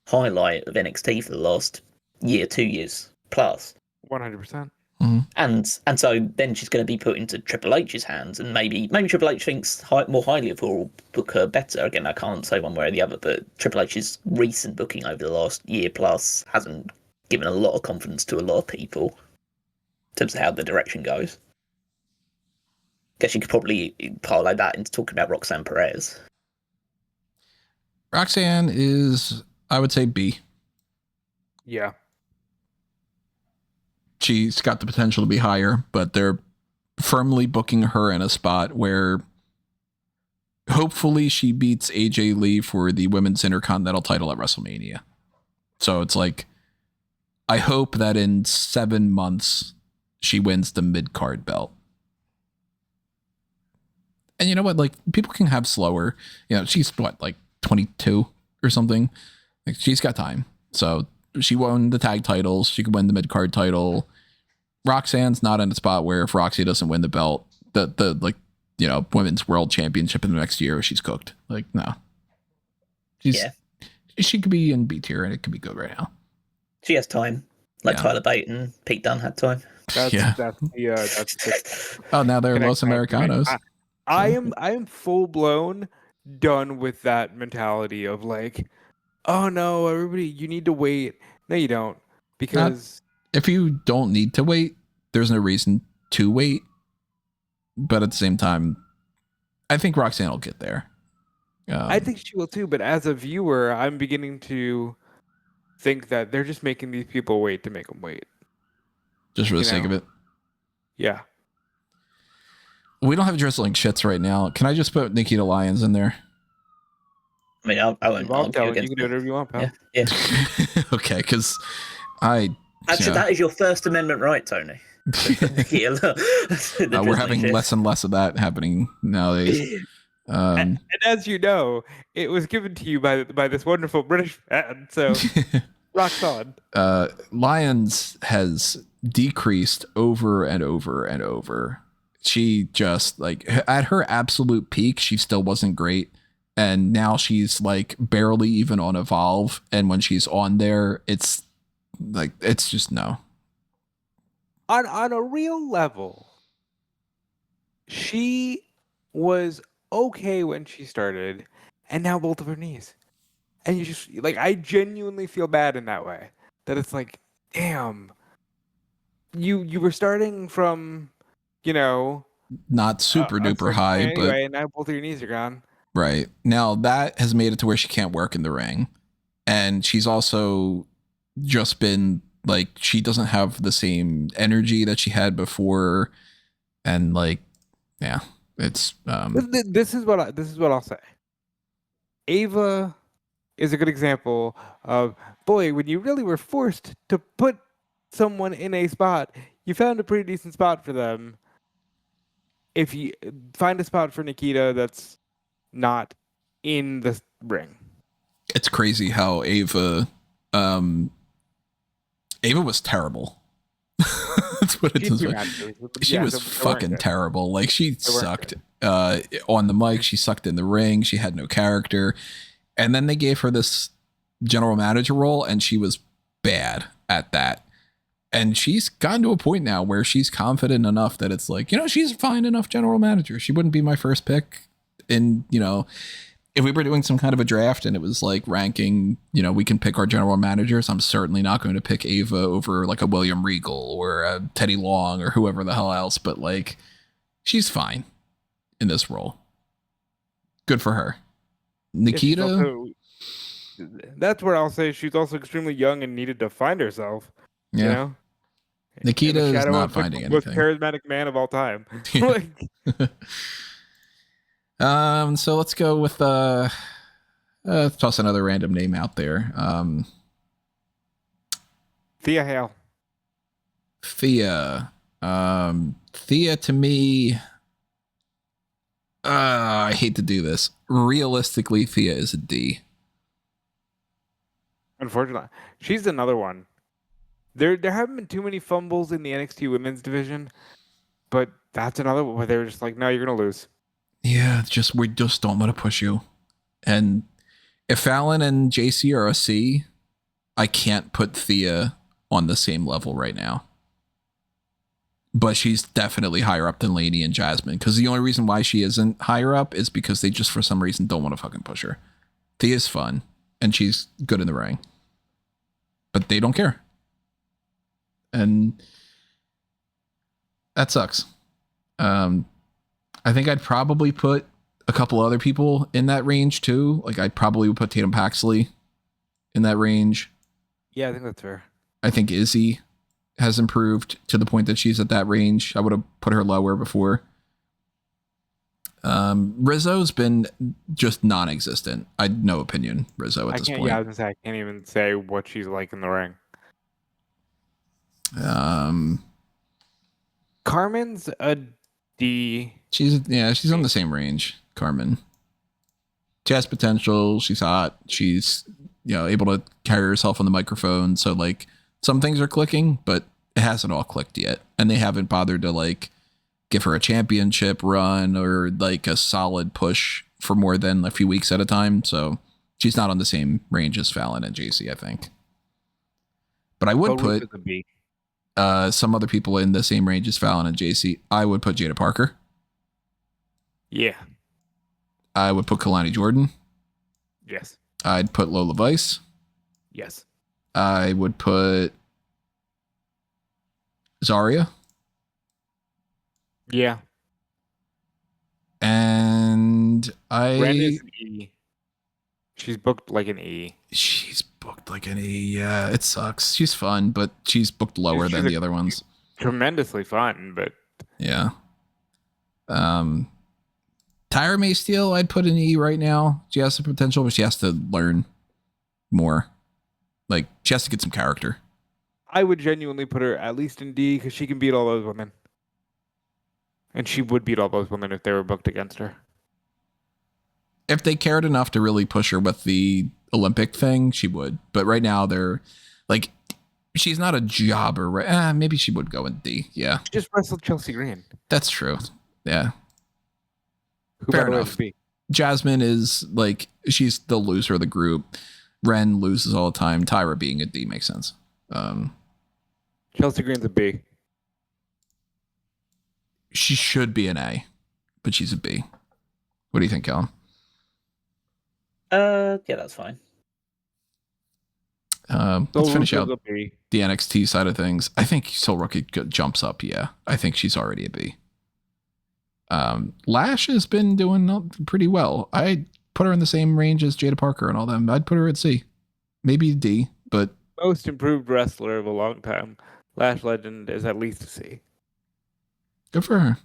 highlight of NXT for the last year, 2 years plus. 100%. Mm-hmm. And so then she's going to be put into Triple H's hands, and maybe Triple H thinks more highly of her or book her better. Again, I can't say one way or the other, but Triple H's recent booking over the last year plus hasn't given a lot of confidence to a lot of people in terms of how the direction goes. Guess you could probably parlay that into talking about Roxanne Perez. Roxanne is, I would say, B. Yeah. She's got the potential to be higher, but they're firmly booking her in a spot where hopefully she beats AJ Lee for the Women's Intercontinental title at WrestleMania. So it's like, I hope that in 7 months she wins the mid-card belt. And you know what? Like, people can have slower, she's what, like 22 or something? Like, she's got time. So she won the tag titles. She could win the mid-card title. Roxanne's not in a spot where if Roxy doesn't win the belt, the women's world championship in the next year, she's cooked. Like, no. She could be in B tier and it could be good right now. She has time. Like Tyler Bate and Pete Dunne had time. Oh, now they're Los Americanos. I am full blown done with that mentality of like, oh no, everybody, you need to wait. No, you don't, because if you don't need to wait, there's no reason to wait. But at the same time, I think Roxanne will get there. I think she will too. But as a viewer, I'm beginning to think that they're just making these people wait to make them wait. Just for the sake of it. Yeah. We don't have drizzling shits right now. Can I just put Nikita Lyons in there? I mean, I won't argue You against can do whatever you want, pal. Yeah. Okay, because I... Actually, that is your First Amendment right, Tony. We're having less and less of that happening nowadays. And as you know, it was given to you by this wonderful British man, so rock on. Lyons has decreased over and over and over. She just, like, at her absolute peak, she still wasn't great. And now she's, like, barely even on Evolve. And when she's on there, it's, like, it's just no. On a real level, she was okay when she started, and now both of her knees. And you just, like, I genuinely feel bad in that way. That it's like, damn, you were starting from, you know, not super duper high, anyway, and now both of your knees are gone. Right. Now that has made it to where she can't work in the ring. And she's also just been like, she doesn't have the same energy that she had before. And like, yeah, it's this is what I'll say. Ava is a good example of, boy, when you really were forced to put someone in a spot, you found a pretty decent spot for them. If you find a spot for Nikita that's not in the ring. It's crazy how Ava was terrible. That's what it is. She was fucking terrible. Like, she sucked on the mic. She sucked in the ring. She had no character. And then they gave her this general manager role, and she was bad at that. And she's gotten to a point now where she's confident enough that it's like, you know, she's a fine enough general manager. She wouldn't be my first pick. And, you know, if we were doing some kind of a draft and it was like ranking, you know, we can pick our general managers, I'm certainly not going to pick Ava over like a William Regal or a Teddy Long or whoever the hell else. But like, she's fine in this role. Good for her. Nikita. That's where I'll say she's also extremely young and needed to find herself. Yeah. You know? Nikita is not finding anything. Most charismatic man of all time. So let's go with toss another random name out there. Thea Hale. Thea. Thea to me, I hate to do this. Realistically, Thea is a D. Unfortunately, she's another one. There haven't been too many fumbles in the NXT women's division, but that's another one where they were just like, no, you're gonna lose. Yeah, we just don't want to push you. And if Fallon and JC are a C, I can't put Thea on the same level right now. But she's definitely higher up than Lady and Jasmine, because the only reason why she isn't higher up is because they just for some reason don't want to fucking push her. Thea's fun, and she's good in the ring. But they don't care. And that sucks. I think I'd probably put a couple other people in that range too. Like, I'd probably put Tatum Paxley in that range. Yeah, I think that's fair. I think Izzy has improved to the point that she's at that range. I would have put her lower before. Rizzo's been just non-existent. I had no opinion Rizzo at this point. Yeah, I was gonna say I can't even say what she's like in the ring. Carmen's a D. She's on the same range. Carmen. She has potential. She's hot. She's, you know, able to carry herself on the microphone. So like, some things are clicking, but it hasn't all clicked yet. And they haven't bothered to like give her a championship run or like a solid push for more than a few weeks at a time. So she's not on the same range as Fallon and JC, I think. But I would put some other people in the same range as Fallon and JC. I would put Jada Parker. Yeah. I would put Kalani Jordan. Yes. I'd put Lola Vice. Yes. I would put Zarya. Yeah. And She's booked like an E. She's booked like an E. Yeah, it sucks. She's fun, but she's booked lower than the other ones. Tremendously fun, but yeah. Tyra Maysteele, I'd put an E right now. She has the potential, but she has to learn more. Like, she has to get some character. I would genuinely put her at least in D because she can beat all those women. And she would beat all those women if they were booked against her. If they cared enough to really push her with the Olympic thing, she would. But right now, they're like, she's not a jobber. Right? Maybe she would go in D. Yeah. She just wrestled Chelsea Green. That's true. Yeah. Who Fair enough. Jasmine is like, she's the loser of the group. Ren loses all the time. Tyra being a D makes sense. Chelsea Green's a B. She should be an A, but she's a B. What do you think, Callum? Yeah, that's fine. Let's finish out the NXT side of things. I think Soul Rookie jumps up. Yeah, I think she's already a B. Lash has been doing pretty well. I'd put her in the same range as Jada Parker and all them. I'd put her at C, maybe D, but most improved wrestler of a long time. Lash Legend is at least a C. Good for her.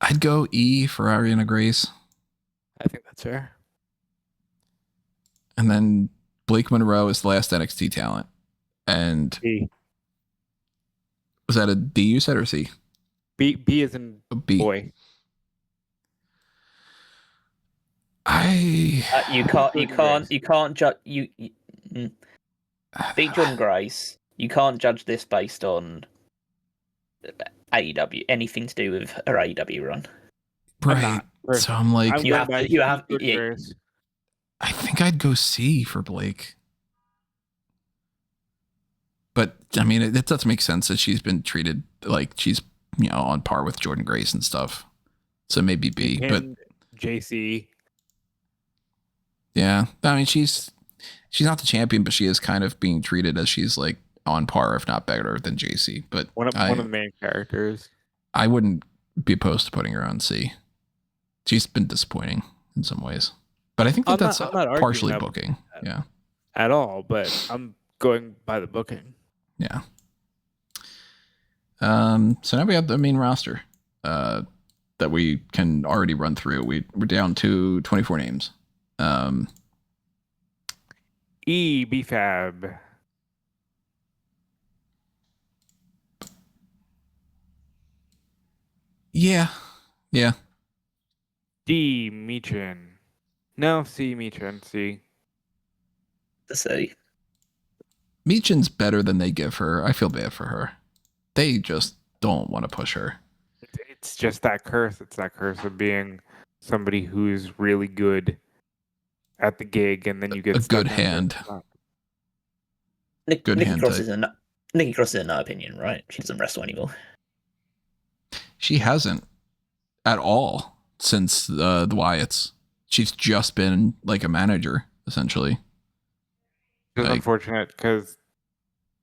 I'd go E for Ariana Grace. I think that's fair. And then Blake Monroe is the last NXT talent. And B. Was that a D you said or C? B is in B. Boy. You can't judge beat Jordan Grace. You can't judge this based on AEW, anything to do with her AEW run. Right. So I'm like, you have. I think I'd go C for Blake. But I mean, it does make sense that she's been treated like she's, on par with Jordan Grace and stuff. So maybe B, but JC. Yeah. I mean, she's not the champion, but she is kind of being treated as she's like on par, if not better than JC. But one of the main characters. I wouldn't be opposed to putting her on C. She's been disappointing in some ways, but I think that's partially booking. Yeah. At all, but I'm going by the booking. Yeah. So now we have the main roster that we can already run through. We're down to 24 names. E, BFAB. Yeah. D, Michin. No, C, Michin. C. The C. Michin's better than they give her. I feel bad for her. They just don't want to push her. It's just that curse. It's that curse of being somebody who's really good at the gig, and then you get a good hand. Nikki Cross is in my opinion, right? She doesn't wrestle anymore. She hasn't at all since the Wyatts. She's just been like a manager, essentially. It's unfortunate because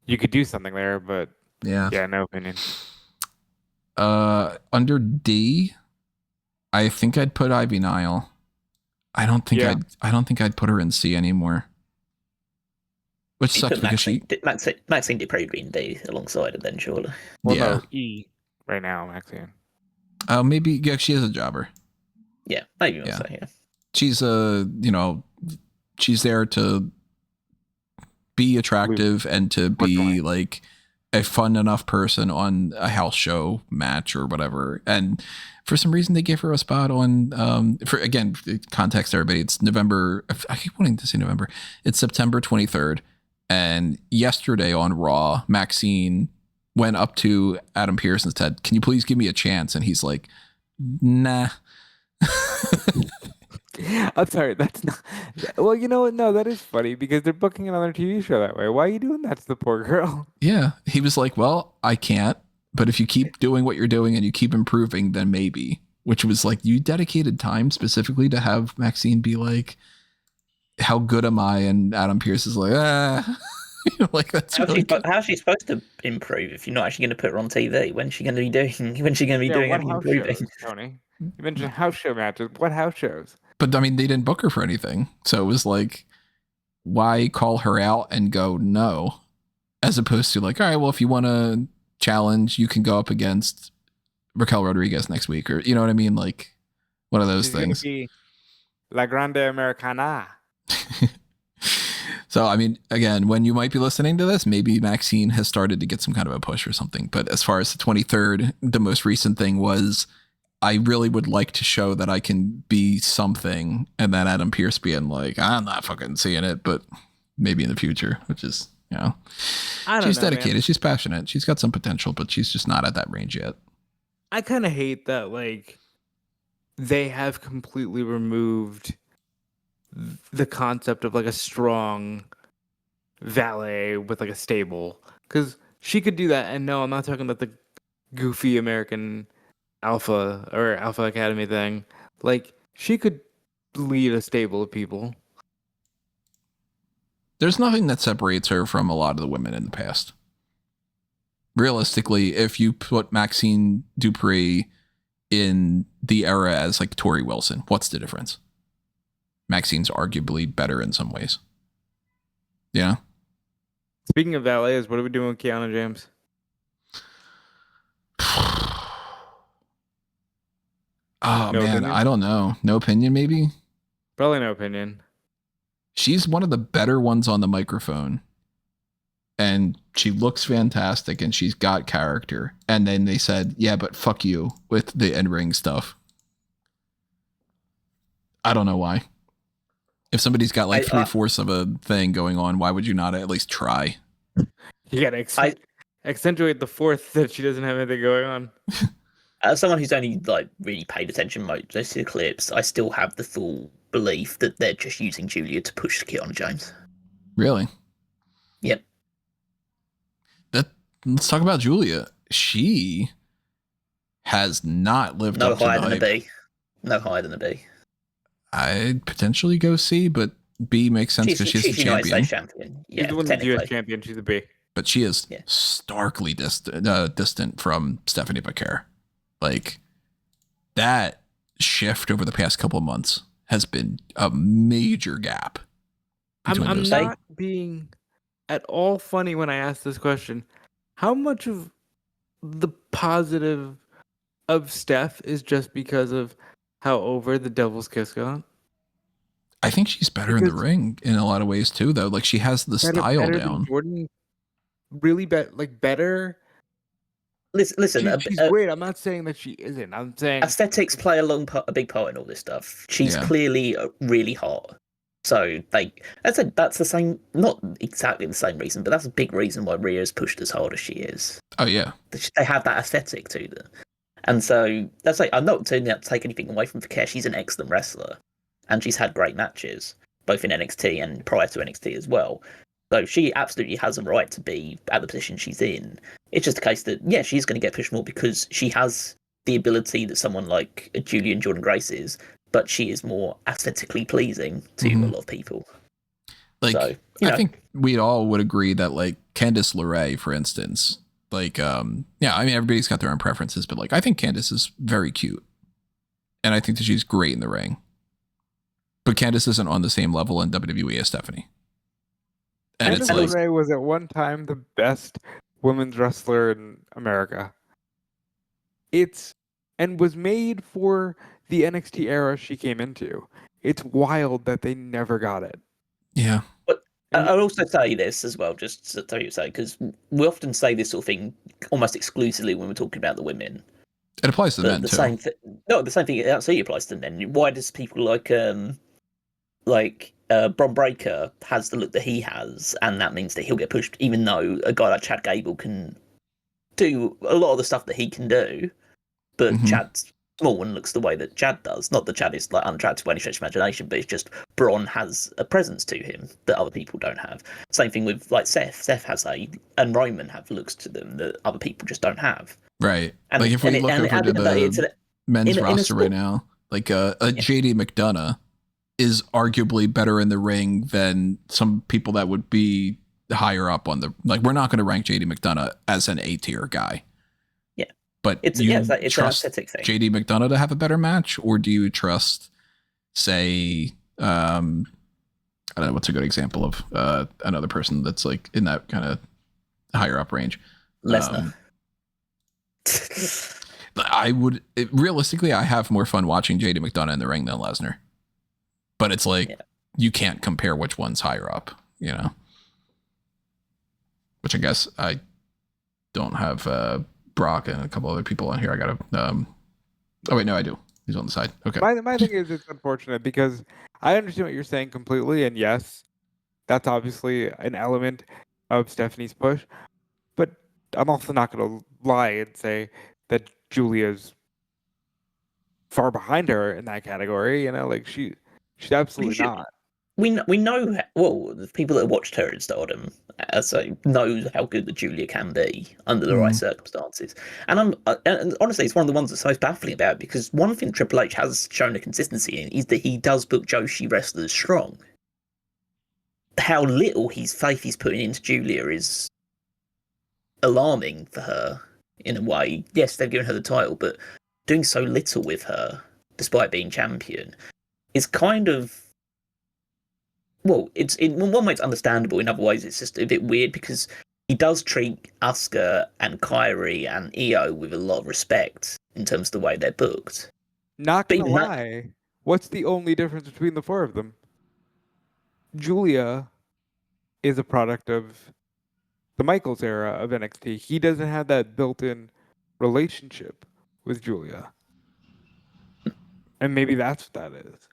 you could do something there, but yeah, no opinion. Under D, I think I'd put Ivy Nile. I don't think I'd put her in C anymore. Which sucks because Maxine did probably be in D alongside it then, surely. Well, no, E right now, Maxine. Maybe she is a jobber. Yeah, maybe yeah. Say, yeah. She's she's there to be attractive and to be like a fun enough person on a house show match or whatever. And for some reason they gave her a spot on for again context everybody, it's November, I keep wanting to say November, it's September 23rd, and yesterday on Raw, Maxine went up to Adam Pearce and said, "Can you please give me a chance?" And he's like, "Nah." I'm sorry, that's not. Well, you know what? No, that is funny because they're booking another TV show that way. Why are you doing that to the poor girl? Yeah, he was like, "Well, I can't, but if you keep doing what you're doing and you keep improving, then maybe." Which was like, you dedicated time specifically to have Maxine be like, "How good am I?" And Adam Pearce is like, like that's how's she supposed to improve if you're not actually going to put her on TV? When's she going to be doing? When's she going to be doing any improving? Shows, Tony, you mentioned house show matches. What house shows? But I mean, they didn't book her for anything. So it was like, why call her out and go no? As opposed to like, all right, well, if you want to challenge, you can go up against Raquel Rodriguez next week, or you know what I mean? Like one of those She's gonna things. be La Grande Americana. So, I mean, again, when you might be listening to this, maybe Maxine has started to get some kind of a push or something. But as far as the 23rd, the most recent thing was, I really would like to show that I can be something. And then Adam Pearce being like, I'm not fucking seeing it, but maybe in the future, which is, you know, she's dedicated. Man. She's passionate. She's got some potential, but she's just not at that range yet. I kind of hate that, like, they have completely removed the concept of like a strong valet with like a stable, because she could do that. And no, I'm not talking about the goofy American Alpha or Alpha Academy thing. Like, she could lead a stable of people. There's nothing that separates her from a lot of the women in the past. Realistically, if you put Maxine Dupri in the era as like Tori Wilson, what's the difference? Maxine's arguably better in some ways. Yeah. Speaking of valets, what are we doing with Kiana James? Oh, no man, opinion? I don't know. No opinion, maybe? Probably no opinion. She's one of the better ones on the microphone. And she looks fantastic and she's got character. And then they said, yeah, but fuck you with the in-ring stuff. I don't know why. If somebody's got like 3/4 of a thing going on, why would you not at least try? You gotta accentuate the fourth that she doesn't have anything going on. As someone who's only like really paid attention most to the clips, I still have the full belief that they're just using Julia to push Kiana James. Really? Yep. Let's talk about Julia. She has not lived up to the hype. No higher than a B. No higher than a B. I'd potentially go C, but B makes sense because she's the champion. champion. Yeah, she's the women's US champion. She's a B. But she is starkly distant from Stephanie Becker. Like, that shift over the past couple of months has been a major gap. I'm not being at all funny when I ask this question. How much of the positive of Steph is just because of how over the Devil's Kiss got? I think she's better in the ring in a lot of ways too, though. Like, she has the style down. Jordan, really better. Listen, she's great. I'm not saying that she isn't. I'm saying aesthetics play a big part in all this stuff. She's clearly really hot. So that's the same, not exactly the same reason, but that's a big reason why Rhea's pushed as hard as she is. Oh yeah, they have that aesthetic to them. And so that's like, I'm not saying that to take anything away from Fakir. She's an excellent wrestler, and she's had great matches both in NXT and prior to NXT as well. So she absolutely has a right to be at the position she's in. It's just a case that she's going to get pushed more because she has the ability that someone like Julia and Jordan Grace is, but she is more aesthetically pleasing to a lot of people. Like, so, I think we all would agree that like Candice LeRae, for instance. Like, I mean, everybody's got their own preferences, but like, I think Candice is very cute. And I think that she's great in the ring. But Candice isn't on the same level in WWE as Stephanie. And Candice LeRae was at one time the best women's wrestler in America. And was made for the NXT era she came into. It's wild that they never got it. Yeah. But I'll also tell you this as well, just to tell you so, because we often say this sort of thing almost exclusively when we're talking about the women. It applies to men too. The same thing absolutely applies to men. Why does people like Bron Breakker has the look that he has, and that means that he'll get pushed, even though a guy like Chad Gable can do a lot of the stuff that he can do, but Chad's small and looks the way that Chad does. Not that Chad is like unattractive by any stretch of imagination, but it's just Bron has a presence to him that other people don't have. Same thing with like Seth. Seth has and Roman have looks to them that other people just don't have. Right. And, like if we look over to the men's roster right now, like JD McDonough is arguably better in the ring than some people that would be higher up on the, like, we're not going to rank JD McDonough as an A-tier guy. Yeah. But it's you an trust aesthetic thing. JD McDonough to have a better match, or do you trust say, I don't know what's a good example of another person that's like in that kind of higher up range. Lesnar. Realistically, I have more fun watching JD McDonough in the ring than Lesnar. But it's like, you can't compare which one's higher up, you know? Which I guess I don't have Brock and a couple other people on here. I got to, oh wait, no, I do. He's on the side. Okay. My thing is, it's unfortunate because I understand what you're saying completely, and yes, that's obviously an element of Stephanie's push. But I'm also not going to lie and say that Julia's far behind her in that category. You know, like she's absolutely not. We know, well, the people that have watched her in Stardom knows how good the Julia can be under the right circumstances. And honestly, it's one of the ones that's most baffling about it, because one thing Triple H has shown a consistency in is that he does book Joshi wrestlers strong. How little faith he's putting into Julia is alarming for her in a way. Yes, they've given her the title, but doing so little with her, despite being champion, is kind of, well, it's in one way it's understandable. In other ways, it's just a bit weird because he does treat Asuka and Kairi and Io with a lot of respect in terms of the way they're booked. Not gonna lie, what's the only difference between the four of them? Julia is a product of the Michaels era of NXT. He doesn't have that built-in relationship with Julia, and maybe that's what that is.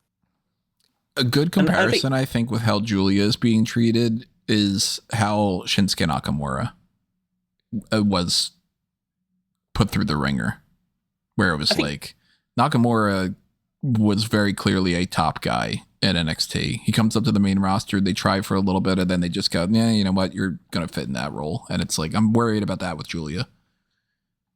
A good comparison, I think, with how Julia is being treated is how Shinsuke Nakamura was put through the ringer, where it was like Nakamura was very clearly a top guy at NXT. He comes up to the main roster, they try for a little bit, and then they just go, yeah, you know what, you're going to fit in that role. And it's like, I'm worried about that with Julia.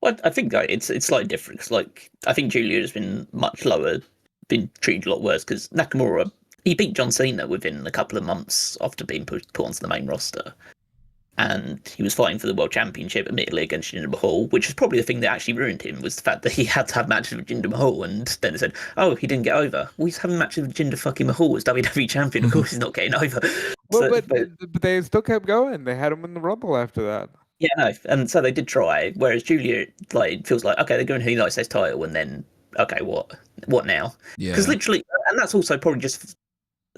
Well, I think it's slightly different. Cause, like, I think Julia has been much lower, been treated a lot worse, because Nakamura, he beat John Cena within a couple of months after being put onto the main roster. And he was fighting for the World Championship, admittedly, against Jinder Mahal, which is probably the thing that actually ruined him, was the fact that he had to have matches with Jinder Mahal, and then they said, oh, he didn't get over. Well, he's having matches with Jinder fucking Mahal as WWE Champion. Of course he's not getting over. Well, but they still kept going. They had him in the Rumble after that. Yeah, no, and so they did try, whereas Julia feels like, okay, they're going to the United States title, and then, okay, what now? Yeah. Because literally, and that's also probably just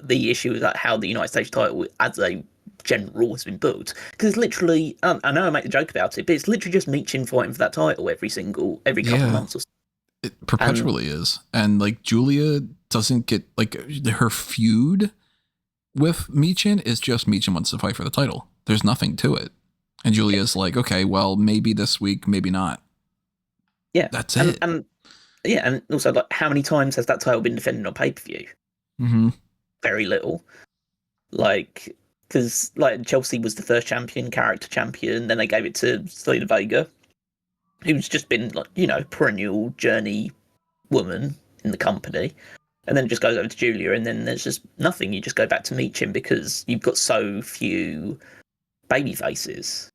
the issue is like how the United States title as a general has been booked, because literally, I know I make the joke about it, but it's literally just Michin fighting for that title every couple of months or so. It perpetually is. And like Julia doesn't get, like, her feud with Michin is just Michin wants to fight for the title. There's nothing to it. And Julia's like, okay, well, maybe this week, maybe not. Yeah. That's it. And also, like, how many times has that title been defended on pay-per-view? Mm-hmm. Very little. Like, because like Chelsea was the first character champion, then they gave it to Zelina Vega, who's just been, like, you know, perennial journey woman in the company, and then it just goes over to Julia, and then there's just nothing. You just go back to Michin because you've got so few baby faces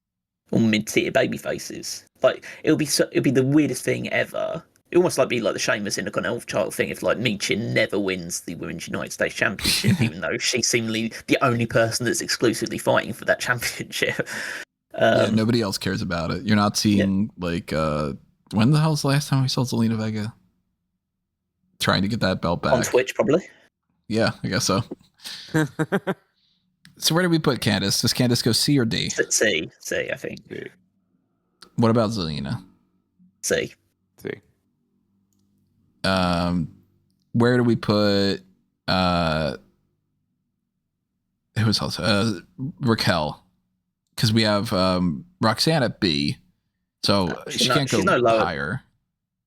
or mid-tier baby faces. Like, it'll be the weirdest thing ever. It almost be like the Sheamus Intercontinental title thing if, like, Michin never wins the Women's United States Championship, even though she's seemingly the only person that's exclusively fighting for that championship. Yeah, nobody else cares about it. You're not seeing, like, when the hell's the last time we saw Zelina Vega trying to get that belt back? On Twitch, probably. Yeah, I guess so. So where do we put Candice? Does Candice go C or D? C, I think. C. What about Zelina? C. Where do we put who's else? Raquel, because we have Roxanne at B, so she can't go higher.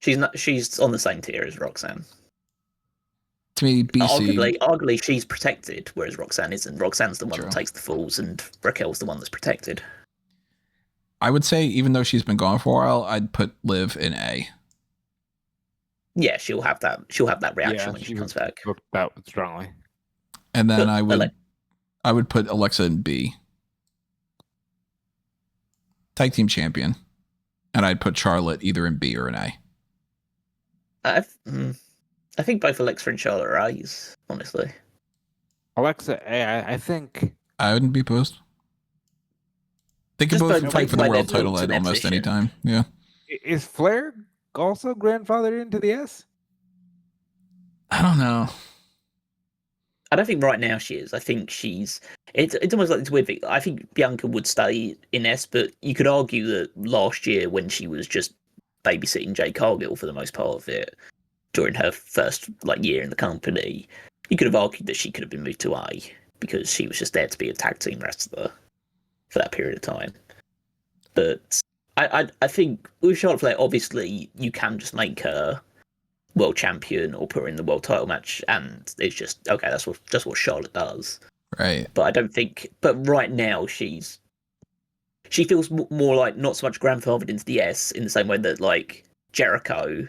She's on the same tier as Roxanne. To me, BC. Arguably, she's protected, whereas Roxanne isn't. Roxanne's the one that takes the falls, and Raquel's the one that's protected. I would say, even though she's been gone for a while, I'd put Liv in A. Yeah, she'll have that. She'll have that reaction when she comes back. That strongly. And then I would put Alexa in B. Tag team champion, and I'd put Charlotte either in B or in A. I think both Alexa and Charlotte are A's, honestly. Alexa, I think I wouldn't be opposed. They could Just both by fight for the their world moves title in at their almost any position. time. Yeah. is Flair also grandfathered into the S? I don't know. I don't think right now she is. I think she's. It's almost like this weird thing. I think Bianca would stay in S, but you could argue that last year when she was just babysitting Jade Cargill for the most part of it during her first year in the company, you could have argued that she could have been moved to A because she was just there to be a tag team wrestler for that period of time. But I think with Charlotte Flair, obviously you can just make her world champion or put her in the world title match, and it's just okay. That's what Charlotte does. Right. But I don't think. But right now she feels more like not so much grandfathered into the S in the same way that Jericho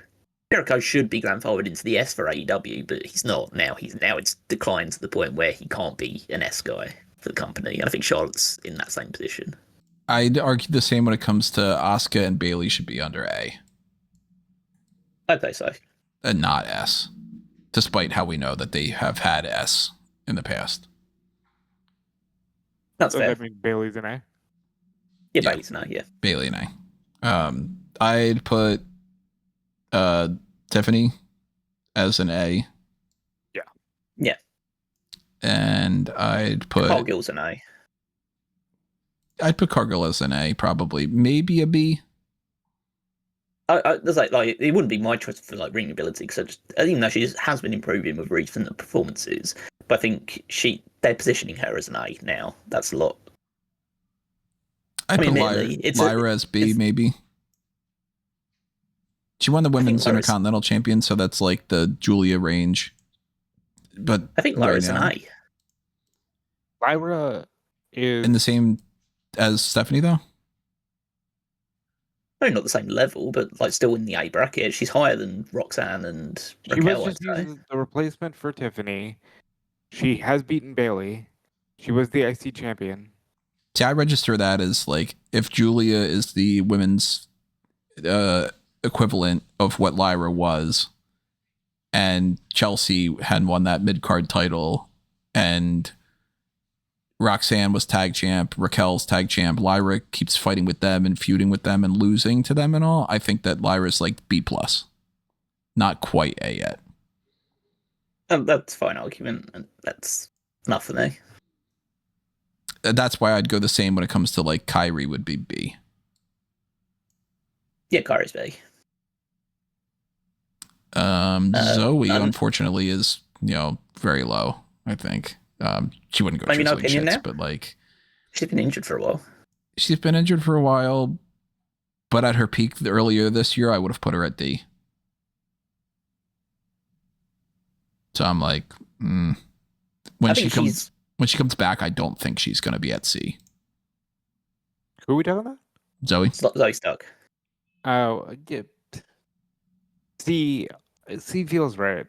should be grandfathered into the S for AEW, but he's not now. It's declined to the point where he can't be an S guy for the company. And I think Charlotte's in that same position. I'd argue the same when it comes to Asuka and Bayley should be under A. I'd say so. And not S, despite how we know that they have had S in the past. That's So fair. that means Bailey's an A. Yeah, Bailey's an A, yeah. Bayley and A. I'd put Tiffany as an A. Yeah. And I'd put Cargill's an A. I'd put Cargill as an A, probably. Maybe a B. There's it wouldn't be my choice for ring ability because even though she has been improving with recent performances, but I think they're positioning her as an A now. That's a lot. I'd put Lyra as B, maybe. She won the women's intercontinental champion, so that's like the Julia range. But I think Lyra's an A. Lyra is in the same as Stephanie, though. Maybe not the same level, but still in the A bracket. She's higher than Roxanne and She Raquel. was just using the replacement for Tiffany. She has beaten Bailey. She was the IC champion. See, I register that as if Julia is the women's equivalent of what Lyra was, and Chelsea had won that mid-card title, and Roxanne was tag champ, Raquel's tag champ, Lyra keeps fighting with them and feuding with them and losing to them and all. I think that Lyra's B+. Not quite A yet. That's a fine argument, and that's enough for me. That's why I'd go the same when it comes to Kyrie would be B. Yeah, Kyrie's B. Zoe, unfortunately, is very low, I think. She wouldn't go Maybe no chiseling opinion shits, now? but She's been injured for a while. She's been injured for a while, but at her peak earlier this year, I would have put her at D. So I'm when she comes back, I don't think she's going to be at C. Who are we talking about? Zoe. Zoe Stark. Oh, yeah. C feels right.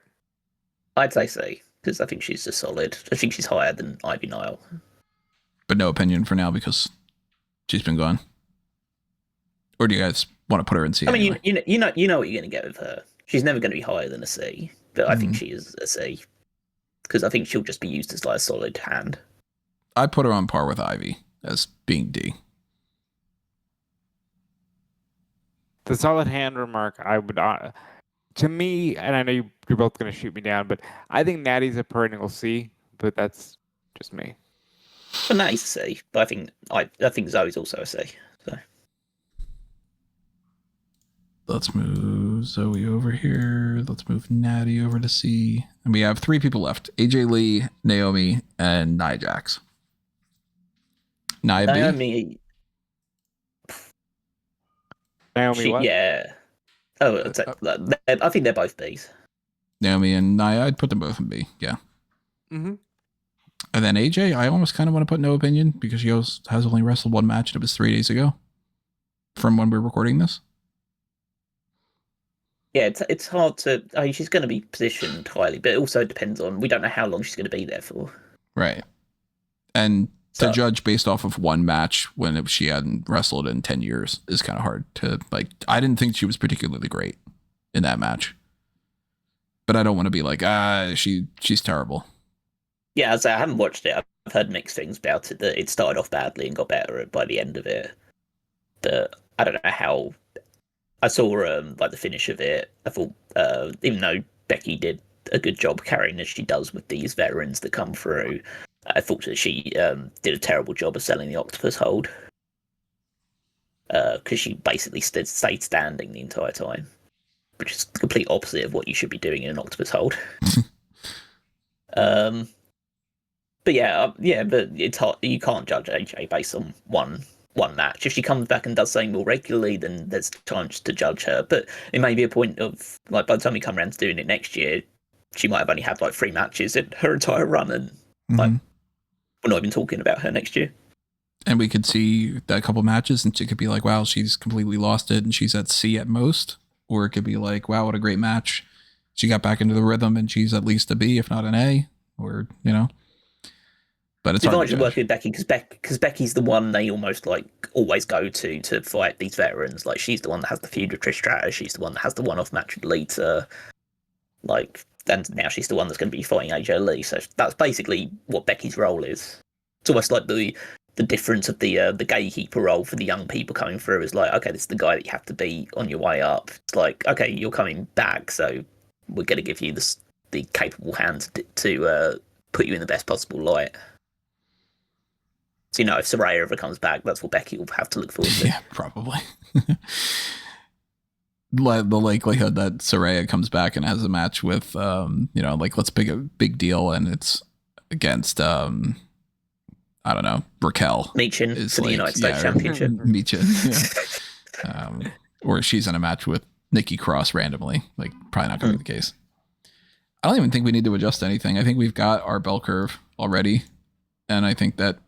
I'd say C, because I think she's just solid. I think she's higher than Ivy Nile. But no opinion for now because she's been gone. Or do you guys want to put her in C? I mean, anyway? you know what you're going to get with her. She's never going to be higher than a C, but I think she is a C because I think she'll just be used as a solid hand. I put her on par with Ivy as being D. The solid hand remark, I would, to me, and I know you're both going to shoot me down, but I think Natty's a perennial C, but that's just me. But Natty's a C, but I think Zoe's also a C. So. Let's move Zoe over here. Let's move Natty over to C. And we have 3 people left. AJ Lee, Naomi, and Nia Jax. Nia B? Naomi what? Yeah. Oh, I think they're both Bs. Naomi and Nia, I'd put them both in B. Yeah. Mm-hmm. And then AJ, I almost kind of want to put no opinion because she has only wrestled 1 match and it was 3 days ago from when we're recording this. Yeah, it's hard to. I mean, she's going to be positioned highly, but it also depends on. We don't know how long she's going to be there for. Right. And to judge based off of 1 match when she hadn't wrestled in 10 years is kind of hard to I didn't think she was particularly great in that match. but I don't want to be like, she's terrible. Yeah, as I haven't watched it, I've heard mixed things about it, that it started off badly and got better by the end of it. That I don't know how. I saw like the finish of it. I thought, even though Becky did a good job carrying as she does with these veterans that come through, I thought that she did a terrible job of selling the octopus hold. Because she basically stayed standing the entire time, which is the complete opposite of what you should be doing in an octopus hold. But but it's hard. You can't judge AJ based on one match. If she comes back and does something more regularly, then there's times to judge her. But it may be a point of, like, by the time we come around to doing it next year, she might have only had like 3 matches in her entire run, and like we're not even talking about her next year. And we could see that couple matches, and she could be like, wow, she's completely lost it, and she's at C at most. Or it could be like, wow, what a great match. She got back into the rhythm, and she's at least a B, if not an A. Or, you know. But it's hard to work with Becky because Becky's the one they almost like always go to fight these veterans. Like, she's the one that has the feud with Trish Stratus. She's the one that has the one-off match with Lita. Like, and now she's the one that's going to be fighting AJ Lee. So that's basically what Becky's role is. It's almost like the difference of the gatekeeper role for the young people coming through is like, okay, this is the guy that you have to be on your way up. It's like, okay, you're coming back, so we're going to give you the capable hands to put you in the best possible light. So, you know, if Saraya ever comes back, that's what Becky will have to look forward to. Yeah, probably. The likelihood that Saraya comes back and has a match with, like, let's pick a big deal, and it's against, I don't know, Raquel. Michin for the United States Championship. Michin, yeah. Or she's in a match with Nikki Cross randomly. Like, probably not going to be the case. I don't even think we need to adjust anything. I think we've got our bell curve already, and I think that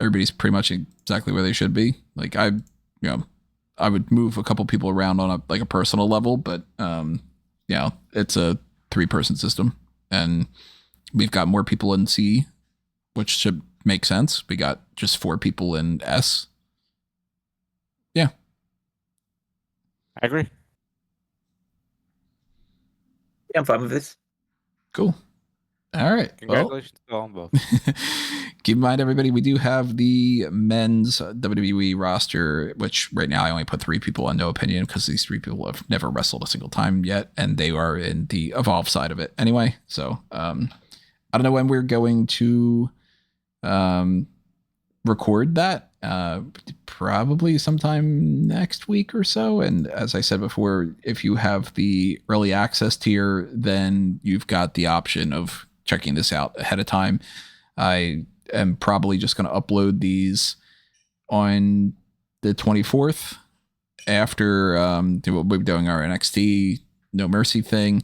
everybody's pretty much exactly where they should be. Like, I would move a couple people around on a personal level, but it's a 3-person system, and we've got more people in C, which should make sense. We got just 4 people in S. Yeah, I agree. Yeah, I'm fine with this. Cool. All right. Congratulations to all both. Keep in mind, everybody, we do have the men's WWE roster, which right now I only put 3 people on No Opinion because these 3 people have never wrestled a single time yet, and they are in the Evolve side of it anyway. So I don't know when we're going to record that. Probably sometime next week or so. And as I said before, if you have the early access tier, then you've got the option of checking this out ahead of time. I am probably just going to upload these on the 24th after we'll be doing our NXT No Mercy thing.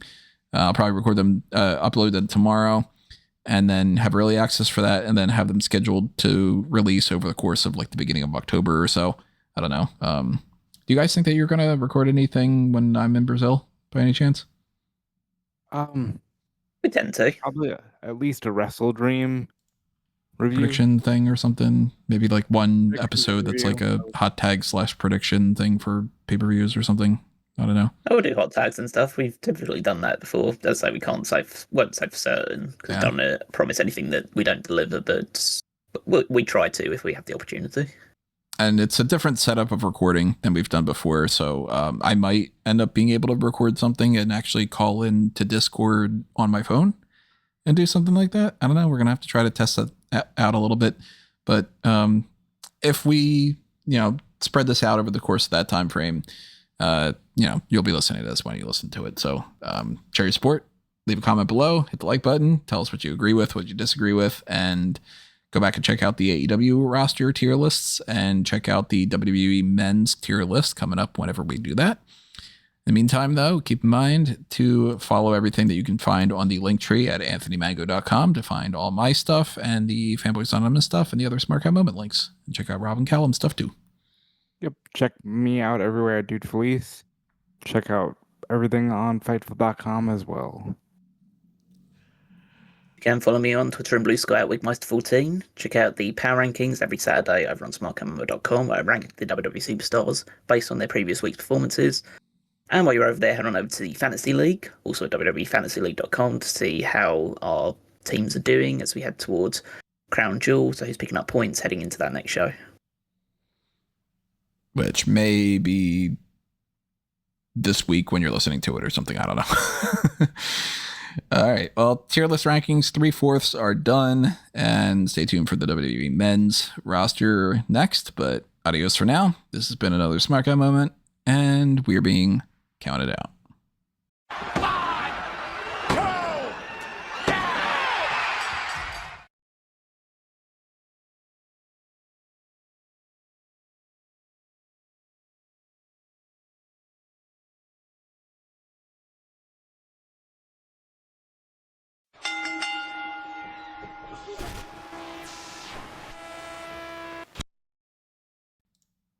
I'll probably record them, upload them tomorrow, and then have early access for that, and then have them scheduled to release over the course of like the beginning of October or so. I don't know. Do you guys think that you're going to record anything when I'm in Brazil by any chance? We tend to. Probably at least a Wrestle Dream review. Prediction thing or something. Maybe like one episode that's like a hot tag / prediction thing for pay-per-views or something. I don't know. I would do hot tags and stuff. We've typically done that before. That's say we won't say for certain because we don't want to promise anything that we don't deliver, but we try to if we have the opportunity. And it's a different setup of recording than we've done before. So I might end up being able to record something and actually call in to Discord on my phone and do something like that. I don't know. We're going to have to try to test that out a little bit. But if we, spread this out over the course of that time frame, you'll be listening to this when you listen to it. So share your support, leave a comment below, hit the like button, tell us what you agree with, what you disagree with, and go back and check out the AEW roster tier lists and check out the WWE men's tier list coming up whenever we do that. In the meantime, though, keep in mind to follow everything that you can find on the link tree at anthonymango.com to find all my stuff and the Fanboys Anonymous stuff and the other Smart Guy Moment links. And check out Robin Callum stuff too. Yep. Check me out everywhere at Dude Felice. Check out everything on Fightful.com as well. You can follow me on Twitter and Blue Sky at Wigmeister14. Check out the Power Rankings every Saturday over on smartcammo.com, where I rank the WWE superstars based on their previous week's performances. And while you're over there, head on over to the Fantasy League, also at www.fantasyleague.com to see how our teams are doing as we head towards Crown Jewel. So who's picking up points heading into that next show. Which may be this week when you're listening to it or something. I don't know. All right. Well, tier list rankings 3/4 are done. And stay tuned for the WWE men's roster next. But adios for now. This has been another Smart Guy moment. And we're being counted out.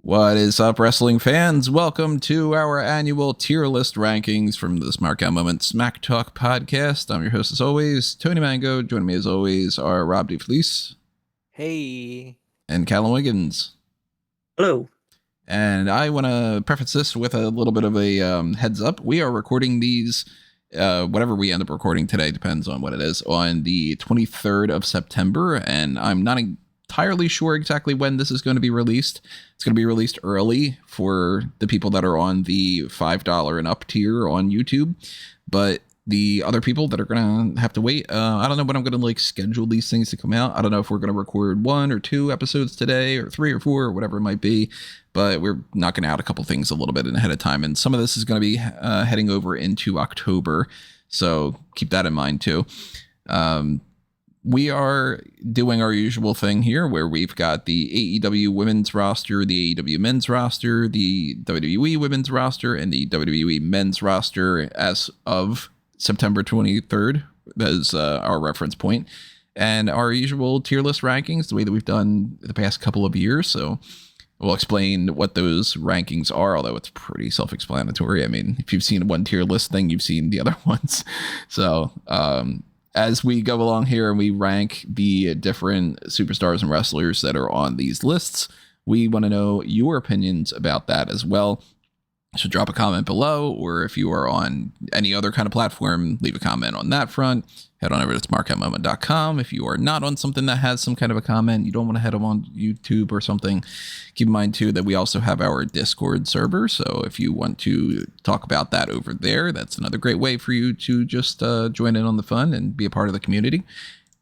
What is up, wrestling fans? Welcome to our annual tier list rankings from the Smart Guy Moment Smack Talk podcast. I'm your host, as always, Tony Mango. Joining me, as always, are Rob DeFelice. Hey. And Callum Wiggins. Hello. And I want to preface this with a little bit of a heads up. We are recording these, whatever we end up recording today, depends on what it is, on the 23rd of September. And I'm not entirely sure exactly when this is going to be released. It's going to be released early for the people that are on the $5 and up tier on YouTube, but the other people that are going to have to wait, I don't know when I'm going to schedule these things to come out. I don't know if we're going to record 1 or 2 episodes today or 3 or 4 or whatever it might be, but we're knocking out a couple things a little bit ahead of time, and some of this is going to be heading over into October, so keep that in mind too. We are doing our usual thing here where we've got the AEW women's roster, the AEW men's roster, the WWE women's roster, and the WWE men's roster as of September 23rd as our reference point, and our usual tier list rankings, the way that we've done the past couple of years. So we'll explain what those rankings are, although it's pretty self-explanatory. I mean, if you've seen one tier list thing, you've seen the other ones. So, as we go along here and we rank the different superstars and wrestlers that are on these lists, we want to know your opinions about that as well. So drop a comment below, or if you are on any other kind of platform, leave a comment on that front. Head on over to smartguymoment.com. If you are not on something that has some kind of a comment, you don't want to head on YouTube or something, keep in mind too that we also have our Discord server. So if you want to talk about that over there, that's another great way for you to just join in on the fun and be a part of the community.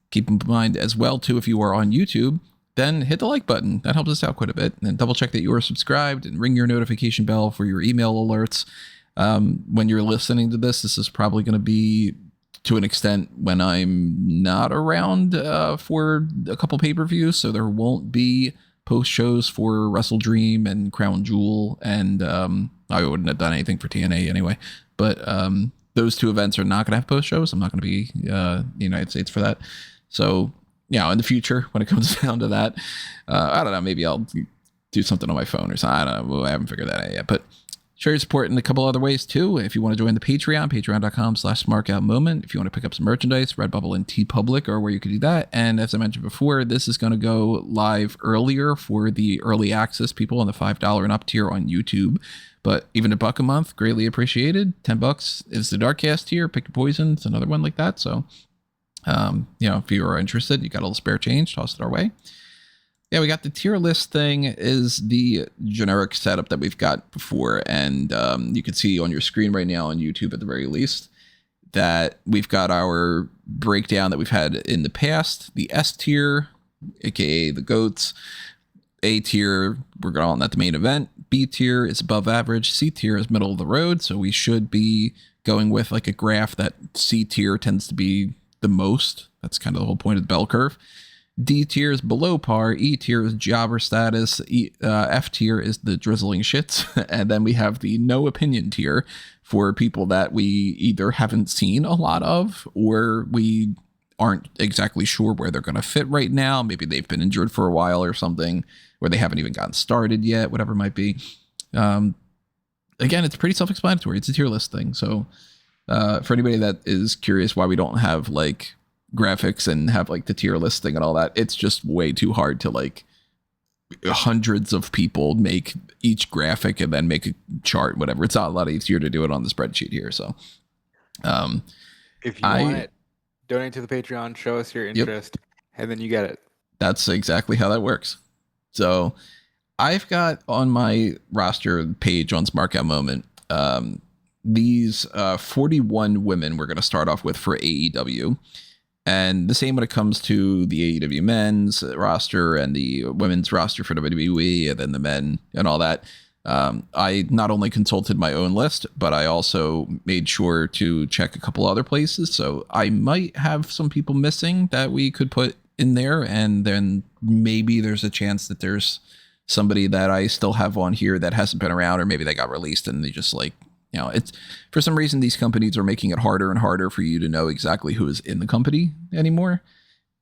Keep in mind as well too, if you are on YouTube, then hit the like button. That helps us out quite a bit. And double check that you are subscribed and ring your notification bell for your email alerts. When you're listening to this is probably going to be to an extent when I'm not around for a couple pay-per-views. So there won't be post shows for Wrestle Dream and Crown Jewel. And I wouldn't have done anything for TNA anyway. But those 2 events are not going to have post shows. I'm not going to be in the United States for that. So, in the future, when it comes down to that, I don't know, maybe I'll do something on my phone or something. I don't know. I haven't figured that out yet. But share your support in a couple other ways, too. If you want to join the Patreon, patreon.com/smartguy moment. If you want to pick up some merchandise, Redbubble and TeePublic are where you could do that. And as I mentioned before, this is going to go live earlier for the early access people on the $5 and up tier on YouTube. But even $1 a month, greatly appreciated. $10 is the Darkcast tier. Pick your poison. It's another one like that. So, if you are interested, you got a little spare change, toss it our way. Yeah, we got the tier list thing is the generic setup that we've got before. And you can see on your screen right now on YouTube at the very least that we've got our breakdown that we've had in the past. The S tier, aka the GOATs. A tier, we're calling that the main event. B tier is above average. C tier is middle of the road. So we should be going with like a graph that C tier tends to be the most. That's kind of the whole point of the bell curve. D tier is below par. E tier is jobber status. F tier is the drizzling shits. And then we have the no opinion tier for people that we either haven't seen a lot of or we aren't exactly sure where they're going to fit right now. Maybe they've been injured for a while or something, or they haven't even gotten started yet, whatever it might be. Again, it's pretty self-explanatory. It's a tier list thing. So for anybody that is curious why we don't have like graphics and have like the tier list thing and all that, it's just way too hard to like hundreds of people make each graphic and then make a chart, whatever. It's a lot easier to do it on the spreadsheet here. So if you want it, donate to the Patreon, show us your interest, and then you get it. That's exactly how that works. So I've got on my roster page on SmartCow Moment these 41 women we're going to start off with for AEW. And the same when it comes to the AEW men's roster and the women's roster for WWE and then the men and all that. I not only consulted my own list, but I also made sure to check a couple other places. So I might have some people missing that we could put in there. And then maybe there's a chance that there's somebody that I still have on here that hasn't been around, or maybe they got released and they just like, you know, it's for some reason these companies are making it harder and harder for you to know exactly who is in the company anymore,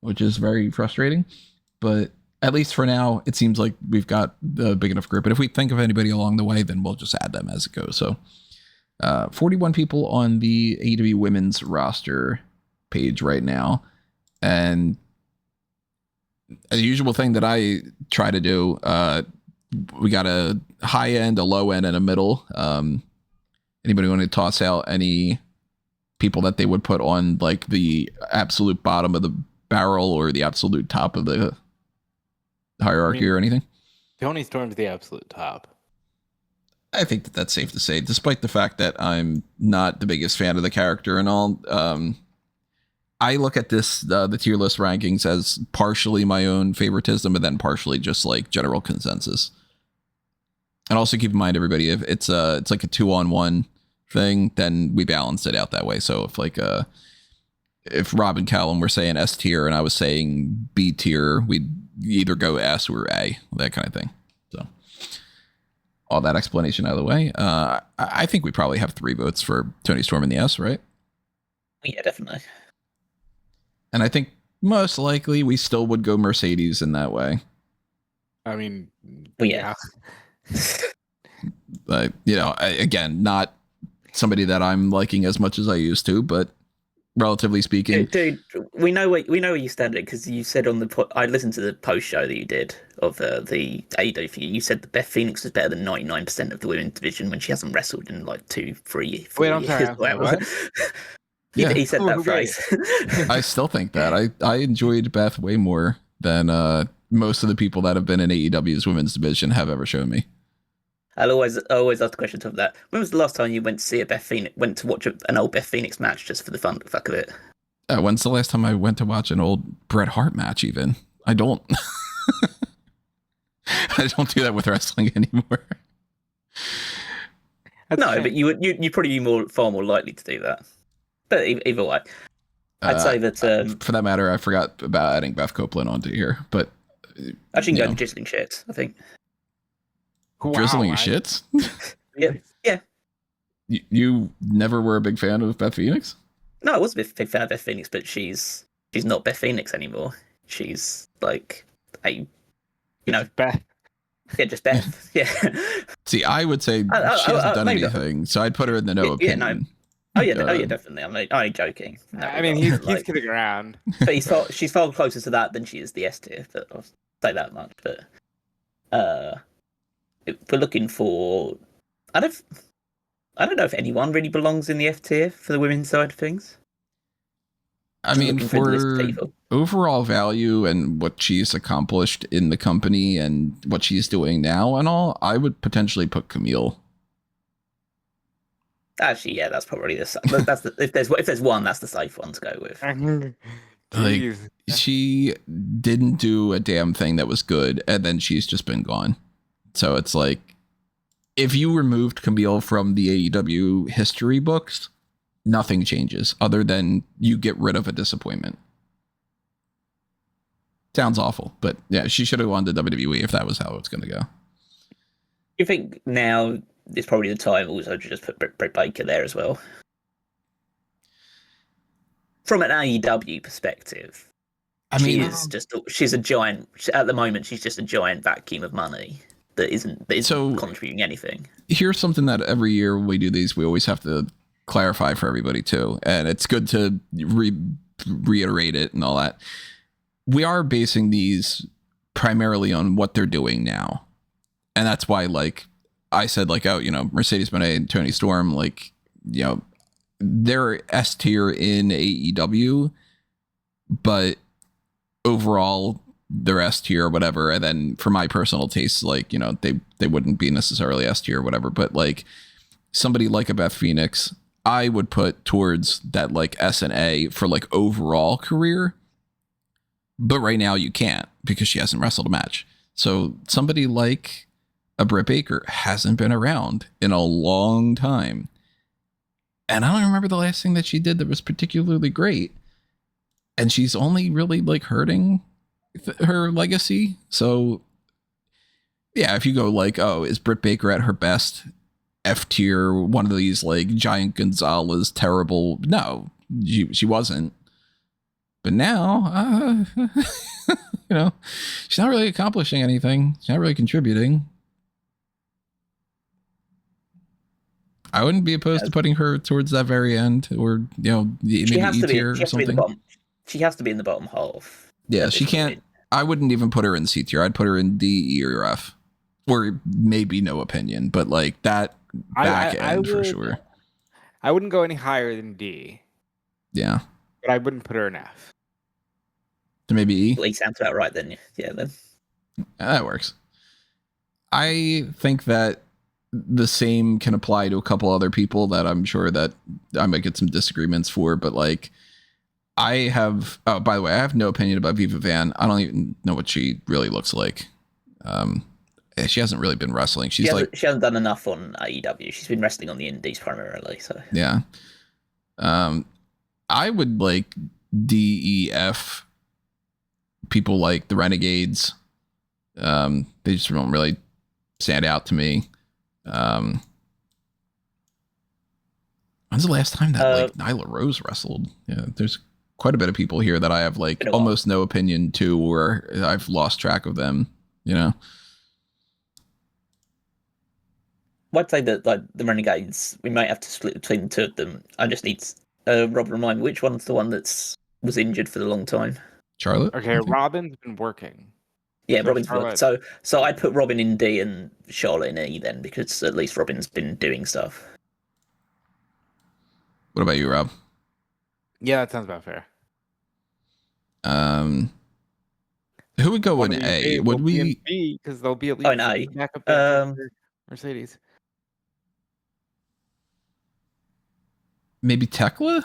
which is very frustrating. But at least for now, it seems like we've got a big enough group. But if we think of anybody along the way, then we'll just add them as it goes. So 41 people on the AEW women's roster page right now. And the usual thing that I try to do, we got a high end, a low end, and a middle. Anybody want to toss out any people that they would put on like the absolute bottom of the barrel or the absolute top of the hierarchy or anything? Tony Storm's the absolute top. I think that that's safe to say, despite the fact that I'm not the biggest fan of the character and all. I look at this, the tier list rankings as partially my own favoritism and then partially just like general consensus. And also keep in mind, everybody, if it's like a 2-on-1 thing, then we balance it out that way. So if like if Rob and Callum were saying S tier and I was saying B tier, we'd either go S or A, that kind of thing. So all that explanation out of the way. I think we probably have 3 votes for Tony Storm in the S, right? Yeah, definitely. And I think most likely we still would go Mercedes in that way. I mean, yeah. But, you know, again, not somebody that I'm liking as much as I used to, but relatively speaking, dude, we know where you stand it because you said on the I listened to the post show that you did of the AEW for you. You said that Beth Phoenix was better than 99% of the women's division when she hasn't wrestled in like 2, 3, 4 Wait, I'm years. sorry. What? He said that phrase. I still think that I enjoyed Beth way more than most of the people that have been in AEW's women's division have ever shown me. I always ask the question of that. When was the last time you went to see went to watch an old Beth Phoenix match just for the fuck of it? When's the last time I went to watch an old Bret Hart match? Even I don't. I don't do that with wrestling anymore. No, but you probably be far more likely to do that. But either way, I'd say that for that matter, I forgot about adding Beth Copeland onto here. But actually, go to Jizzling Shits, I think. Wow, Drizzling Shits? Yeah. You never were a big fan of Beth Phoenix? No, I was a big fan of Beth Phoenix, but she's not Beth Phoenix anymore. She's like Beth. Yeah, just Beth. Yeah. See, I would say she hasn't done anything, so I'd put her in the no opinion. Yeah, no. Oh yeah, definitely. I'm only joking. I mean, he's kidding around. But she's far closer to that than she is the S tier. But I'll say that much. But if we're looking for, I don't know if anyone really belongs in the F tier for the women's side of things. I mean, for overall value and what she's accomplished in the company and what she's doing now and all, I would potentially put Camille. Actually, yeah, that's probably if there's one, that's the safe one to go with. Like, she didn't do a damn thing that was good, and then she's just been gone. So it's like, if you removed Camille from the AEW history books, nothing changes other than you get rid of a disappointment. Sounds awful, but yeah, she should have gone to WWE if that was how it's going to go. You think now is probably the time also to just put Britt Baker there as well? From an AEW perspective, I mean, she's a giant. At the moment, she's just a giant vacuum of money that isn't contributing anything. Here's something that every year we do these, we always have to clarify for everybody too, and it's good to reiterate it and all that. We are basing these primarily on what they're doing now. And that's why, like, I said, like, oh, you know, Mercedes Moné and Toni Storm, like, you know, they're S tier in AEW, but overall they're S tier or whatever. And then for my personal taste, like, you know, they wouldn't be necessarily S tier or whatever, but like somebody like a Beth Phoenix, I would put towards that like S and A for like overall career. But right now you can't because she hasn't wrestled a match. So somebody like a Britt Baker hasn't been around in a long time. And I don't remember the last thing that she did that was particularly great. And she's only really like hurting her legacy. So yeah, if you go like, oh, is Britt Baker at her best? F tier, one of these like Giant Gonzalez terrible. No, she wasn't. But now, you know, she's not really accomplishing anything. She's not really contributing. I wouldn't be opposed to putting her towards that very end, or you know, maybe E tier or something. She has to be in the bottom half. Yeah, she can't. I wouldn't even put her in C tier. I'd put her in D, E, or F, or maybe no opinion. But like that back end for sure. I wouldn't go any higher than D. Yeah, but I wouldn't put her in F. So maybe E. Well, sounds about right then. Yeah, then that works. I think that the same can apply to a couple other people that I'm sure that I might get some disagreements for, but like I have, oh, by the way, I have no opinion about Viva Van. I don't even know what she really looks like. She hasn't really been wrestling. She hasn't done enough on AEW. She's been wrestling on the indies primarily. So yeah. I would like D, E, F people like the Renegades. They just don't really stand out to me. When's the last time that like Nyla Rose wrestled? Yeah, there's quite a bit of people here that I have like almost no opinion to, or I've lost track of them, you know. I'd say that like the Renegades, we might have to split between the two of them. I just need Rob remind me which one's the one was injured for a long time. Charlotte. Okay, Robin's been working. Yeah, Robin's working. So I'd put Robin in D and Charlotte in E then, because at least Robin's been doing stuff. What about you, Rob? Yeah, that sounds about fair. Who would go in A? Would we? In B, because they'll be at least A. Mercedes. Maybe Tekla?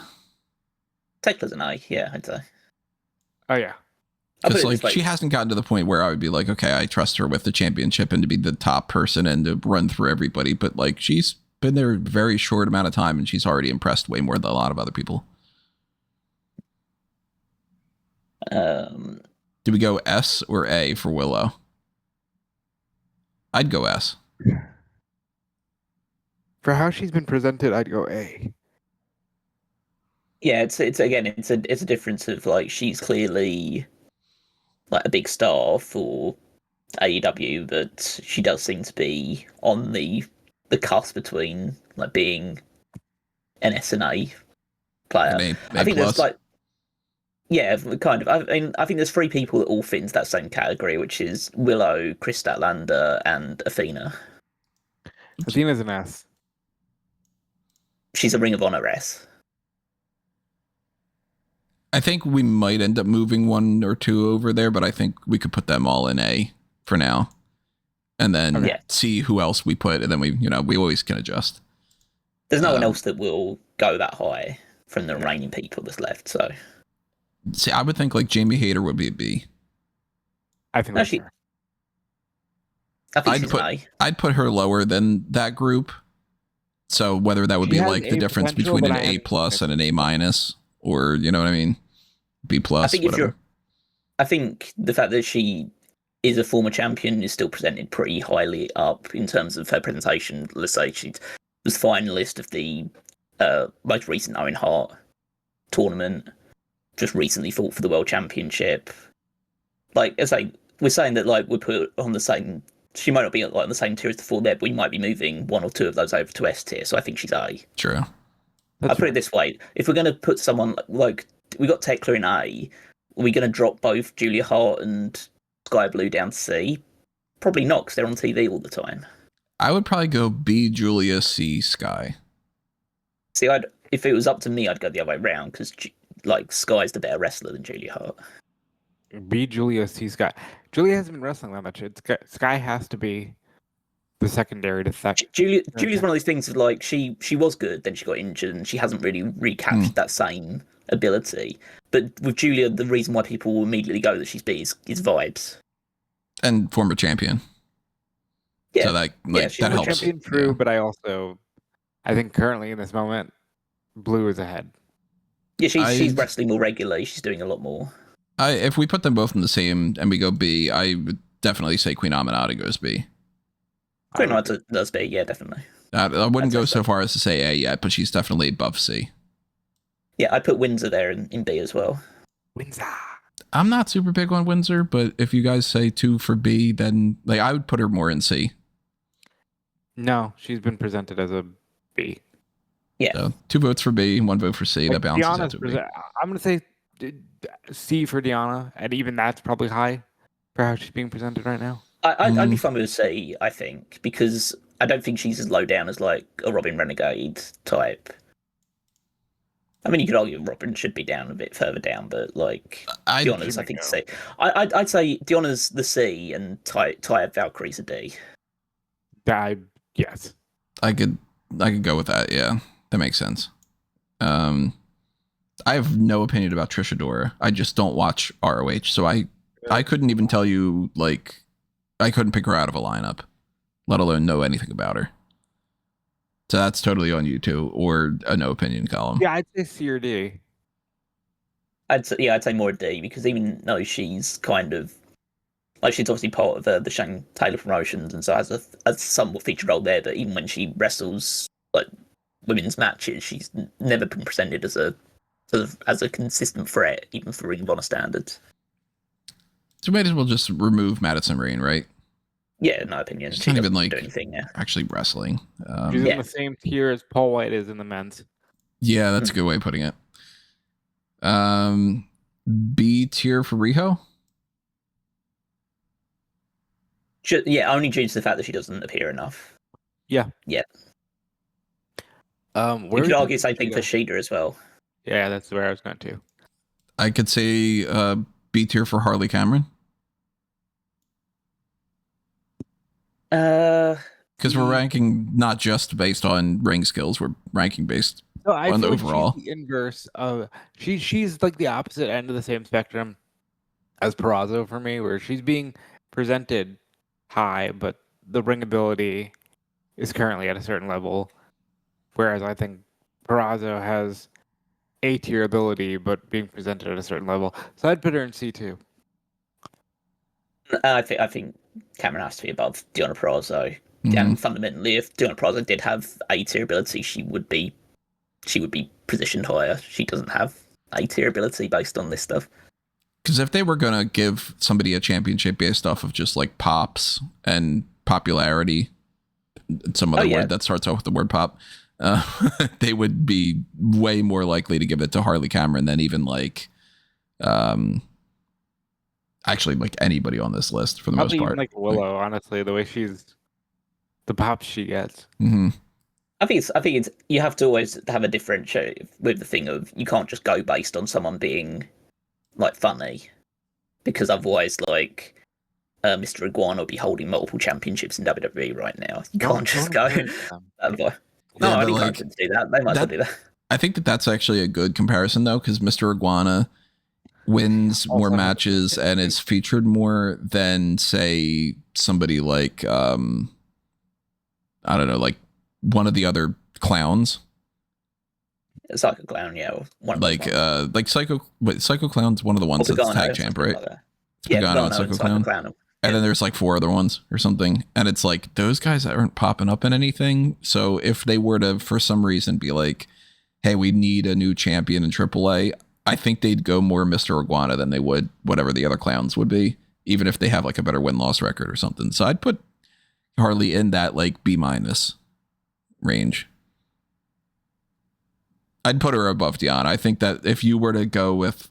Tekla's an A, yeah, I'd say. Oh yeah. Because like she hasn't gotten to the point where I would be like, okay, I trust her with the championship and to be the top person and to run through everybody. But like she's been there a very short amount of time and she's already impressed way more than a lot of other people. Do we go S or A for Willow? I'd go S. For how she's been presented, I'd go A. Yeah, it's a difference of like she's clearly like a big star for AEW, but she does seem to be on the cusp between like being an S and A player. I think there's like, yeah, kind of. I think there's three people that all fit into that same category, which is Willow, Chris Statlander, and Athena. Athena's an S. She's a Ring of Honor S. I think we might end up moving one or two over there, but I think we could put them all in A for now, and then see who else we put, and then we always can adjust. There's no one else that will go that high from the remaining people that's left. So, see, I would think like Jamie Hayter would be a B. I think that's fair. I'd put her lower than that group. So whether that would be like the difference between an A+ and an A-, or you know what I mean, B+, whatever. I think the fact that she is a former champion is still presented pretty highly up in terms of her presentation. Let's say she was finalist of the most recent Owen Hart tournament. Just recently fought for the World Championship. Like, as we're saying that like we put on the same. She might not be like on the same tier as the four there, but we might be moving one or two of those over to S tier. So I think she's A. True. I'll put it this way: if we're going to put someone like we got Tekla in A, are we going to drop both Julia Hart and Sky Blue down to C? Probably not, because they're on TV all the time. I would probably go B Julia, C Sky. See, if it was up to me, I'd go the other way around, because like Sky's the better wrestler than Julia Hart. B Julia, C Sky. Julia hasn't been wrestling that much. Sky has to be the secondary to second. Julia's one of those things of like she was good, then she got injured, and she hasn't really recaptured that same ability. But with Julia, the reason why people will immediately go that she's B is vibes and former champion. Yeah, so that she's that helps. Champion, true, but I think currently in this moment, Blue is ahead. Yeah, she's wrestling more regularly. She's doing a lot more. If we put them both in the same and we go B, I would definitely say Queen Aminata goes B. Queen Aminata does B, yeah, definitely. I wouldn't go so far as to say A yet, but she's definitely above C. Yeah, I put Windsor there in B as well. Windsor. I'm not super big on Windsor, but if you guys say 2 for B, then like I would put her more in C. No, she's been presented as a B. Yeah. So 2 votes for B, 1 vote for C. That balances out to B. I'm going to say C for Deanna, and even that's probably high for how she's being presented right now. I'd be fine with a C, I think, because I don't think she's as low down as like a Robin Renegade type. I mean, you could argue Robin should be down a bit further down, but like Deanna's, I think C. I'd say Deanna's the C and Ty Valkyrie's a D. Yes. I could go with that. Yeah, that makes sense. I have no opinion about Trish Adora. I just don't watch ROH, so I couldn't even tell you, like, I couldn't pick her out of a lineup, let alone know anything about her. So that's totally on you too, or a no opinion column. Yeah, I'd say C or D. I'd say more D, because even though she's kind of like, she's obviously part of the Shane Taylor Promotions, and so has a somewhat featured role there. That even when she wrestles like women's matches, she's never been presented as a consistent threat, even for Ring of Honor standards. So we might as well just remove Madison Rayne, right? Yeah, in my opinion, she's not even like do anything now. Actually wrestling. She's in the same tier as Paul White is in the men's. Yeah, that's a good way of putting it. B tier for Riho. Yeah, only due to the fact that she doesn't appear enough. Yeah. You could argue the same thing for Shida as well. Yeah, that's where I was going to. I could say B tier for Harley Cameron. Because we're ranking not just based on ring skills, we're ranking based on the overall. She's the inverse of she's like the opposite end of the same spectrum as Purrazzo for me, where she's being presented high, but the ring ability is currently at a certain level. Whereas I think Purrazzo has A tier ability, but being presented at a certain level. So I'd put her in C2. I think Cameron has to be above Deonna Purrazzo. And fundamentally, if Deonna Purrazzo did have A tier ability, she would be positioned higher. She doesn't have A tier ability based on this stuff. Because if they were gonna give somebody a championship based off of just like pops and popularity, some other word that starts off with the word pop, they would be way more likely to give it to Harley Cameron than even like actually like anybody on this list for the most part. Even like Willow, honestly, the way the pops she gets. Mm-hmm. I think it's you have to always have a differentiate with the thing of you can't just go based on someone being like funny, because otherwise like Mr. Iguana will be holding multiple championships in WWE right now. You can't just go. No, I think I can do that. They might well do that. I think that's actually a good comparison though, because Mr. Iguana wins more matches and is featured more than say somebody like I don't know, like one of the other clowns. Psycho Clown, yeah. Like Psycho Clown's one of the ones that's tag champ, right? Pagano and Psycho Clown. And then there's like 4 other ones or something. And it's like those guys aren't popping up in anything. So if they were to, for some reason, be like, hey, we need a new champion in AAA, I think they'd go more Mr. Iguana than they would whatever the other clowns would be, even if they have like a better win-loss record or something. So I'd put Harley in that like B- range. I'd put her above Deonna. I think that if you were to go with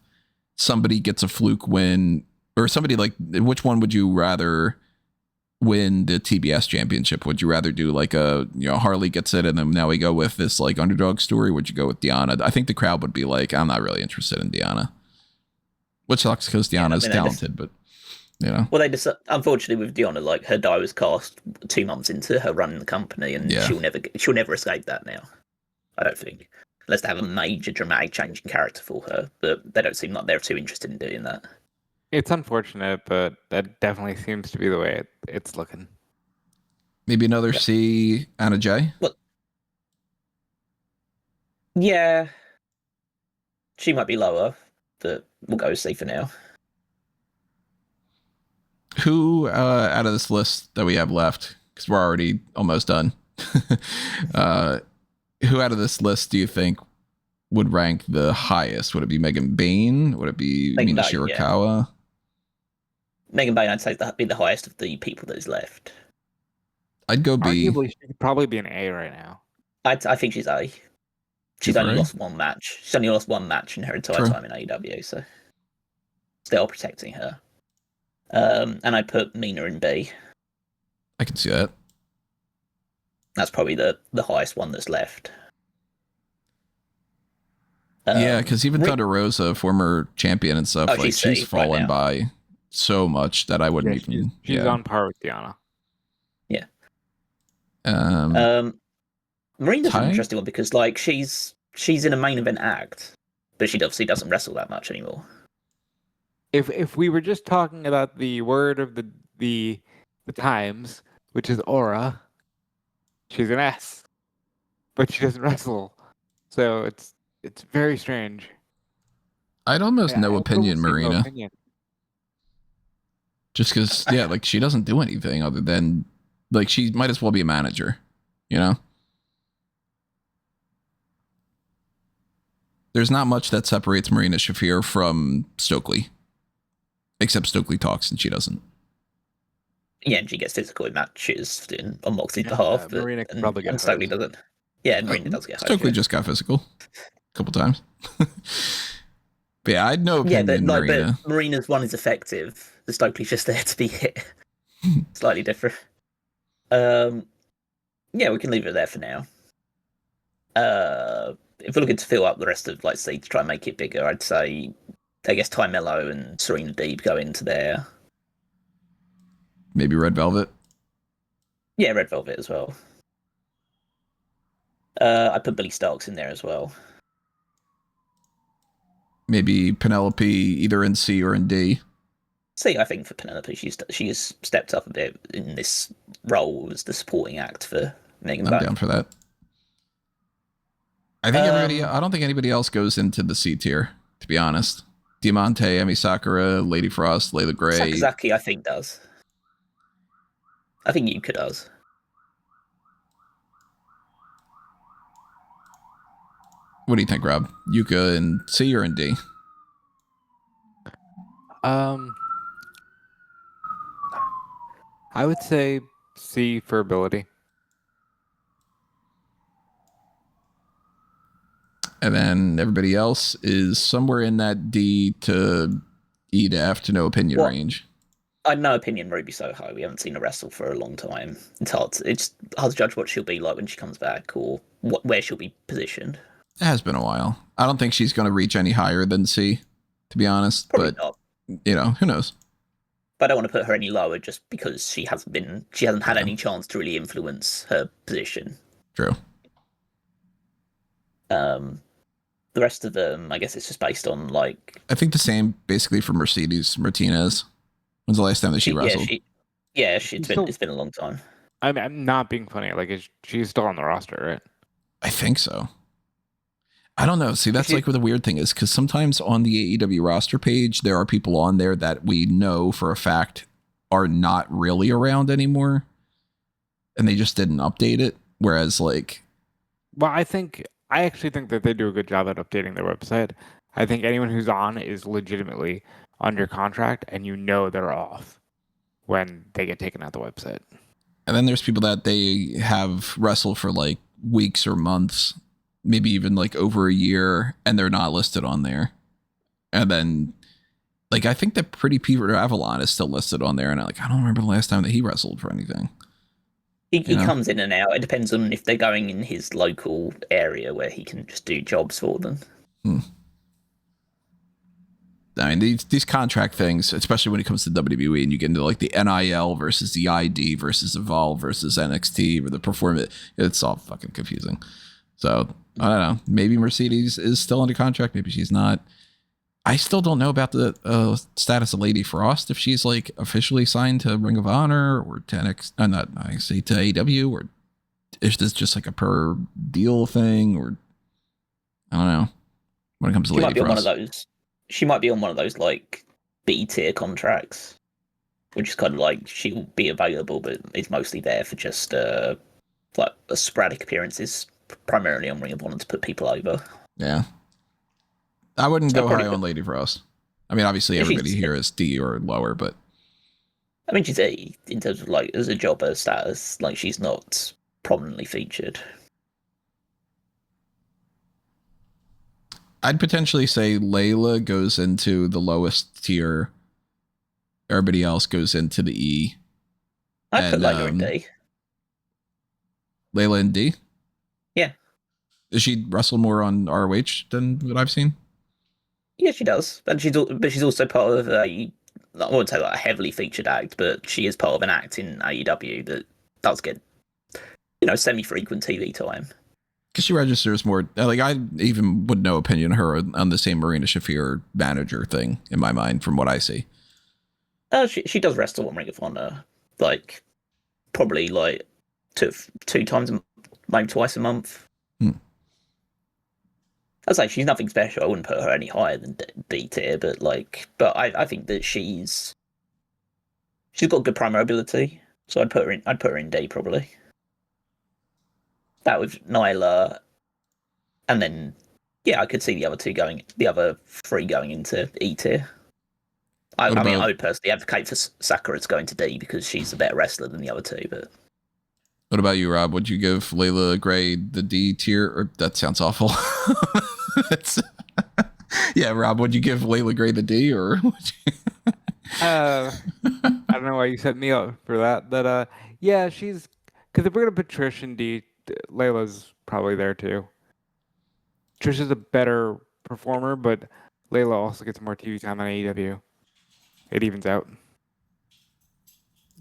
somebody gets a fluke win or somebody like, which one would you rather win the TBS championship? Would you rather do like a, Harley gets it and then now we go with this like underdog story? Would you go with Deonna? I think the crowd would be like, I'm not really interested in Deonna, which sucks because Deonna's talented, but Well, they just, unfortunately with Deonna, like her die was cast 2 months into her running the company, and she'll never escape that now. I don't think, unless they have a major dramatic change in character for her, but they don't seem like they're too interested in doing that. It's unfortunate, but that definitely seems to be the way it's looking. Maybe another C, Anna Jay. Well, yeah, she might be lower, but we'll go C for now. Who out of this list that we have left, because we're already almost done, who out of this list do you think would rank the highest? Would it be Megan Bayne? Would it be Mina Shirakawa? Yeah. Megan Bayne, I'd say that'd be the highest of the people that is left. I'd go B. Arguably, she could probably be an A right now. I think she's A. She's only lost one match. She's only lost one match in her entire time in AEW, so still protecting her. And I put Mina in B. I can see that. That's probably the highest one that's left. Yeah, because even Thunder Rosa, former champion and stuff, she's fallen by so much that I wouldn't even. She's on par with Deonna. Yeah. Marina's an interesting one because she's in a main event act, but she obviously doesn't wrestle that much anymore. If we were just talking about the word of the times, which is aura, she's an S, but she doesn't wrestle, so it's very strange. I'd almost no opinion, Marina. Just because, like she doesn't do anything other than like she might as well be a manager, There's not much that separates Marina Shafir from Stokely. Except Stokely talks and she doesn't. Yeah, and she gets physical in matches on Moxley's behalf. Marina can probably get and Stokely doesn't. Yeah, Marina does get Stokely just got physical a couple times. But yeah, I'd know opinion, Marina. But Marina's one is effective. The Stokely's just there to be hit. Slightly different. Yeah, we can leave it there for now. If we're looking to fill up the rest of C to try and make it bigger, I'd say I guess Ty Mello and Serena Deeb go into there. Maybe Red Velvet. Yeah, Red Velvet as well. I put Billy Starks in there as well. Maybe Penelope either in C or in D. C, I think for Penelope, she has stepped up a bit in this role as the supporting act for Megan Bayne. I'm down for that. I think I don't think anybody else goes into the C tier, to be honest. Diamante, Emi Sakura, Lady Frost, Layla Gray. Sakazaki, I think, does. I think Yuka does. What do you think, Rob? Yuka in C or in D? I would say C for ability. And then everybody else is somewhere in that D to E to F to no opinion range. I no opinion Ruby Soho. We haven't seen her wrestle for a long time. It's hard to judge what she'll be like when she comes back or where she'll be positioned. It has been a while. I don't think she's going to reach any higher than C, to be honest. Probably but not. Who knows? But I don't want to put her any lower just because she hasn't had any chance to really influence her position. True. The rest of them, I guess it's just based on I think the same basically for Mercedes Martinez. When's the last time that she wrestled? It's been a long time. I'm not being funny. She's still on the roster, right? I think so. I don't know. See, that's where the weird thing is, because sometimes on the AEW roster page, there are people on there that we know for a fact are not really around anymore, and they just didn't update it. Whereas, well, I actually think that they do a good job at updating their website. I think anyone who's on is legitimately under contract, and they're off when they get taken out the website. And then there's people that they have wrestled for weeks or months, maybe even over a year, and they're not listed on there. And then like I think that Pretty Peter Avalon is still listed on there, and I don't remember the last time that he wrestled for anything. He comes in and out. It depends on if they're going in his local area where he can just do jobs for them. I mean, these contract things, especially when it comes to WWE, and you get into like the NIL versus the ID versus Evolve versus NXT or the Performance, it's all fucking confusing. So I don't know. Maybe Mercedes is still under contract. Maybe she's not. I still don't know about the status of Lady Frost, if she's like officially signed to Ring of Honor or to NXT, to AEW, or is this just like a per deal thing, or I don't know. When it comes to Lady Frost, she might be on one of those like B tier contracts, which is kind of like she'll be available, but is mostly there for just like sporadic appearances, primarily on Ring of Honor to put people over. Yeah. I wouldn't go high on Lady Frost. I mean, obviously everybody here is D or lower, but I mean, she's A in terms of like as a jobber status. Like she's not prominently featured. I'd potentially say Layla goes into the lowest tier. Everybody else goes into the E. I'd put Layla in D. Layla in D? Yeah. Does she wrestle more on ROH than what I've seen? Yeah, she does, but she's also part of I wouldn't say like a heavily featured act, but she is part of an act in AEW that does get, semi-frequent TV time. Because she registers more, like I even would no opinion of her on the same Marina Shafir manager thing in my mind from what I see. She does wrestle on Ring of Honor, like probably like two times, maybe twice a month. I'd say she's nothing special. I wouldn't put her any higher than B tier, but I think that she's got good promo ability, so I'd put her in D probably. That with Nyla, and then I could see the other three going into E tier. I would personally advocate for Sakura's going to D because she's a better wrestler than the other two. But what about you, Rob? Would you give Layla Gray the D tier? Or that sounds awful. Yeah, Rob, would you give Layla Gray the D, or would you? I don't know why you set me up for that, but yeah, she's because if we're gonna put Trish in D, Layla's probably there too. Trish is a better performer, but Layla also gets more TV time on AEW. It evens out.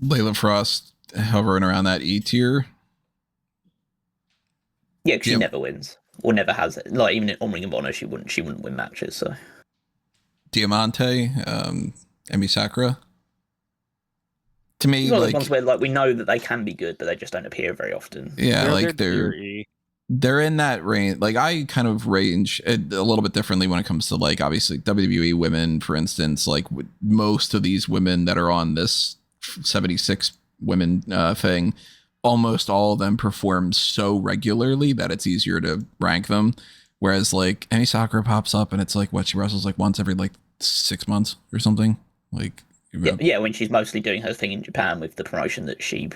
Layla Frost hovering around that E tier. Yeah, because she never wins. Or never has it. Like even on Ring of Honor, she wouldn't win matches. So Diamante, Emi Sakura. To me, one of those ones where like we know that they can be good, but they just don't appear very often. Yeah, they're in that range. Like I kind of range it a little bit differently when it comes to like obviously WWE women, for instance. Like most of these women that are on this 76 women thing. Almost all of them perform so regularly that it's easier to rank them. Whereas like Emi Sakura pops up and it's like what she wrestles like once every like 6 months or something. Like yeah, when she's mostly doing her thing in Japan with the promotion that she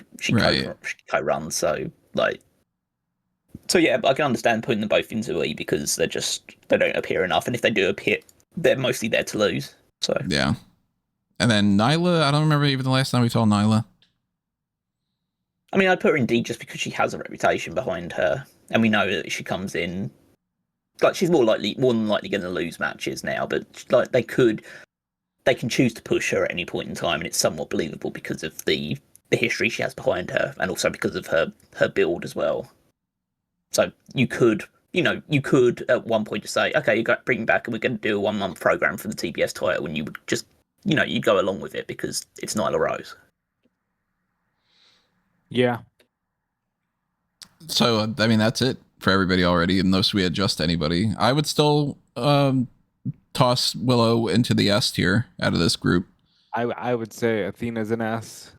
co-runs. So yeah, I can understand putting them both into E because they don't appear enough, and if they do appear, they're mostly there to lose. So yeah, and then Nyla, I don't remember even the last time we saw Nyla. I mean, I'd put her in D just because she has a reputation behind her, and we know that she comes in like she's more than likely going to lose matches now. But like they can choose to push her at any point in time, and it's somewhat believable because of the history she has behind her, and also because of her build as well. So you could at one point just say, okay, you got bring back, and we're going to do a 1 month program for the TBS title, and you would just you'd go along with it because it's Nyla Rose. Yeah. So, I mean, that's it for everybody already, unless we adjust anybody. I would still toss Willow into the S tier out of this group. I would say Athena's an S.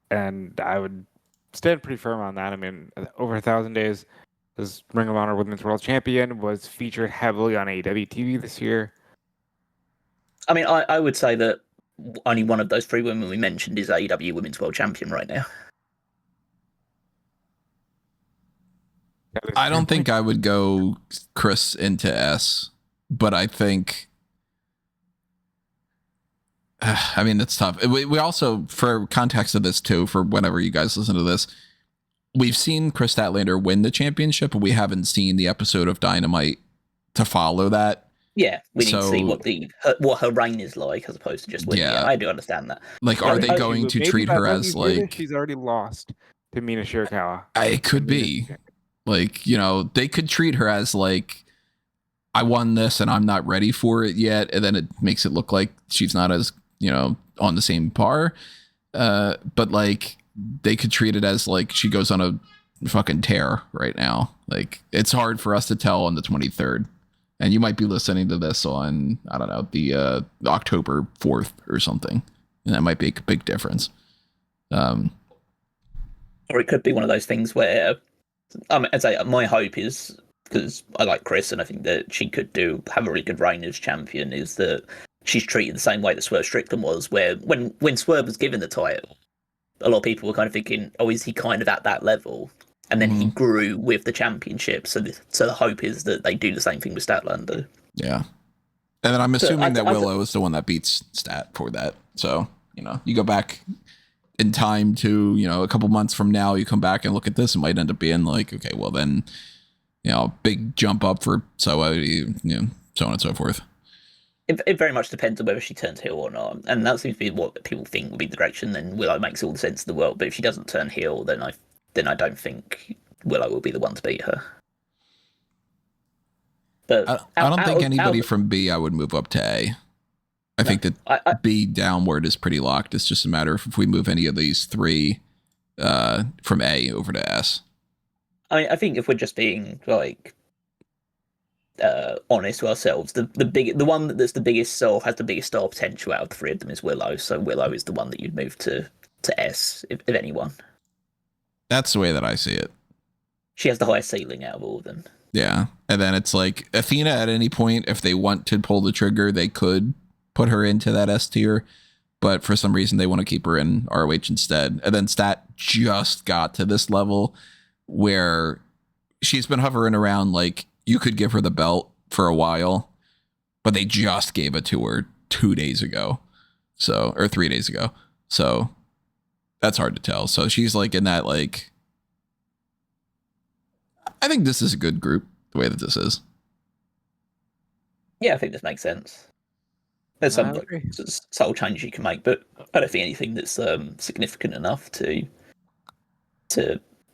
And I would stand pretty firm on that. I mean, over 1,000 days, this Ring of Honor Women's World Champion was featured heavily on AEW TV this year. I mean, I would say that only one of those three women we mentioned is AEW Women's World Champion right now. I don't think I would go Chris into S, but I think I mean, it's tough. We also, for context of this too, for whenever you guys listen to this, we've seen Chris Statlander win the championship, but we haven't seen the episode of Dynamite to follow that. Yeah, we need to see what her reign is like, as opposed to just winning. Yeah, I do understand that. Like, are they going to treat her as like she's already lost to Mina Shirakawa? It could be. Like, you know, they could treat her as like, I won this and I'm not ready for it yet, and then it makes it look like she's not as, you know, on the same par. But like, they could treat it as like she goes on a fucking tear right now. Like, it's hard for us to tell on the 23rd. And you might be listening to this on, I don't know, the October 4th or something. And that might be a big difference. Or it could be one of those things where, I'd say my hope is, because I like Chris and I think that she could have a really good reign as champion, is that she's treated the same way that Swerve Strickland was, where when Swerve was given the title, a lot of people were kind of thinking, oh, is he kind of at that level? And then he grew with the championship. So the hope is that they do the same thing with Statlander. Yeah. And then I'm assuming that Willow is the one that beats Stat for that. So, you know, you go back in time to, you know, a couple months from now, you come back and look at this, it might end up being like, okay, well then, you know, big jump up for Soa, you know, so on and so forth. It very much depends on whether she turns heel or not. And that seems to be what people think would be the direction. Then Willow makes all the sense in the world. But if she doesn't turn heel, then I don't think Willow will be the one to beat her. But I don't think anybody from B I would move up to A. I think that B downward is pretty locked. It's just a matter of if we move any of these three from A over to S. I mean, I think if we're just being like honest to ourselves, the one that's the biggest star, has the biggest star potential out of the three of them is Willow. So Willow is the one that you'd move to S if anyone. That's the way that I see it. She has the highest ceiling out of all of them. Yeah. And then it's like Athena, at any point, if they want to pull the trigger, they could put her into that S tier. But for some reason, they want to keep her in ROH instead. And then Stat just got to this level where she's been hovering around like you could give her the belt for a while, but they just gave it to her 2 days ago. So, or 3 days ago. So that's hard to tell. So she's like in that, like, I think this is a good group the way that this is. Yeah, I think this makes sense. There's some subtle changes you can make, but I don't think anything that's significant enough to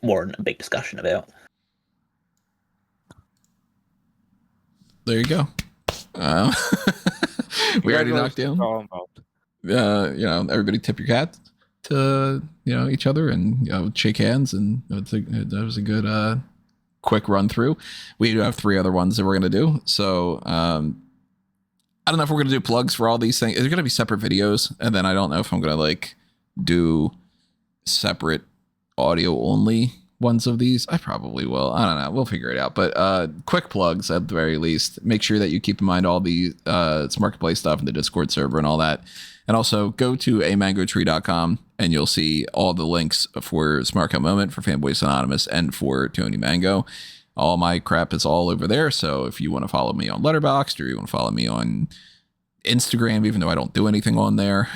warrant a big discussion about. There you go. We already knocked down. You know, everybody tip your hat to, you know, each other and, you know, shake hands, and that was a good quick run through. We do have 3 other ones that we're gonna do. So I don't know if we're gonna do plugs for all these things. It's gonna be separate videos, and then I don't know if I'm gonna like do separate audio only ones of these. I probably will. I don't know. We'll figure it out. But quick plugs at the very least. Make sure that you keep in mind all the Marketplace stuff and the Discord server and all that. And also go to amangotree.com and you'll see all the links for Smart Cut Moment, for Fanboys Anonymous, and for Tony Mango. All my crap is all over there. So if you want to follow me on Letterboxd, or you want to follow me on Instagram, even though I don't do anything on there,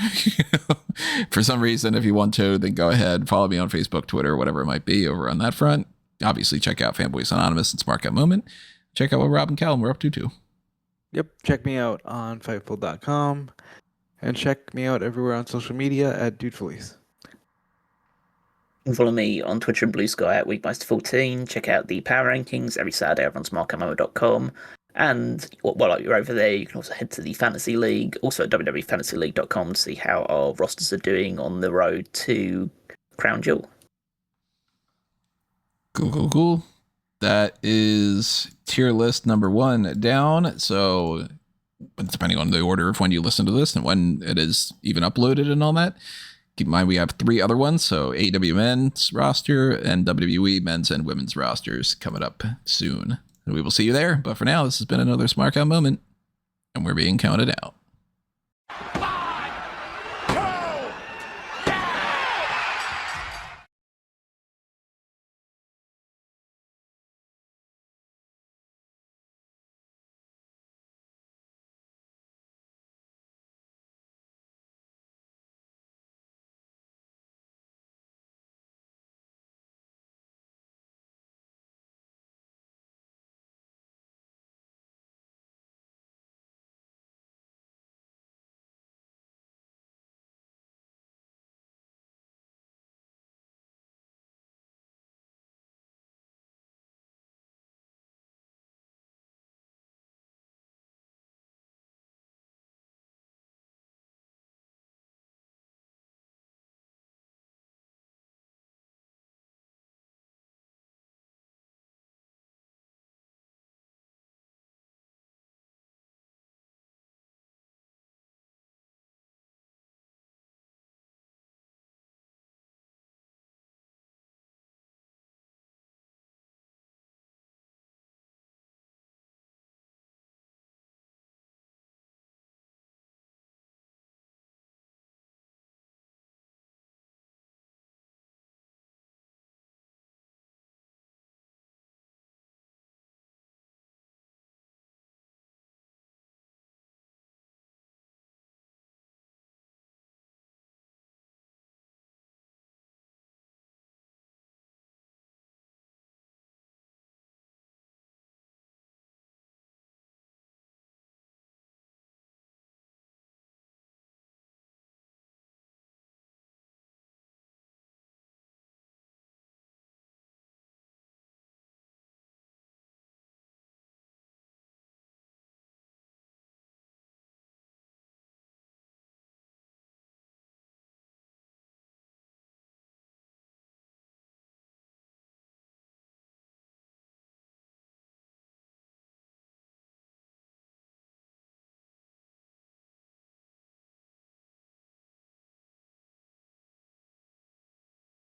for some reason, if you want to, then go ahead, follow me on Facebook, Twitter, whatever it might be over on that front. Obviously, check out Fanboys Anonymous and Smart Cut Moment. Check out what Rob and Callum were up to too. Yep, check me out on Fightful.com, and check me out everywhere on social media at DudeFelice. Follow me on Twitter and Blue Sky at Weekmeister14. Check out the Power Rankings every Saturday over on smartcutmoment.com. And while you're over there, you can also head to the Fantasy League, also at www.fantasyleague.com, to see how our rosters are doing on the road to Crown Jewel. Cool. That is tier list number 1 down. So depending on the order of when you listen to this and when it is even uploaded and all that, keep in mind we have 3 other ones. So AEW men's roster and WWE men's and women's rosters coming up soon. And we will see you there. But for now, this has been another Smart Cut Moment, and we're being counted out.